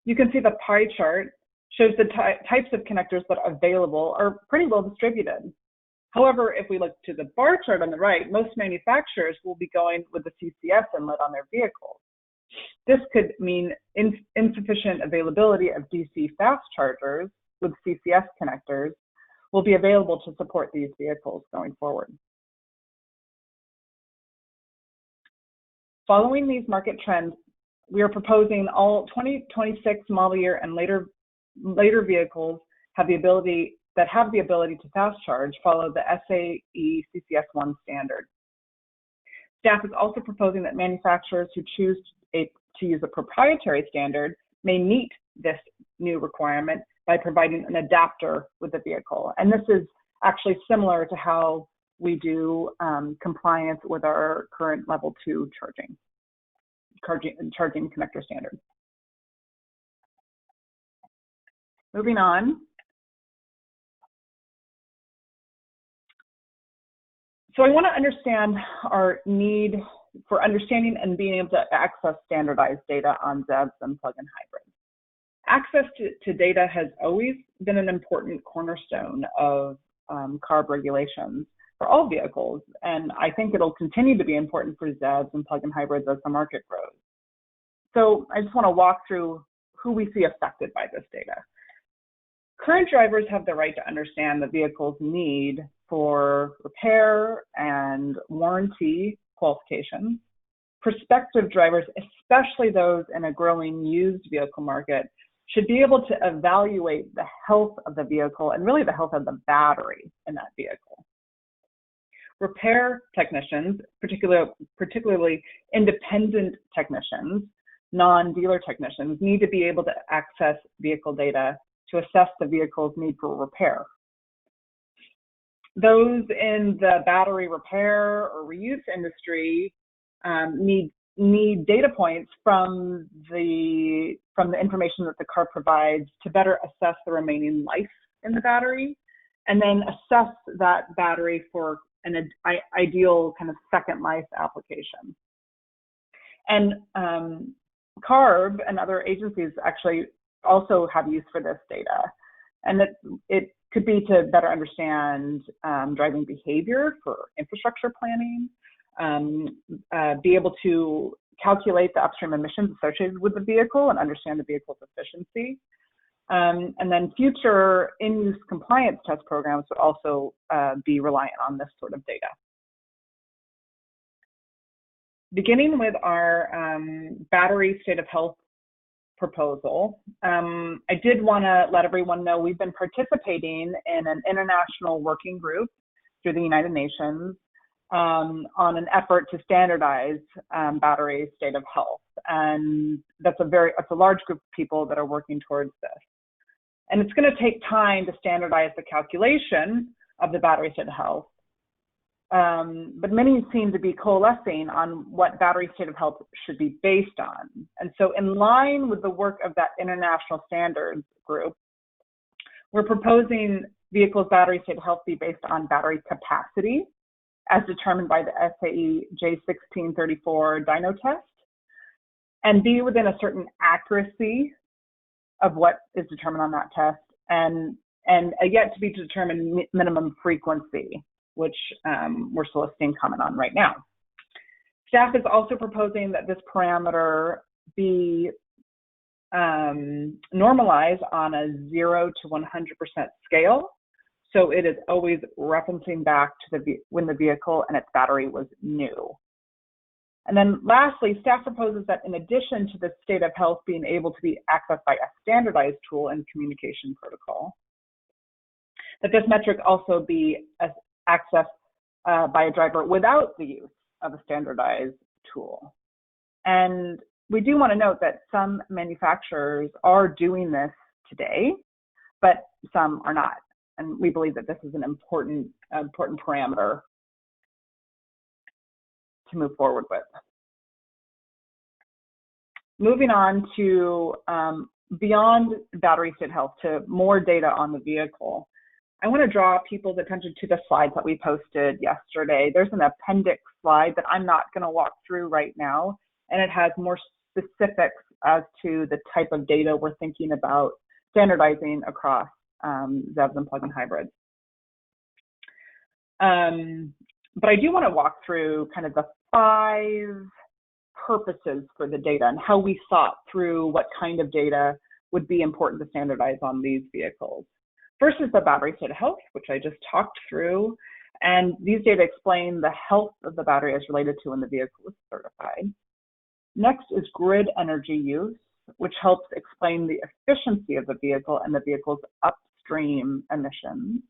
you can see the pie chart shows the types of connectors that are available are pretty well distributed. However, if we look to the bar chart on the right, most manufacturers will be going with the CCS inlet on their vehicles. This could mean insufficient availability of DC fast chargers with CCS connectors will be available to support these vehicles going forward. Following these market trends, we are proposing all 2026 model year and later vehicles have the ability to fast charge follow the SAE CCS1 standard. Staff is also proposing that manufacturers who choose to use a proprietary standard may meet this new requirement by providing an adapter with the vehicle. And this is actually similar to how we do compliance with our current level 2 charging connector standard. Moving on. So I want to understand our need for understanding and being able to access standardized data on ZEVs and plug-in hybrids. Access to data has always been an important cornerstone of CARB regulations for all vehicles, and I think it'll continue to be important for ZEVs and plug-in hybrids as the market grows. So I just want to walk through who we see affected by this data. Current drivers have the right to understand the vehicle's need for repair and warranty qualifications. Prospective drivers, especially those in a growing used vehicle market, should be able to evaluate the health of the vehicle and really the health of the battery in that vehicle. Repair technicians, particularly independent technicians, non-dealer technicians, need to be able to access vehicle data to assess the vehicle's need for repair. Those in the battery repair or reuse industry need data points from the information that the CARB provides to better assess the remaining life in the battery, and then assess that battery for an ideal kind of second life application. And CARB and other agencies actually also have use for this data, and it could be to better understand driving behavior for infrastructure planning, be able to calculate the upstream emissions associated with the vehicle and understand the vehicle's efficiency. And then future in-use compliance test programs would also be reliant on this sort of data. Beginning with our battery state of health proposal, I did want to let everyone know we've been participating in an international working group through the United Nations on an effort to standardize battery state of health, and that's a large group of people that are working towards this. And it's going to take time to standardize the calculation of the battery state of health. But many seem to be coalescing on what battery state of health should be based on. And so in line with the work of that international standards group, we're proposing vehicles' battery state of health be based on battery capacity as determined by the SAE J1634 dyno test, and be within a certain accuracy of what is determined on that test, and a yet to be determined minimum frequency, which we're soliciting comment on right now. Staff is also proposing that this parameter be normalized on a 0 to 100% scale, so it is always referencing back to when the vehicle and its battery was new. And then lastly, staff proposes that in addition to the state of health being able to be accessed by a standardized tool and communication protocol, that this metric also be accessed by a driver without the use of a standardized tool. And we do want to note that some manufacturers are doing this today, but some are not. And we believe that this is an important parameter to move forward with. Moving on to beyond battery state health to more data on the vehicle, I want to draw people's attention to the slides that we posted yesterday. There's an appendix slide that I'm not going to walk through right now, and it has more specifics as to the type of data we're thinking about standardizing across ZEVs and plug-in hybrids. But I do want to walk through kind of the 5 purposes for the data and how we thought through what kind of data would be important to standardize on these vehicles. First is the battery state of health, which I just talked through, and these data explain the health of the battery as related to when the vehicle is certified. Next is grid energy use, which helps explain the efficiency of the vehicle and the vehicle's upstream emissions.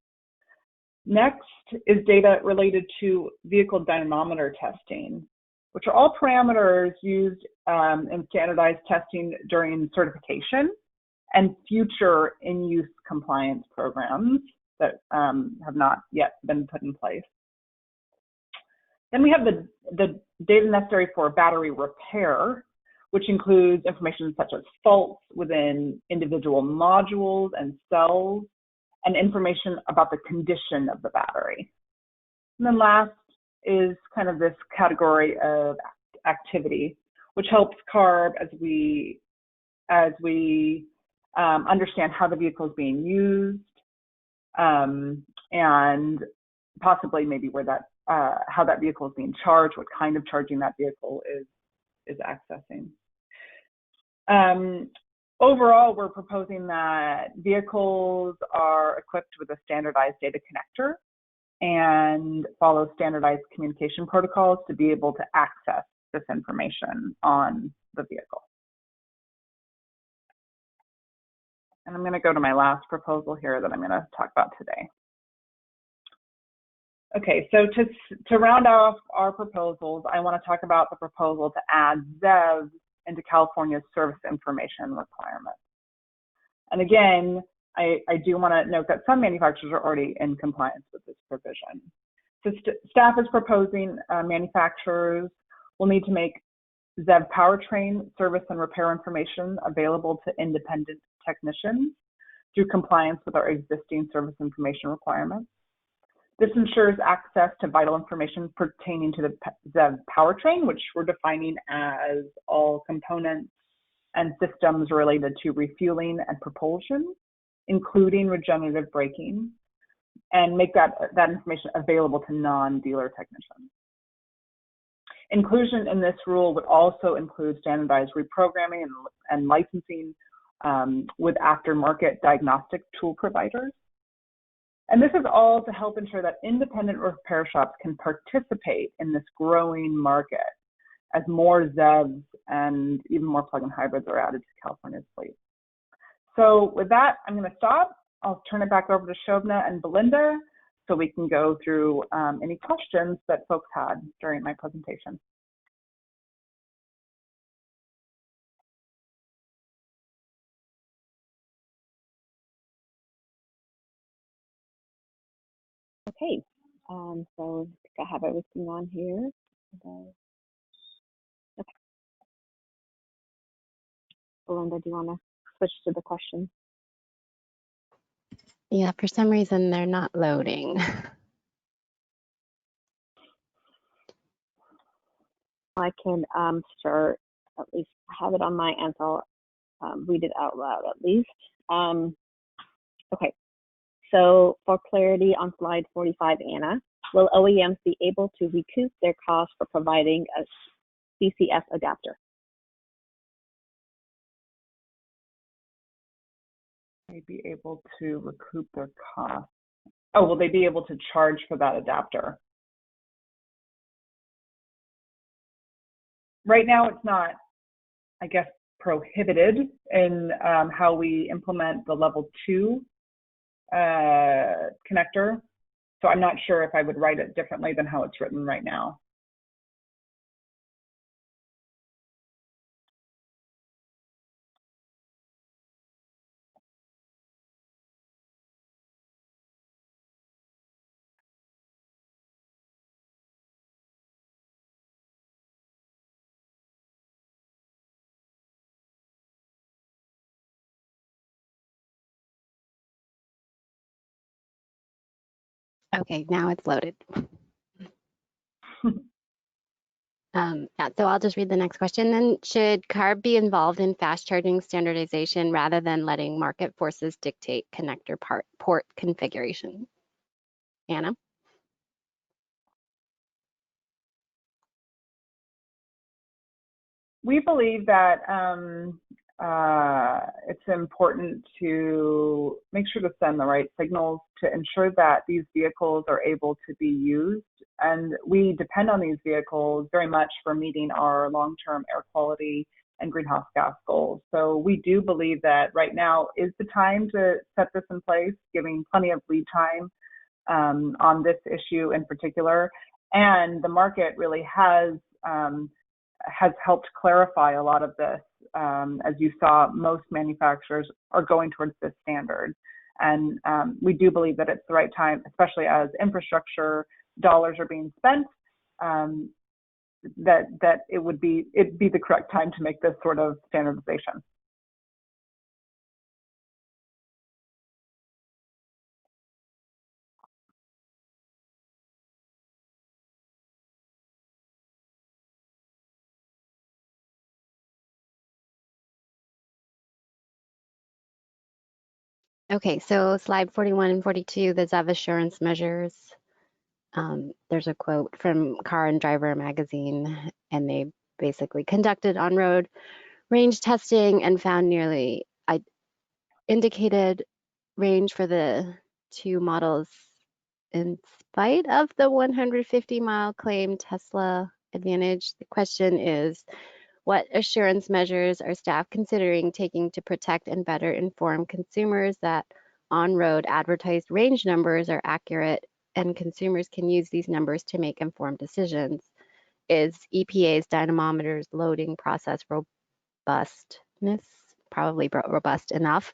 Next is data related to vehicle dynamometer testing, which are all parameters used in standardized testing during certification and future in-use compliance programs that have not yet been put in place. Then we have the data necessary for battery repair, which includes information such as faults within individual modules and cells, and information about the condition of the battery. And then last is kind of this category of activity, which helps CARB as we understand how the vehicle is being used, and possibly maybe where that how that vehicle is being charged, what kind of charging that vehicle is accessing. Overall, we're proposing that vehicles are equipped with a standardized data connector and follow standardized communication protocols to be able to access this information on the vehicle. And I'm going to go to my last proposal here that I'm going to talk about today. Okay, so to round off our proposals, I want to talk about the proposal to add ZEVs into California's service information requirements. And again, I do want to note that some manufacturers are already in compliance with this provision. So staff is proposing manufacturers will need to make ZEV powertrain service and repair information available to independent technicians through compliance with our existing service information requirements. This ensures access to vital information pertaining to the ZEV powertrain, which we're defining as all components and systems related to refueling and propulsion, including regenerative braking, and make that information available to non-dealer technicians. Inclusion in this rule would also include standardized reprogramming and licensing with aftermarket diagnostic tool providers. And this is all to help ensure that independent repair shops can participate in this growing market as more ZEVs and even more plug-in hybrids are added to California's fleet. So with that, I'm going to stop. I'll turn it back over to Shobna and Belinda so we can go through any questions that folks had during my presentation. Okay, so I have everything on here. Okay. Belinda, do you want to switch to the questions? Yeah, for some reason they're not loading. I can start, at least have it on my end, so I'll read it out loud at least. Okay, so for clarity on slide 45, Anna, will OEMs be able to recoup their costs for providing a CCS adapter? They be able to recoup their costs. Oh, will they be able to charge for that adapter? Right now, it's not, I guess, prohibited in how we implement the level 2 connector. So I'm not sure if I would write it differently than how it's written right now. Okay, now it's loaded. Yeah, so I'll just read the next question then. Should CARB be involved in fast charging standardization rather than letting market forces dictate connector port configuration? Anna? We believe that it's important to make sure to send the right signals to ensure that these vehicles are able to be used. And we depend on these vehicles very much for meeting our long-term air quality and greenhouse gas goals. So we do believe that right now is the time to set this in place, giving plenty of lead time on this issue in particular. And the market really has helped clarify a lot of this. As you saw, most manufacturers are going towards this standard. And we do believe that it's the right time, especially as infrastructure dollars are being spent, that it'd be the correct time to make this sort of standardization. Okay, so slide 41 and 42, the ZEV assurance measures. There's a quote from Car and Driver magazine, and they basically conducted on-road range testing and found nearly indicated range for the two models in spite of the 150-mile claim Tesla Advantage. The question is, what assurance measures are staff considering taking to protect and better inform consumers that on-road advertised range numbers are accurate and consumers can use these numbers to make informed decisions? Is EPA's dynamometers loading process robustness, probably robust enough?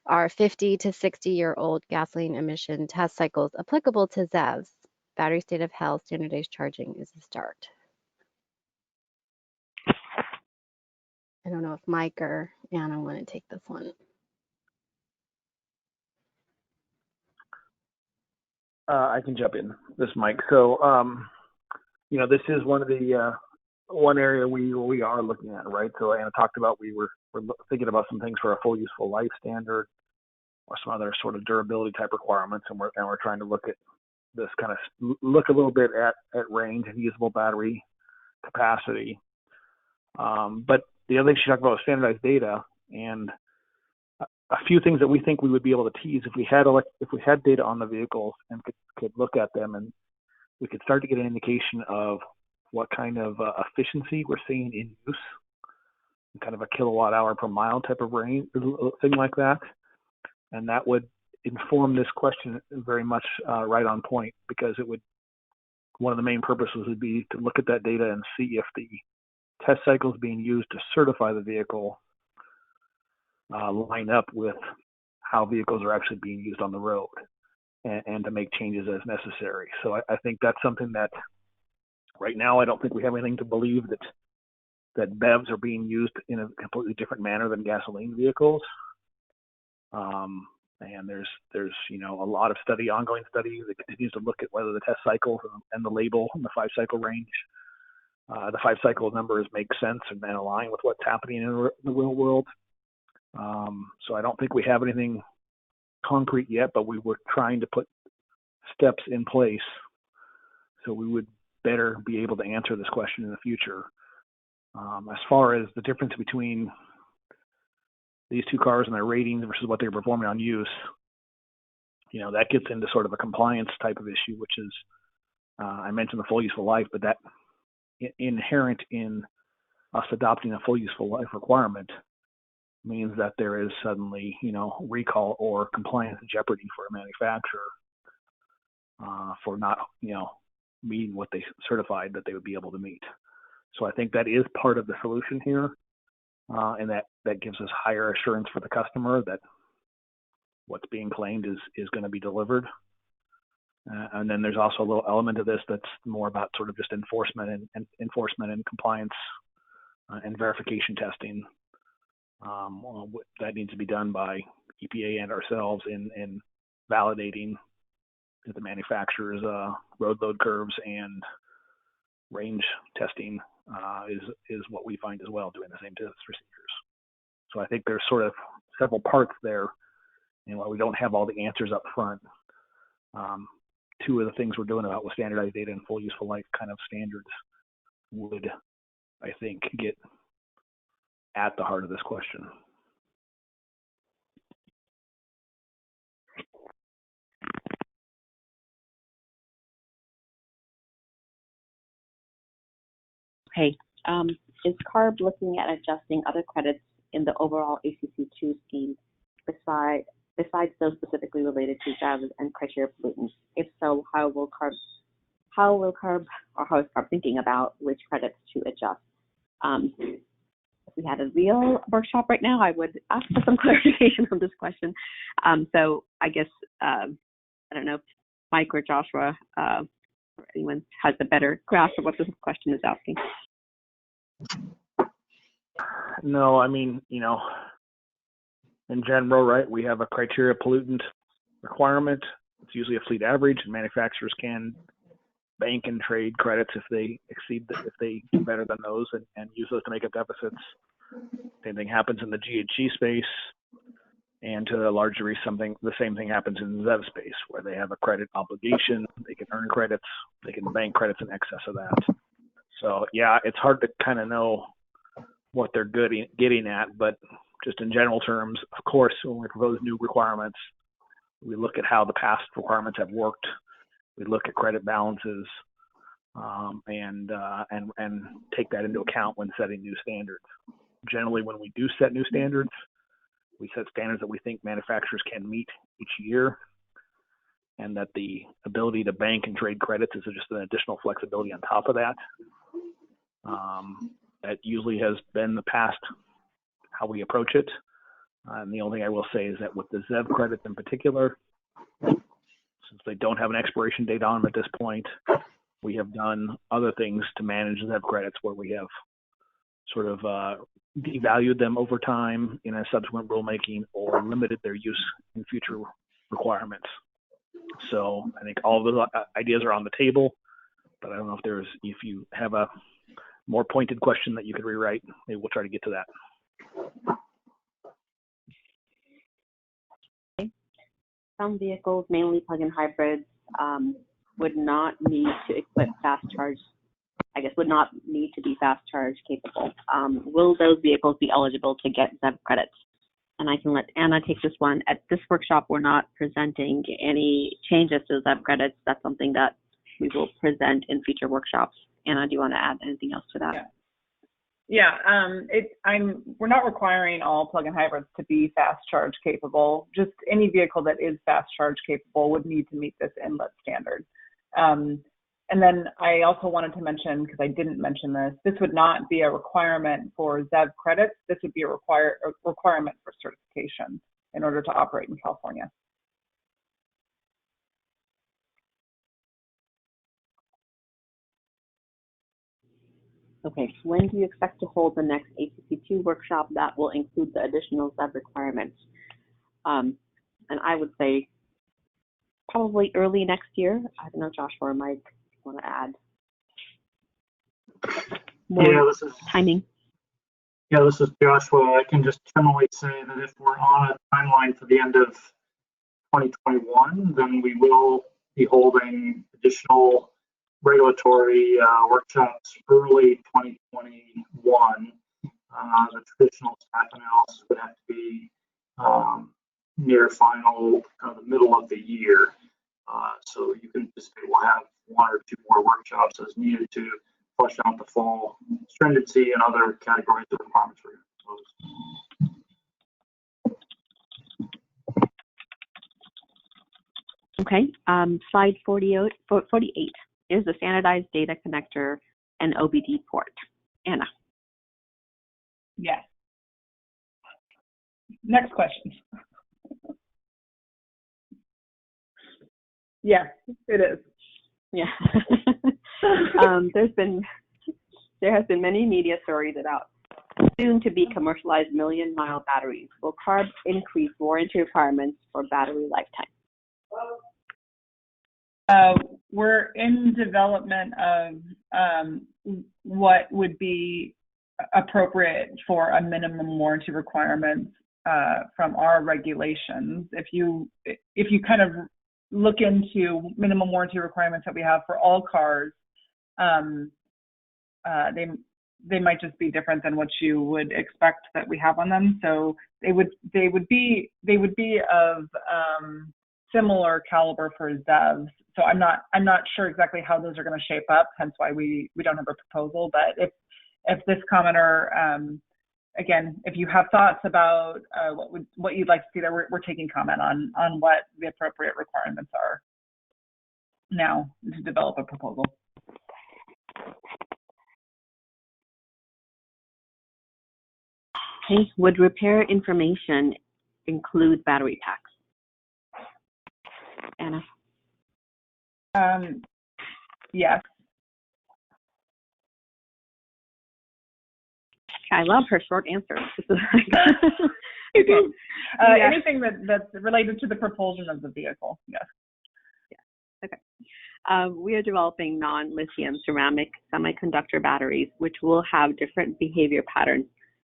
Are 50 to 60-year-old gasoline emission test cycles applicable to ZEVs? Battery state of health, standardized charging is a start. I don't know if Mike or Anna want to take this one. I can jump in. This is Mike. So, you know, this is one of the one area we are looking at, right? So Anna talked about we're thinking about some things for a full useful life standard or some other sort of durability type requirements, and we're trying to look at this kind of look a little bit at range and usable battery capacity. But the other thing she talked about was standardized data, and a few things that we think we would be able to tease if we had data on the vehicles and could look at them, and we could start to get an indication of what kind of efficiency we're seeing in use, kind of a kilowatt hour per mile type of range, thing like that. And that would inform this question very much right on point, because it would, one of the main purposes would be to look at that data and see if the test cycles being used to certify the vehicle line up with how vehicles are actually being used on the road, and to make changes as necessary. So I think that's something that right now I don't think we have anything to believe that BEVs are being used in a completely different manner than gasoline vehicles. And there's you know, a lot of ongoing study that continues to look at whether the test cycle and the label and the 5-cycle range, the 5-cycle numbers make sense and align with what's happening in the real world. So I don't think we have anything concrete yet, but we were trying to put steps in place so we would better be able to answer this question in the future. As far as the difference between these two cars and their ratings versus what they're performing on use, you know, that gets into sort of a compliance type of issue, which is, I mentioned the full useful life, but that inherent in us adopting a full useful life requirement means that there is suddenly, you know, recall or compliance jeopardy for a manufacturer for not, you know, meeting what they certified that they would be able to meet. So I think that is part of the solution here. And that gives us higher assurance for the customer that what's being claimed is going to be delivered. And then there's also a little element of this that's more about sort of just enforcement and compliance and verification testing. That needs to be done by EPA and ourselves in validating to the manufacturer's road load curves and range testing is what we find as well, doing the same test procedures. So I think there's sort of several parts there, and while we don't have all the answers up front, two of the things we're doing about with standardized data and full useful life kind of standards would, I think, get at the heart of this question. Hey, is CARB looking at adjusting other credits in the overall ACC II scheme besides those specifically related to ZEVs and criteria pollutants? If so, how is CARB thinking about which credits to adjust? If we had a real workshop right now, I would ask for some clarification on this question. So I guess, I don't know if Mike or Joshua or anyone has a better grasp of what this question is asking. No, I mean, you know, in general, right, we have a criteria pollutant requirement. It's usually a fleet average, and manufacturers can bank and trade credits if they if they do better than those and use those to make up deficits. Same thing happens in the GHG space, and to a large degree, the same thing happens in the ZEV space, where they have a credit obligation. They can earn credits, they can bank credits in excess of that. So yeah, it's hard to kind of know what they're getting at, but just in general terms, of course, when we propose new requirements, we look at how the past requirements have worked. We look at credit balances and take that into account when setting new standards. Generally, when we do set new standards, we set standards that we think manufacturers can meet each year, and that the ability to bank and trade credits is just an additional flexibility on top of that. That usually has been the past how we approach it. And the only thing I will say is that with the ZEV credits in particular, since they don't have an expiration date on them at this point, we have done other things to manage ZEV credits where we have sort of devalued them over time in a subsequent rulemaking or limited their use in future requirements. So I think all of those ideas are on the table, but I don't know if you have a more pointed question that you could rewrite, maybe we'll try to get to that. Some vehicles, mainly plug-in hybrids, would not need to equip fast charge, would not need to be fast charge capable. Will those vehicles be eligible to get ZEV credits? And I can let Anna take this one. At this workshop, we're not presenting any changes to ZEV credits. That's something that we will present in future workshops. Anna, do you want to add anything else to that? We're not requiring all plug-in hybrids to be fast charge capable. Just any vehicle that is fast charge capable would need to meet this inlet standard. And then I also wanted to mention, because I didn't mention this would not be a requirement for ZEV credits. This would be a requirement for certification in order to operate in California. Okay, when do you expect to hold the next ACC II workshop that will include the additional ZEV requirements? And I would say probably early next year. I don't know, Joshua or Mike, if you want to add more timing. Yeah, this is Joshua. I can just generally say that if we're on a timeline for the end of 2021, then we will be holding additional regulatory workshops early 2021. The traditional staff analysis would have to be near final, the middle of the year. So you can anticipate we'll have one or two more workshops as needed to flesh out the fall stringency and other categories of requirements for proposed. Okay, slide 48 is the standardized data connector and OBD port. Anna. Yes. Next question. Yeah, it is. Yeah. There has been many media stories about soon to be commercialized million-mile batteries. Will CARB increase warranty requirements for battery lifetime? We're in development of what would be appropriate for a minimum warranty requirement from our regulations. If you kind of look into minimum warranty requirements that we have for all cars, they might just be different than what you would expect that we have on them. So they would be of similar caliber for ZEVs. So I'm not sure exactly how those are going to shape up. Hence why we don't have a proposal. But if this commenter, again, if you have thoughts about what you'd like to see there, we're taking comment on what the appropriate requirements are now to develop a proposal. Okay, would repair information include battery packs? Anna? Yes. I love her short answer. Okay. Yeah. Anything that's related to the propulsion of the vehicle, yes. Yeah. Okay. We are developing non-lithium ceramic semiconductor batteries, which will have different behavior patterns.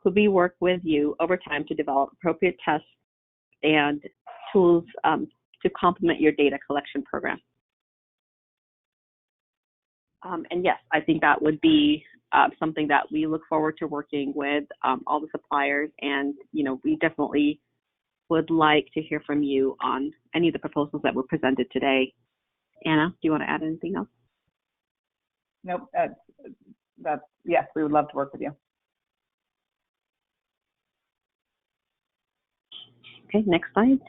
Could we work with you over time to develop appropriate tests and tools to complement your data collection program? And yes, I think that would be something that we look forward to working with all the suppliers, and we definitely would like to hear from you on any of the proposals that were presented today. Anna, do you want to add anything else? Nope. That's yes, we would love to work with you. Okay, next slide.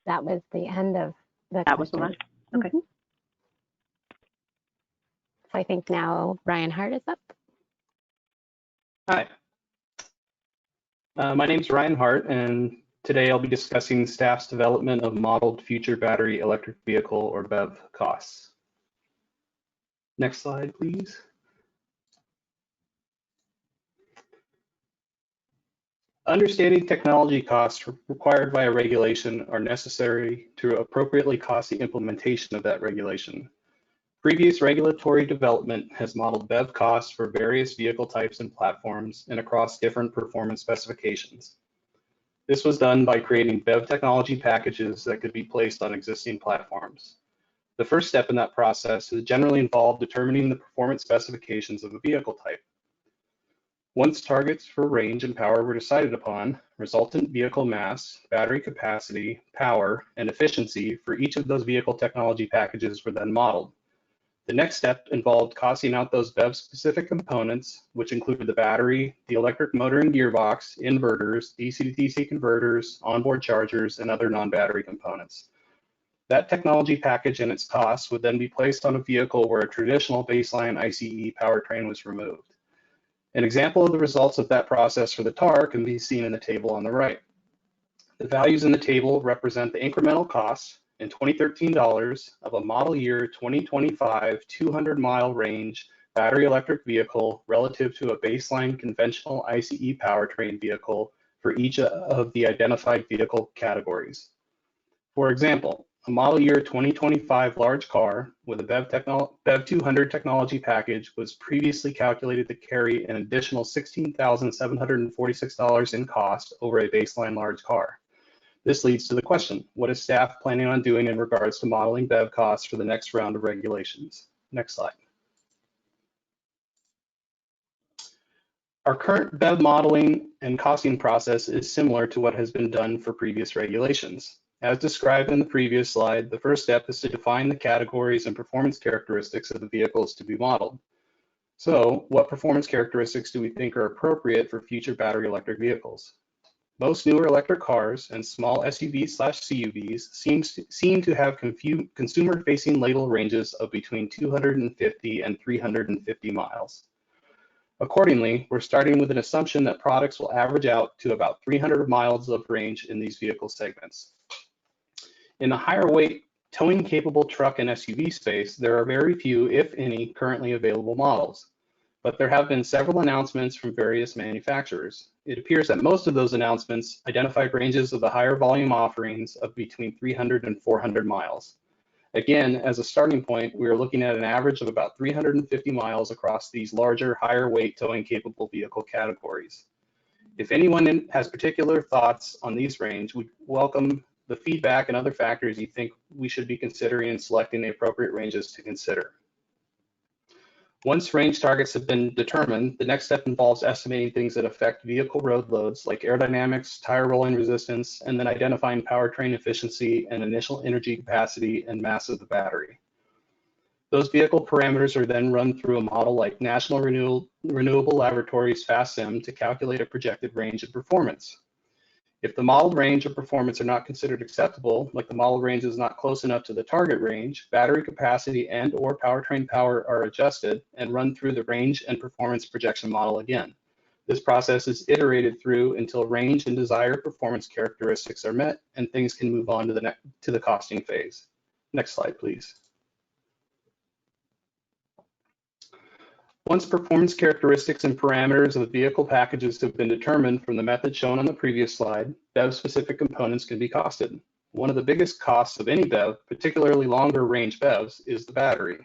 That was the end of the That was the last. Okay. So I think now Ryan Hart is up. Hi. My name is Ryan Hart, and today I'll be discussing staff's development of modeled future battery electric vehicle or BEV costs. Next slide, please. Understanding technology costs required by a regulation are necessary to appropriately cost the implementation of that regulation. Previous regulatory development has modeled BEV costs for various vehicle types and platforms and across different performance specifications. This was done by creating BEV technology packages that could be placed on existing platforms. The first step in that process has generally involved determining the performance specifications of a vehicle type. Once targets for range and power were decided upon, resultant vehicle mass, battery capacity, power, and efficiency for each of those vehicle technology packages were then modeled. The next step involved costing out those BEV-specific components, which included the battery, the electric motor and gearbox, inverters, DC to DC converters, onboard chargers, and other non-battery components. That technology package and its costs would then be placed on a vehicle where a traditional baseline ICE powertrain was removed. An example of the results of that process for the TAR can be seen in the table on the right. The values in the table represent the incremental costs in 2013 dollars of a model year 2025 200-mile range battery electric vehicle relative to a baseline conventional ICE powertrain vehicle for each of the identified vehicle categories. For example, a model year 2025 large car with a BEV 200 technology package was previously calculated to carry an additional $16,746 in cost over a baseline large car. This leads to the question, what is staff planning on doing in regards to modeling BEV costs for the next round of regulations? Next slide. Our current BEV modeling and costing process is similar to what has been done for previous regulations. As described in the previous slide, the first step is to define the categories and performance characteristics of the vehicles to be modeled. So, what performance characteristics do we think are appropriate for future battery electric vehicles? Most newer electric cars and small SUVs/CUVs seem to have consumer-facing label ranges of between 250 and 350 miles. Accordingly, we're starting with an assumption that products will average out to about 300 miles of range in these vehicle segments. In the higher weight, towing capable truck and SUV space, there are very few, if any, currently available models. but there have been several announcements from various manufacturers. It appears that most of those announcements identified ranges of the higher volume offerings of between 300 and 400 miles. Again, as a starting point, we are looking at an average of about 350 miles across these larger, higher weight towing capable vehicle categories. If anyone has particular thoughts on these range, we welcome the feedback and other factors you think we should be considering in selecting the appropriate ranges to consider. Once range targets have been determined, the next step involves estimating things that affect vehicle road loads like aerodynamics, tire rolling resistance, and then identifying powertrain efficiency and initial energy capacity and mass of the battery. Those vehicle parameters are then run through a model like National Renewable Laboratories FASTSIM to calculate a projected range of performance. If the modeled range or performance are not considered acceptable, like the modeled range is not close enough to the target range, battery capacity and/or powertrain power are adjusted and run through the range and performance projection model again. This process is iterated through until range and desired performance characteristics are met and things can move on to the costing phase. Next slide, please. Once performance characteristics and parameters of the vehicle packages have been determined from the method shown on the previous slide, BEV-specific components can be costed. One of the biggest costs of any BEV, particularly longer range BEVs, is the battery.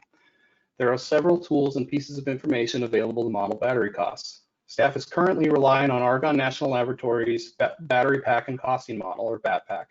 There are several tools and pieces of information available to model battery costs. Staff is currently relying on Argonne National Laboratories Battery Pack and Costing Model, or BATPAC.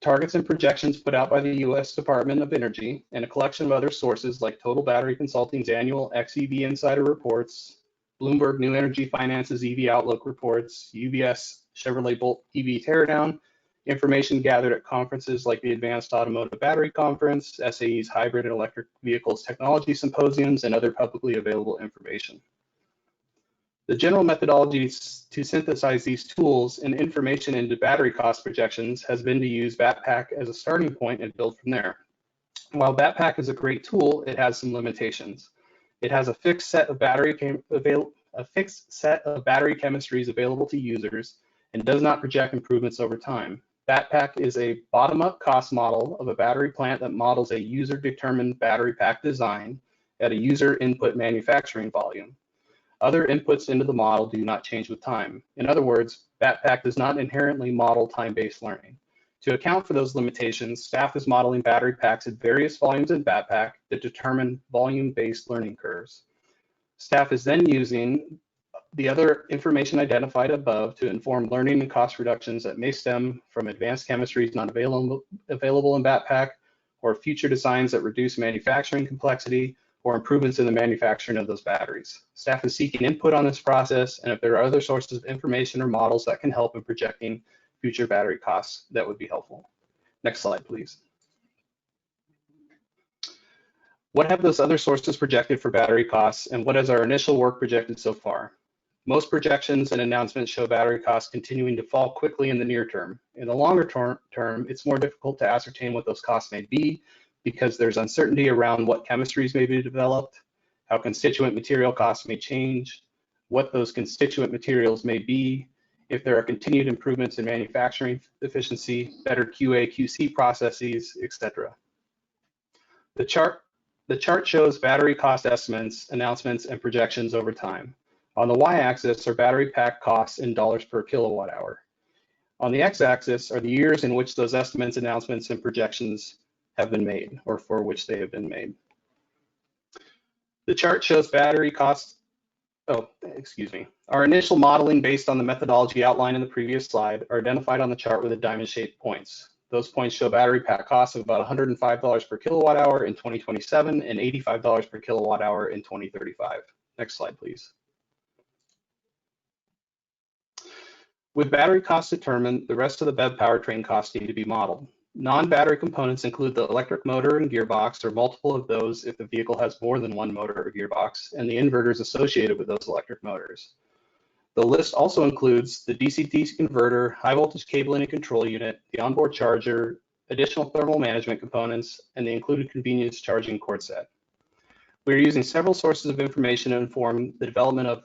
Targets and projections put out by the U.S. Department of Energy and a collection of other sources like Total Battery Consulting's annual XEV Insider reports, Bloomberg New Energy Finance's EV Outlook reports, UBS Chevrolet Bolt EV Teardown, information gathered at conferences like the Advanced Automotive Battery Conference, SAE's Hybrid and Electric Vehicles Technology Symposiums, and other publicly available information. The general methodologies to synthesize these tools and information into battery cost projections has been to use BATPAC as a starting point and build from there. While BATPAC is a great tool, it has some limitations. It has a fixed set of battery chemistries available to users and does not project improvements over time. BATPAC is a bottom-up cost model of a battery plant that models a user-determined battery pack design at a user input manufacturing volume. Other inputs into the model do not change with time. In other words, BATPAC does not inherently model time-based learning. To account for those limitations, staff is modeling battery packs at various volumes in BATPAC that determine volume-based learning curves. Staff is then using the other information identified above to inform learning and cost reductions that may stem from advanced chemistries not available in BATPAC, or future designs that reduce manufacturing complexity, or improvements in the manufacturing of those batteries. Staff is seeking input on this process, and if there are other sources of information or models that can help in projecting future battery costs, that would be helpful. Next slide, please. What have those other sources projected for battery costs, and what has our initial work projected so far? Most projections and announcements show battery costs continuing to fall quickly in the near term. In the longer term, it's more difficult to ascertain what those costs may be, because there's uncertainty around what chemistries may be developed, how constituent material costs may change, what those constituent materials may be, if there are continued improvements in manufacturing efficiency, better QA/QC processes, etc. The chart shows battery cost estimates, announcements, and projections over time. On the y-axis are battery pack costs in dollars per kilowatt hour. On the x-axis are the years in which those estimates, announcements, and projections have been made, or for which they have been made. The chart shows battery costs. Our initial modeling based on the methodology outlined in the previous slide are identified on the chart with the diamond-shaped points. Those points show battery pack costs of about $105 per kilowatt hour in 2027 and $85 per kilowatt hour in 2035. Next slide, please. With battery costs determined, the rest of the BEV powertrain costs need to be modeled. Non-battery components include the electric motor and gearbox, or multiple of those if the vehicle has more than one motor or gearbox, and the inverters associated with those electric motors. The list also includes the DC-DC converter, high voltage cabling and control unit, the onboard charger, additional thermal management components, and the included convenience charging cord set. We are using several sources of information to inform the development of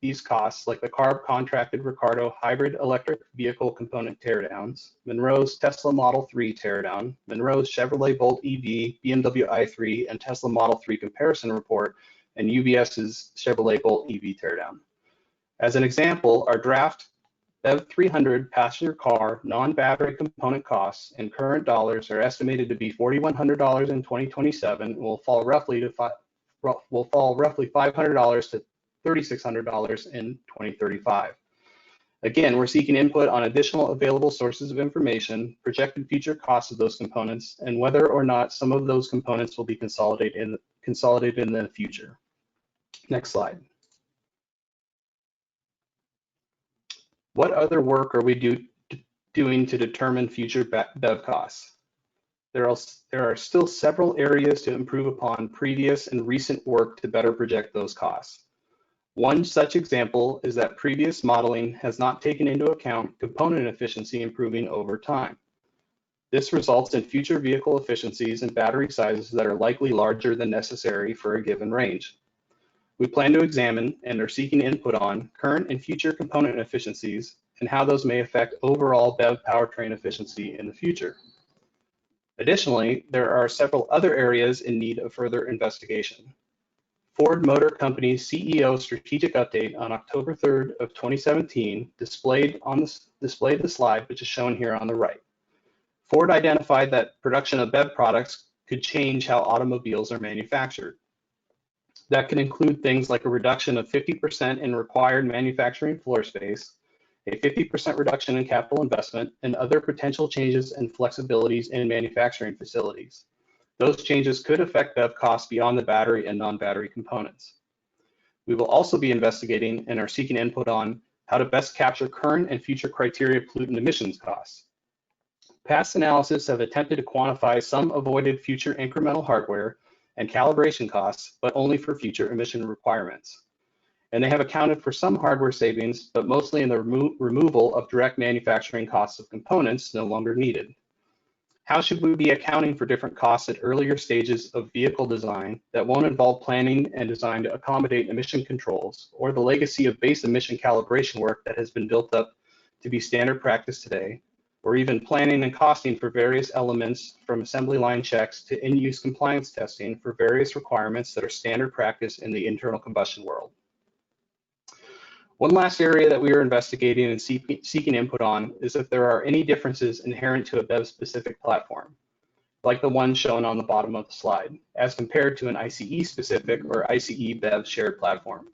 these costs, like the CARB contracted Ricardo hybrid electric vehicle component teardowns, Monroe's Tesla Model 3 teardown, Monroe's Chevrolet Bolt EV, BMW i3, and Tesla Model 3 comparison report and UBS's Chevrolet Bolt EV teardown. As an example, our draft LEV 300 passenger car non-battery component costs in current dollars are estimated to be $4,100 in 2027 and will fall roughly $500 to $3,600 in 2035. Again, we're seeking input on additional available sources of information, projected future costs of those components, and whether or not some of those components will be consolidated in the future. Next slide. What other work are we doing to determine future BEV costs? There are still several areas to improve upon previous and recent work to better project those costs. One such example is that previous modeling has not taken into account component efficiency improving over time. This results in future vehicle efficiencies and battery sizes that are likely larger than necessary for a given range. We plan to examine and are seeking input on current and future component efficiencies and how those may affect overall BEV powertrain efficiency in the future. Additionally, there are several other areas in need of further investigation. Ford Motor Company's CEO strategic update on October 3rd of 2017 displayed the slide, which is shown here on the right. Ford identified that production of BEV products could change how automobiles are manufactured. That can include things like a reduction of 50% in required manufacturing floor space, a 50% reduction in capital investment, and other potential changes and flexibilities in manufacturing facilities. Those changes could affect BEV costs beyond the battery and non-battery components. We will also be investigating and are seeking input on how to best capture current and future criteria pollutant emissions costs. Past analysis have attempted to quantify some avoided future incremental hardware and calibration costs, but only for future emission requirements. And they have accounted for some hardware savings, but mostly in the removal of direct manufacturing costs of components no longer needed. How should we be accounting for different costs at earlier stages of vehicle design that won't involve planning and design to accommodate emission controls, or the legacy of base emission calibration work that has been built up to be standard practice today, or even planning and costing for various elements from assembly line checks to in-use compliance testing for various requirements that are standard practice in the internal combustion world? One last area that we are investigating and seeking input on is if there are any differences inherent to a BEV-specific platform, like the one shown on the bottom of the slide, as compared to an ICE-specific or ICE-BEV shared platform.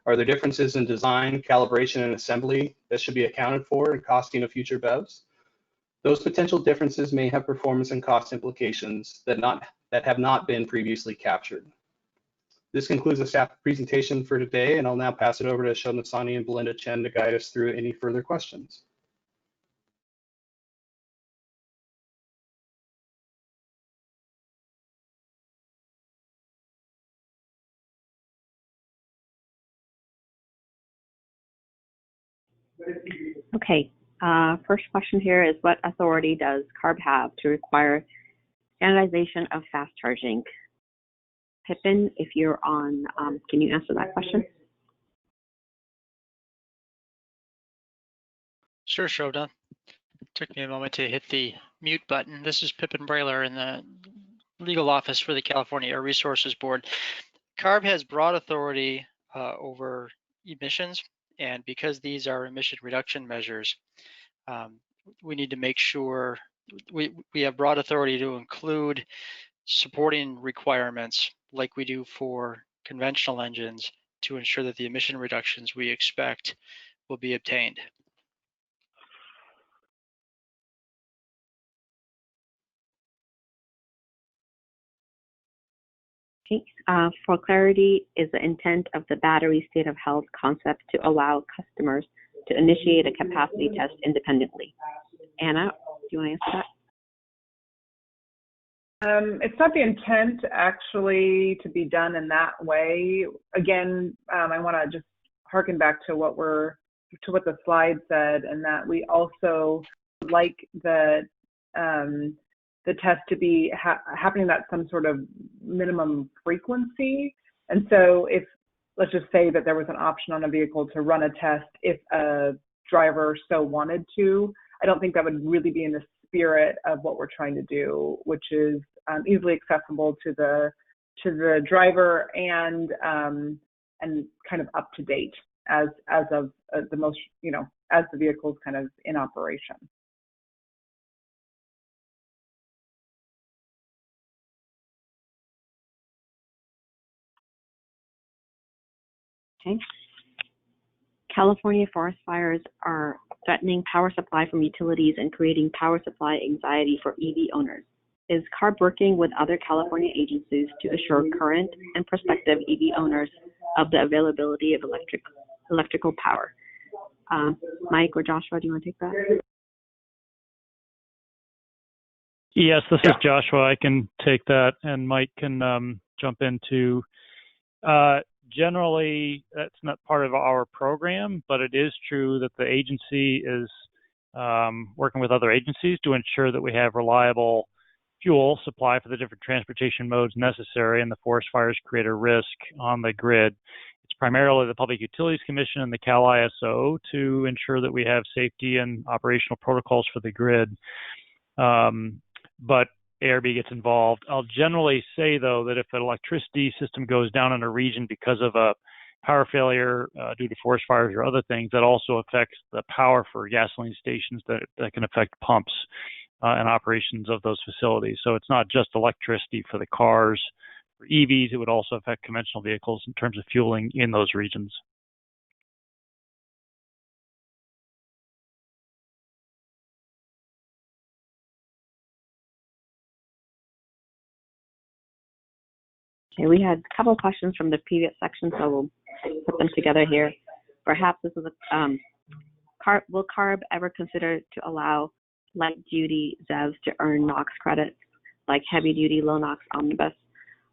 Are there differences in design, calibration, and assembly that should be accounted for in costing of future BEVs? Those potential differences may have performance and cost implications that have not been previously captured. This concludes the staff presentation for today, and I'll now pass it over to Shobna Sani and Belinda Chen to guide us through any further questions. Okay, first question here is, what authority does CARB have to require standardization of fast charging? Pippin, if you're on, can you answer that question? Sure, Shobna. Took me a moment to hit the mute button. This is Pippin Brailer in the legal office for the California Air Resources Board. CARB has broad authority over emissions, and because these are emission reduction measures, we need to make sure we have broad authority to include supporting requirements like we do for conventional engines to ensure that the emission reductions we expect will be obtained. Okay. For clarity, is the intent of the battery state of health concept to allow customers to initiate a capacity test independently? Anna, do you want to answer that? It's not the intent actually to be done in that way. Again, I want to just harken back to what the slide said, and that we also like the test to be happening at some sort of minimum frequency. And so if, let's just say that there was an option on a vehicle to run a test if a driver so wanted to, I don't think that would really be in the spirit of what we're trying to do, which is easily accessible to the the driver and kind of up to date as of the most, as the vehicle is kind of in operation. Okay. California forest fires are threatening power supply from utilities and creating power supply anxiety for EV owners. Is CARB working with other California agencies to assure current and prospective EV owners of the availability of electrical power? Mike or Joshua, do you want to take that? Yes, this is Joshua. I can take that, and Mike can jump into. Generally, that's not part of our program, but it is true that the agency is working with other agencies to ensure that we have reliable fuel supply for the different transportation modes necessary, and the forest fires create a risk on the grid. It's primarily the Public Utilities Commission and the Cal ISO to ensure that we have safety and operational protocols for the grid. But ARB gets involved. I'll generally say, though, that if an electricity system goes down in a region because of a power failure due to forest fires or other things, that also affects the power for gasoline stations that can affect pumps and operations of those facilities. So it's not just electricity for the cars. For EVs, it would also affect conventional vehicles in terms of fueling in those regions. Okay, we had a couple of questions from the previous section, so we'll put them together here. Perhaps this is will CARB ever consider to allow light-duty ZEVs to earn NOx credits like heavy-duty low-NOx omnibus,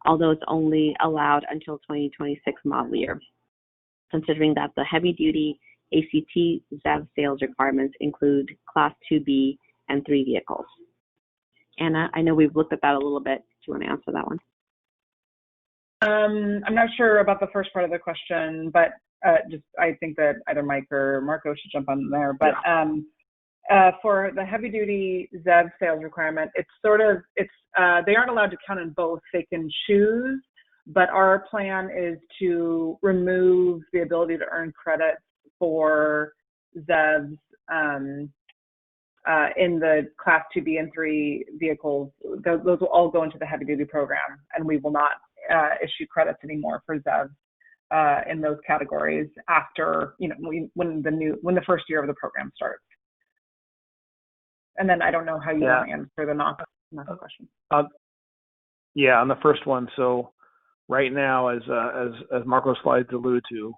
although it's only allowed until 2026 model year, considering that the heavy-duty ACT ZEV sales requirements include Class 2B and 3 vehicles? Anna, I know we've looked at that a little bit. Do you want to answer that one? I'm not sure about the first part of the question, but I think that either Mike or Marco should jump on there. But for the heavy duty ZEV sales requirement, they aren't allowed to count in both. They can choose, but our plan is to remove the ability to earn credits for ZEVs in the Class 2B and 3 vehicles. Those will all go into the heavy duty program, and we will not issue credits anymore for ZEVs in those categories after, when the first year of the program starts. And then I don't know how you want to answer the NOx question. Yeah, on the first one. So right now, as Marco's slides allude to,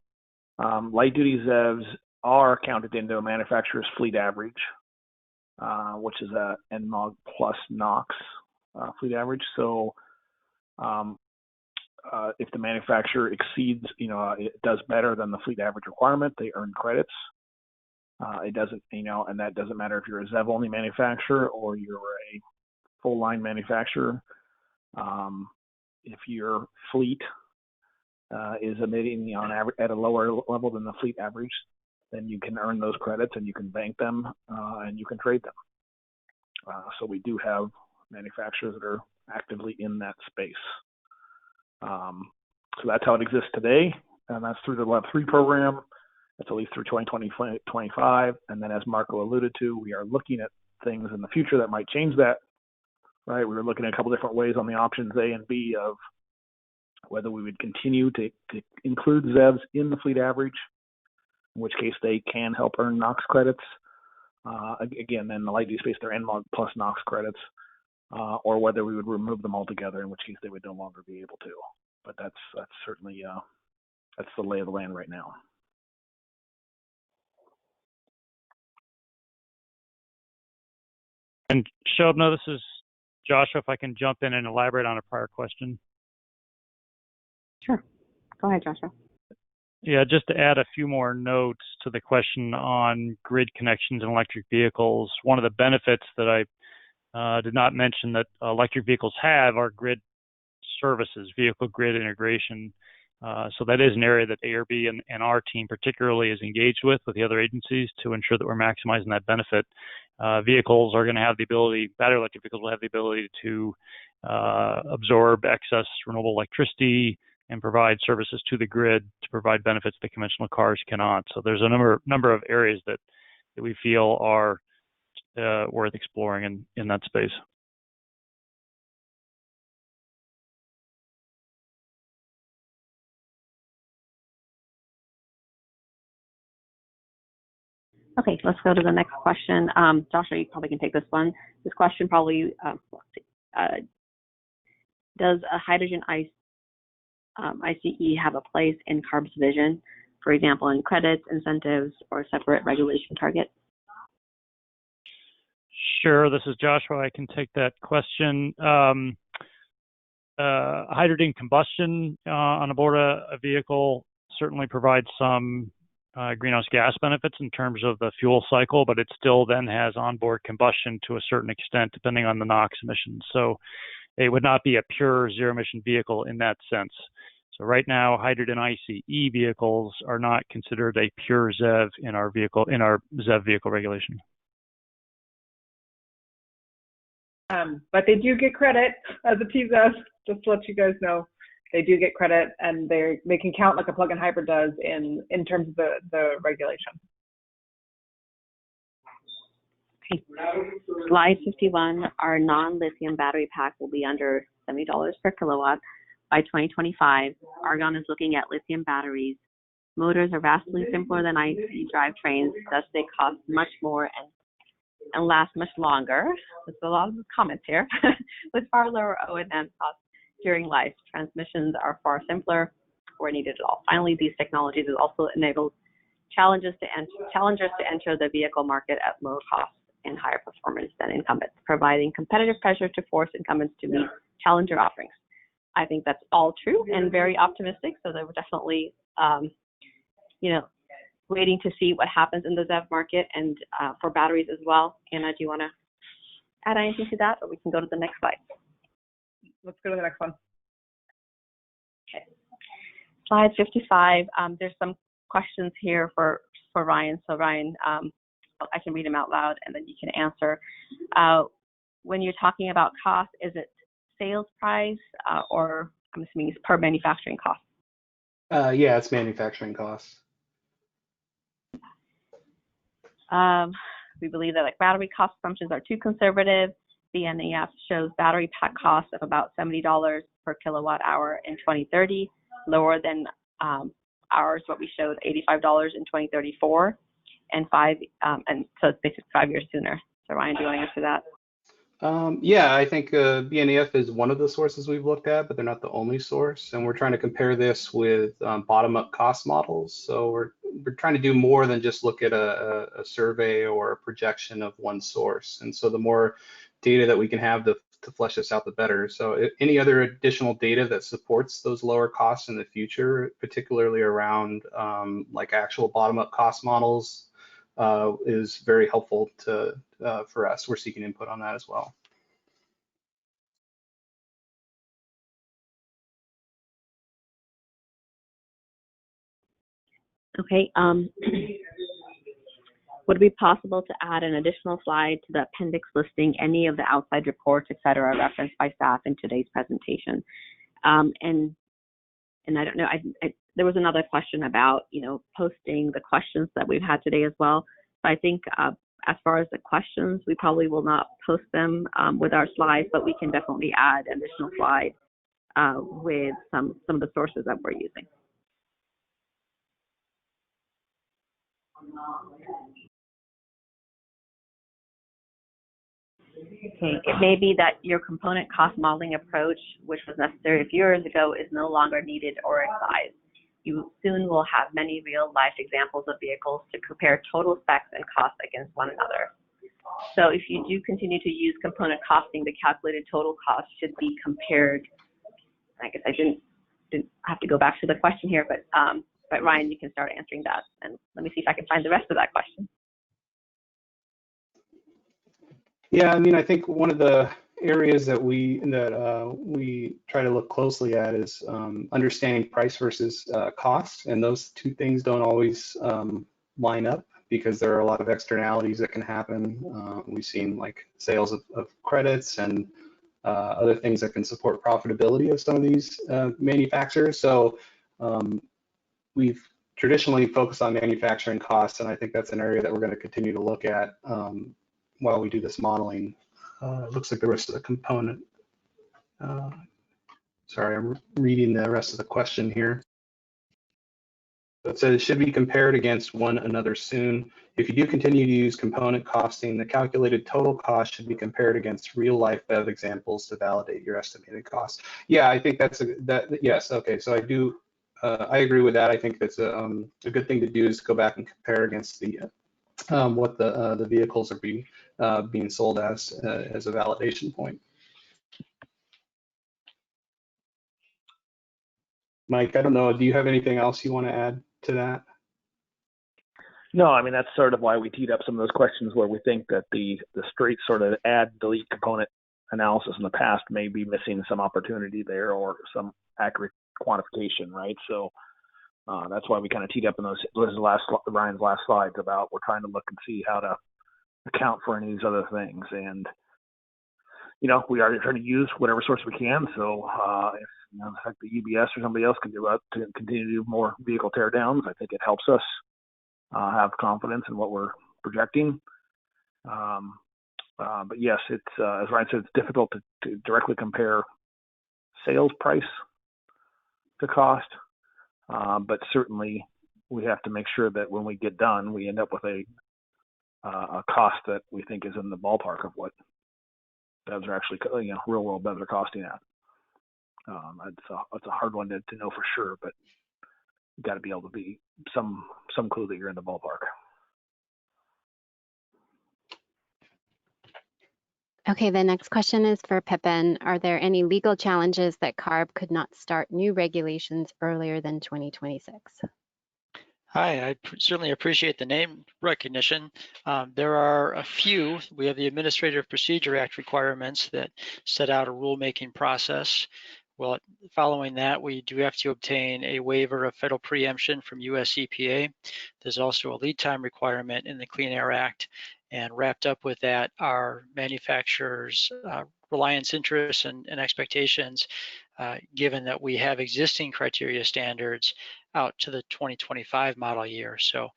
light duty ZEVs are counted into a manufacturer's fleet average, which is a NMOG+NOx fleet average. So if the manufacturer exceeds, it does better than the fleet average requirement, they earn credits. It doesn't, and that doesn't matter if you're a ZEV only manufacturer or you're a full line manufacturer. If your fleet is emitting on average at a lower level than the fleet average, then you can earn those credits and you can bank them and you can trade them. So we do have manufacturers that are actively in that space. So that's how it exists today, and that's through the LEV III program. That's at least through 2025. And then as Marco alluded to, we are looking at things in the future that might change that, right? We were looking at a couple different ways on the options A and B of whether we would continue to include ZEVs in the fleet average, in which case they can help earn NOx credits. Again, then the light duty space, they're NMOG+NOx credits, or whether we would remove them altogether, in which case they would no longer be able to. But that's certainly, that's the lay of the land right now. And Shobna, this is Joshua, if I can jump in and elaborate on a prior question. Sure. Go ahead, Joshua. Yeah, just to add a few more notes to the question on grid connections in electric vehicles. One of the benefits that I did not mention that electric vehicles have are grid services, vehicle grid integration. So that is an area that ARB and our team particularly is engaged with the other agencies to ensure that we're maximizing that benefit. Vehicles are going to have the ability, battery electric vehicles will have the ability to absorb excess renewable electricity, and provide services to the grid to provide benefits that conventional cars cannot. So there's a number of areas that we feel are worth exploring in that space. Okay, let's go to the next question. Joshua, you probably can take this one. This question probably, does a hydrogen ICE have a place in CARB's vision, for example, in credits, incentives, or separate regulation target? Sure, this is Joshua. I can take that question. Hydrogen combustion on board a vehicle certainly provides some greenhouse gas benefits in terms of the fuel cycle, but it still then has onboard combustion to a certain extent, depending on the NOx emissions. So it would not be a pure zero emission vehicle in that sense. So right now, hydrogen ICE vehicles are not considered a pure ZEV in our ZEV vehicle regulation. But they do get credit as a PZEV, just to let you guys know. They do get credit, and they can count like a plug-in hybrid does in terms of the regulation. Okay. Slide 51, our non-lithium battery pack will be under $70 per kilowatt by 2025. Argonne is looking at lithium batteries. Motors are vastly simpler than ICE drivetrains, thus they cost much more and last much longer. There's a lot of comments here, with far lower O&M costs during life. Transmissions are far simpler where needed at all. Finally, these technologies have also enabled challengers to enter the vehicle market at lower cost and higher performance than incumbents, providing competitive pressure to force incumbents to meet challenger offerings. I think that's all true and very optimistic. So they were definitely, waiting to see what happens in the ZEV market and for batteries as well. Anna, do you want to add anything to that, or we can go to the next slide? Let's go to the next one. Okay. Slide 55. There's some questions here for Ryan. So Ryan, I can read them out loud and then you can answer. When you're talking about cost, is it sales price or I'm assuming it's per manufacturing cost? Yeah, it's manufacturing costs. We believe that battery cost assumptions are too conservative. The NEF shows battery pack costs of about $70 per kilowatt hour in 2030, lower than ours, what we showed $85 in 2034, and so it's basically 5 years sooner. So Ryan, do you want to answer that? Yeah, I think BNEF is one of the sources we've looked at, but they're not the only source. And we're trying to compare this with bottom-up cost models. So we're trying to do more than just look at a survey or a projection of one source. And so the more data that we can have to flesh this out, the better. So any other additional data that supports those lower costs in the future, particularly around like actual bottom-up cost models, is very helpful for us. We're seeking input on that as well. Okay. Would it be possible to add an additional slide to the appendix listing any of the outside reports, et cetera, referenced by staff in today's presentation? And I don't know, there was another question about, posting the questions that we've had today as well. But I think as far as the questions, we probably will not post them with our slides, but we can definitely add additional slides with some of the sources that we're using. Okay, it may be that your component cost modeling approach, which was necessary a few years ago, is no longer needed or advised. You soon will have many real-life examples of vehicles to compare total specs and costs against one another. So if you do continue to use component costing, the calculated total cost should be compared. I guess I didn't have to go back to the question here, but Ryan, you can start answering that. And let me see if I can find the rest of that question. Yeah, I mean, I think one of the areas that we try to look closely at is understanding price versus cost, and those two things don't always line up because there are a lot of externalities that can happen. We've seen like sales of credits and other things that can support profitability of some of these manufacturers. So we've traditionally focused on manufacturing costs, and I think that's an area that we're going to continue to look at while we do this modeling. It looks like the rest of the component. Sorry, I'm reading the rest of the question here. It says, should be compared against one another soon. If you do continue to use component costing, the calculated total cost should be compared against real-life BEV examples to validate your estimated cost. Yeah, I think that's yes. Okay, so I do. I agree with that. I think that's a good thing to do is go back and compare against the what the vehicles are being sold as a validation point. Mike, I don't know. Do you have anything else you want to add to that? No, I mean, that's sort of why we teed up some of those questions where we think that the straight sort of add, delete component analysis in the past may be missing some opportunity there or some accurate quantification, right? So that's why we kind of teed up in Ryan's last slides about we're trying to look and see how to account for any of these other things. And, you know, we are trying to use whatever source we can. So if, you know, the fact that UBS or somebody else can do it to continue to do more vehicle teardowns, I think it helps us have confidence in what we're projecting. But yes, it's as Ryan said, it's difficult to directly compare sales price to cost. But certainly we have to make sure that when we get done, we end up with a cost that we think is in the ballpark of what BEVs are actually, you know, real world BEVs are costing at. It's a hard one to know for sure, but you've got to be able to be some clue that you're in the ballpark. Okay, the next question is for Pippin. Are there any legal challenges that CARB could not start new regulations earlier than 2026? Hi, I certainly appreciate the name recognition. There are a few. We have the Administrative Procedure Act requirements that set out a rulemaking process. Well, following that, we do have to obtain a waiver of federal preemption from US EPA. There's also a lead time requirement in the Clean Air Act. And wrapped up with that are manufacturers' reliance interests and expectations, given that we have existing criteria standards out to the 2025 model year. So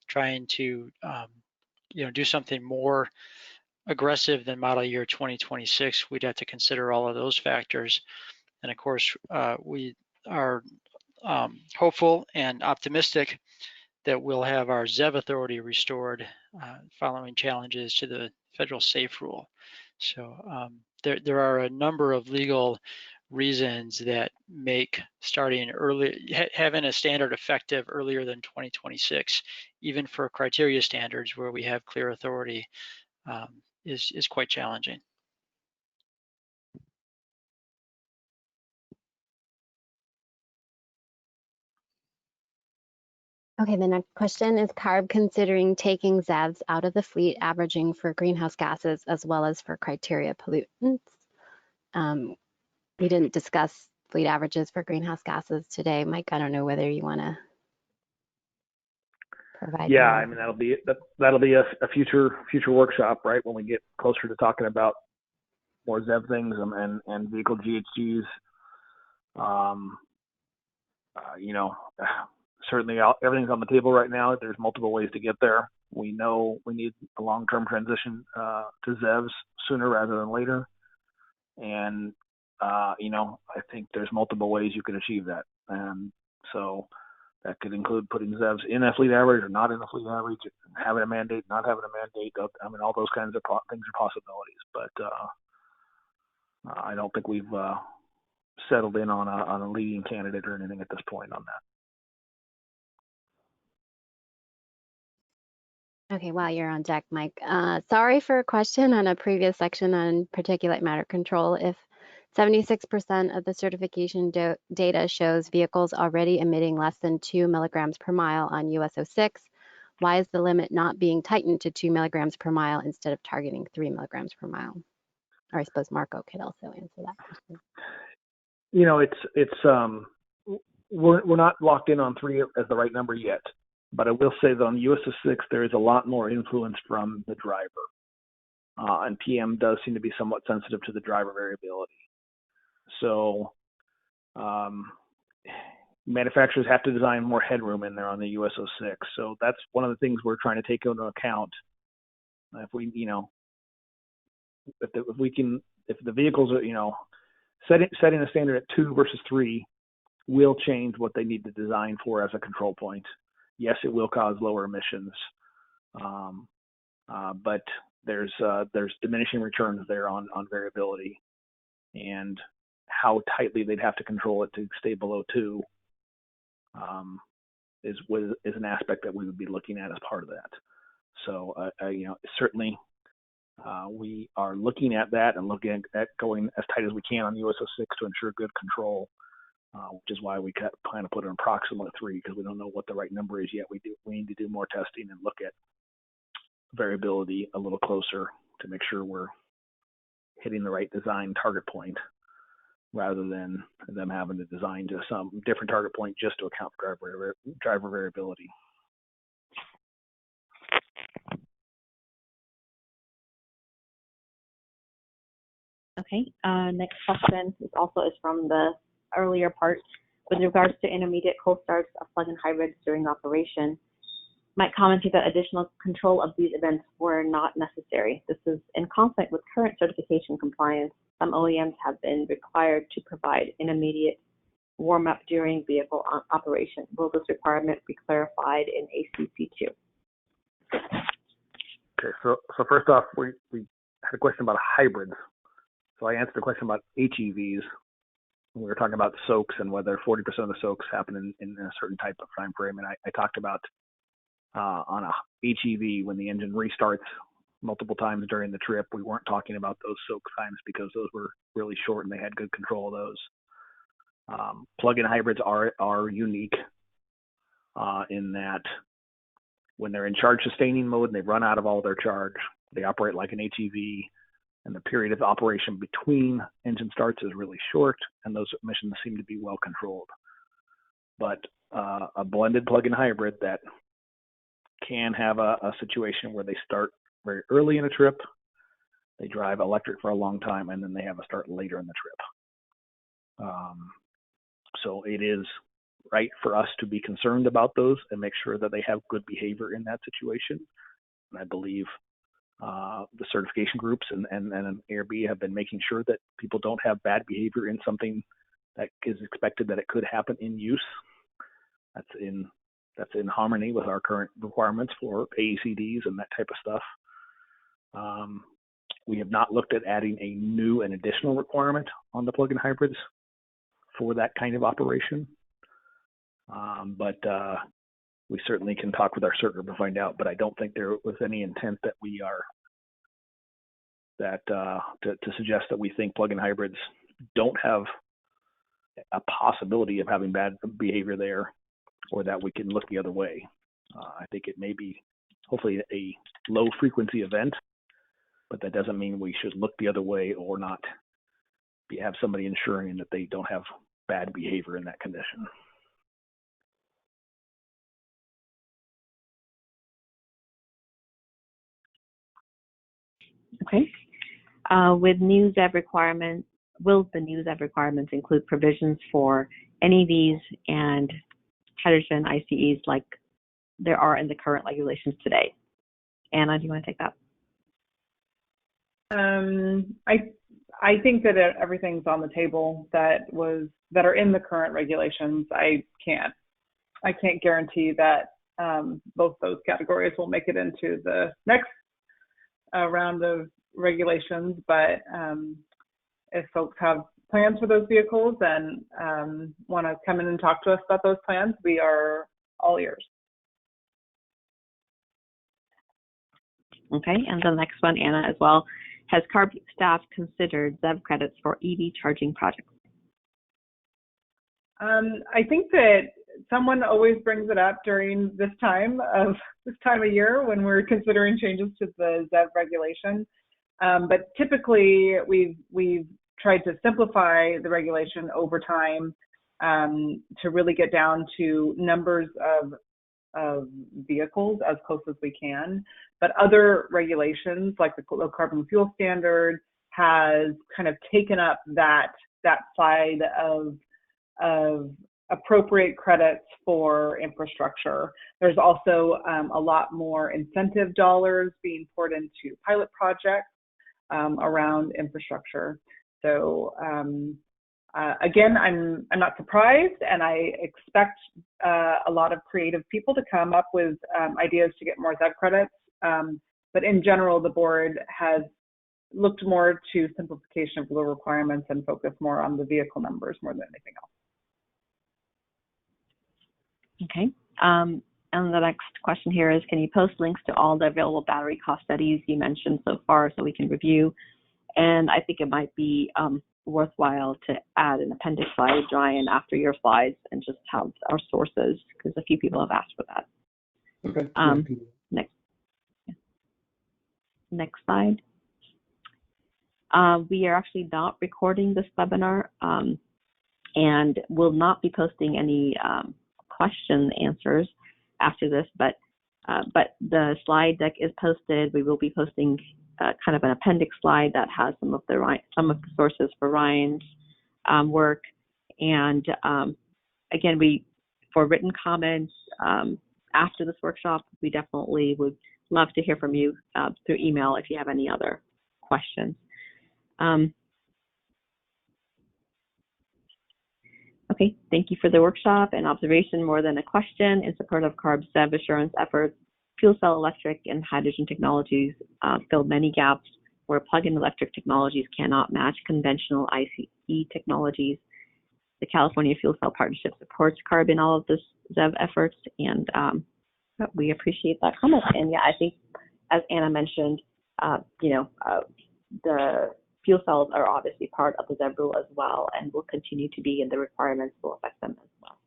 trying to you know, do something more aggressive than model year 2026, we'd have to consider all of those factors. And of course, we are hopeful and optimistic that we'll have our ZEV authority restored following challenges to the federal SAFE rule. So there are a number of legal reasons that make starting early, having a standard effective earlier than 2026, even for criteria standards where we have clear authority, is quite challenging. Okay, the next question is CARB considering taking ZEVs out of the fleet averaging for greenhouse gases as well as for criteria pollutants. We didn't discuss fleet averages for greenhouse gases today. Mike, I don't know whether you want to provide. Yeah, I mean, that'll be a future workshop, right? When we get closer to talking about more ZEV things and vehicle GHGs. You know, certainly everything's on the table right now. There's multiple ways to get there. We know we need a long-term transition to ZEVs sooner rather than later. And, you know, I think there's multiple ways you can achieve that. And so that could include putting ZEVs in a fleet average or not in a fleet average, having a mandate, not having a mandate. I mean, all those kinds of things are possibilities. But I don't think we've settled in on a leading candidate or anything at this point on that. Okay, while you're on deck, Mike, sorry for a question on a previous section on particulate matter control. If 76% of the certification data shows vehicles already emitting less than 2 milligrams per mile on US 06, why is the limit not being tightened to 2 milligrams per mile instead of targeting 3 milligrams per mile? Or I suppose Marco could also answer that question. You know, we're not locked in on 3 as the right number yet. But I will say that on US 06, there is a lot more influence from the driver. and PM does seem to be somewhat sensitive to the driver variability. So manufacturers have to design more headroom in there on the US-06. So that's one of the things we're trying to take into account. If we, you know, if the vehicles are, you know, setting a standard at 2 versus 3 will change what they need to design for as a control point. Yes, it will cause lower emissions, but there's diminishing returns there on variability, and how tightly they'd have to control it to stay below 2 is an aspect that we would be looking at as part of that. So you know, certainly we are looking at that and looking at going as tight as we can on US-06 to ensure good control, which is why we kind of put an approximate 3, because we don't know what the right number is yet. We need to do more testing and look at variability a little closer to make sure we're hitting the right design target point, rather than them having to design to some different target point just to account for driver variability. Okay, next question is from the earlier part. With regards to intermediate cold starts of plug-in hybrids during operation, might comment that additional control of these events were not necessary. This is in conflict with current certification compliance. Some OEMs have been required to provide intermediate warm-up during vehicle operation. Will this requirement be clarified in ACC II? Okay, so first off, we had a question about hybrids. So I answered the question about HEVs. We were talking about soaks and whether 40% of the soaks happen in a certain type of time frame. And I talked about on a HEV, when the engine restarts multiple times during the trip, we weren't talking about those soak times because those were really short and they had good control of those. Plug-in hybrids are unique in that when they're in charge sustaining mode and they run out of all their charge, they operate like an HEV, and the period of operation between engine starts is really short, and those emissions seem to be well controlled. But a blended plug-in hybrid that can have a situation where they start very early in a trip, they drive electric for a long time, and then they have a start later in the trip. So it is right for us to be concerned about those and make sure that they have good behavior in that situation. And I believe the certification groups and ARB have been making sure that people don't have bad behavior in something that is expected that it could happen in use. That's in harmony with our current requirements for AECDs and that type of stuff. We have not looked at adding a new and additional requirement on the plug-in hybrids for that kind of operation. But we certainly can talk with our cert group to find out, but I don't think there was any intent that we are to suggest that we think plug-in hybrids don't have a possibility of having bad behavior there, or that we can look the other way. I think it may be hopefully a low frequency event, but that doesn't mean we should look the other way or not have somebody ensuring that they don't have bad behavior in that condition. Okay. With new ZEV requirements, will the new ZEV requirements include provisions for NEVs and hydrogen ICEs like there are in the current regulations today? Anna, do you want to take that? I think that everything's on the table that are in the current regulations. I can't guarantee that both those categories will make it into the next round of regulations, but if folks have plans for those vehicles and want to come in and talk to us about those plans, we are all ears. Okay, and the next one, Anna, as well. Has CARB staff considered ZEV credits for EV charging projects? I think that someone always brings it up during this time of year when we're considering changes to the ZEV regulation. But typically, we've tried to simplify the regulation over time to really get down to numbers of vehicles as close as we can. But other regulations, like the low carbon fuel standard, has kind of taken up that side of appropriate credits for infrastructure. There's also a lot more incentive dollars being poured into pilot projects around infrastructure. So again, I'm not surprised, and I expect a lot of creative people to come up with ideas to get more ZEV credits. But in general, the board has looked more to simplification of the requirements and focus more on the vehicle numbers more than anything else. Okay. And the next question here is, can you post links to all the available battery cost studies you mentioned so far so we can review? And I think it might be worthwhile to add an appendix slide, Ryan, after your slides, and just have our sources, because a few people have asked for that. Okay. Next slide. We are actually not recording this webinar and will not be posting any question answers after this, but the slide deck is posted. We will be posting kind of an appendix slide that has some of the sources for Ryan's work. And again, for written comments after this workshop, we definitely would love to hear from you through email if you have any other questions. Okay, thank you for the workshop and observation. More than a question, in support of CARB's ZEV assurance efforts, fuel cell electric and hydrogen technologies fill many gaps where plug-in electric technologies cannot match conventional ICE technologies. The California Fuel Cell Partnership supports CARB in all of this ZEV efforts, and we appreciate that comment. And yeah, I think, as Anna mentioned, the fuel cells are obviously part of the ZEV rule as well, and will continue to be, and the requirements will affect them as well.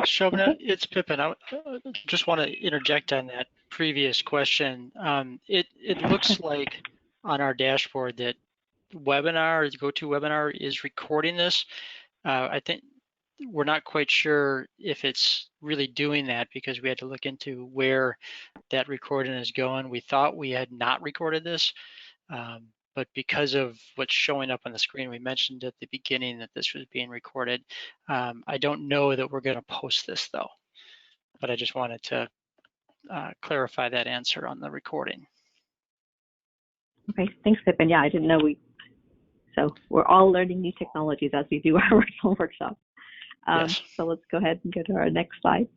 Shobna, it's Pippin. I just want to interject on that previous question. It looks like on our dashboard that GoToWebinar is recording this. I think we're not quite sure if it's really doing that, because we had to look into where that recording is going. We thought we had not recorded this, but because of what's showing up on the screen, we mentioned at the beginning that this was being recorded. I don't know that we're going to post this though, but I just wanted to clarify that answer on the recording. Okay, thanks, Pippin. Yeah, I didn't know so we're all learning new technologies as we do our virtual workshop. Yes. So let's go ahead and go to our next slide.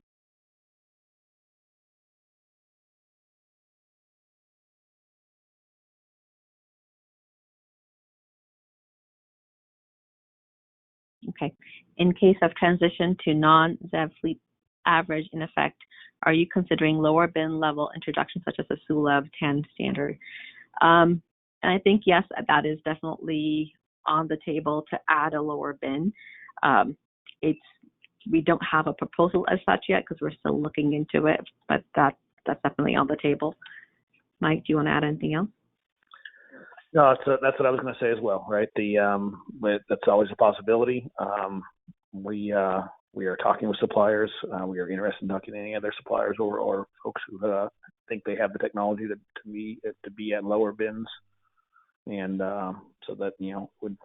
Okay. In case of transition to non-ZEV fleet average in effect, are you considering lower bin level introduction such as a SULEV 10 standard? And I think, yes, that is definitely on the table to add a lower bin. We don't have a proposal as such yet because we're still looking into it, but that's definitely on the table. Mike, do you want to add anything else? No, that's what I was going to say as well, right? That's always a possibility. We are talking with suppliers. We are interested in talking to any other suppliers or folks who think they have the technology to be at lower bins, and so that would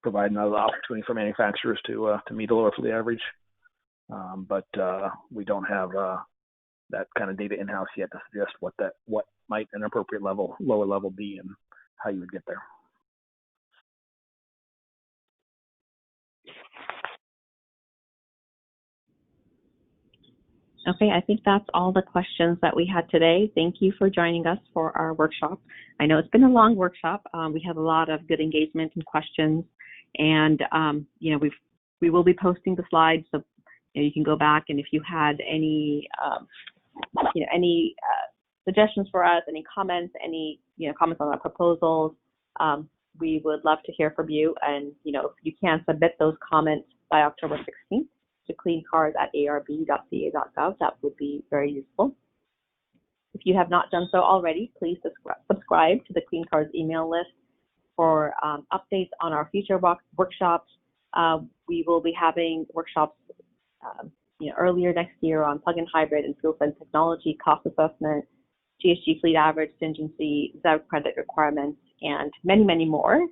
provide another opportunity for manufacturers to meet a lower fleet average. But we don't have that kind of data in-house yet to suggest what might an appropriate lower level be and how you would get there. Okay, I think that's all the questions that we had today. Thank you for joining us for our workshop. I know it's been a long workshop. We have a lot of good engagement and questions, and we will be posting the slides, so you can go back, and if you had any suggestions for us, any comments, comments on our proposals, we would love to hear from you. And if you can submit those comments by October 16th to cleancars@arb.ca.gov, that would be very useful. If you have not done so already, please subscribe to the Clean Cars email list for updates on our future workshops. We will be having workshops earlier next year on plug-in hybrid and fuel cell technology, cost assessment, GHG fleet average, stringency, ZEV credit requirements, and many, many more,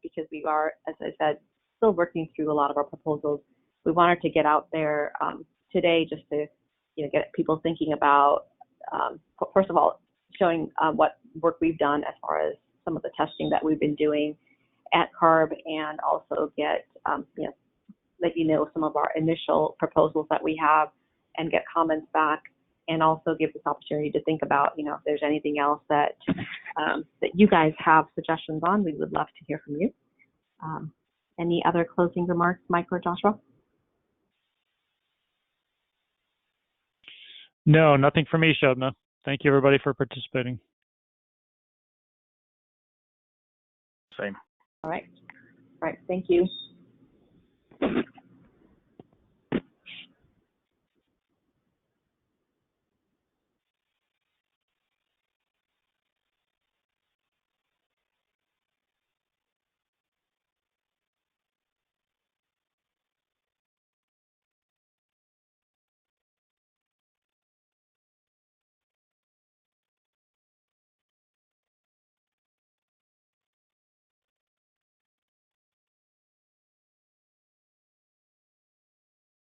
because we are, as I said, still working through a lot of our proposals. We wanted to get out there today just to get people thinking about, first of all, showing what work we've done as far as some of the testing that we've been doing at CARB, and also get, let you know some of our initial proposals that we have and get comments back, and also give this opportunity to think about, if there's anything else that that you guys have suggestions on. We would love to hear from you. Any other closing remarks, Mike or Joshua? No, nothing for me, Shobna. Thank you, everybody, for participating. Same. All right. Thank you.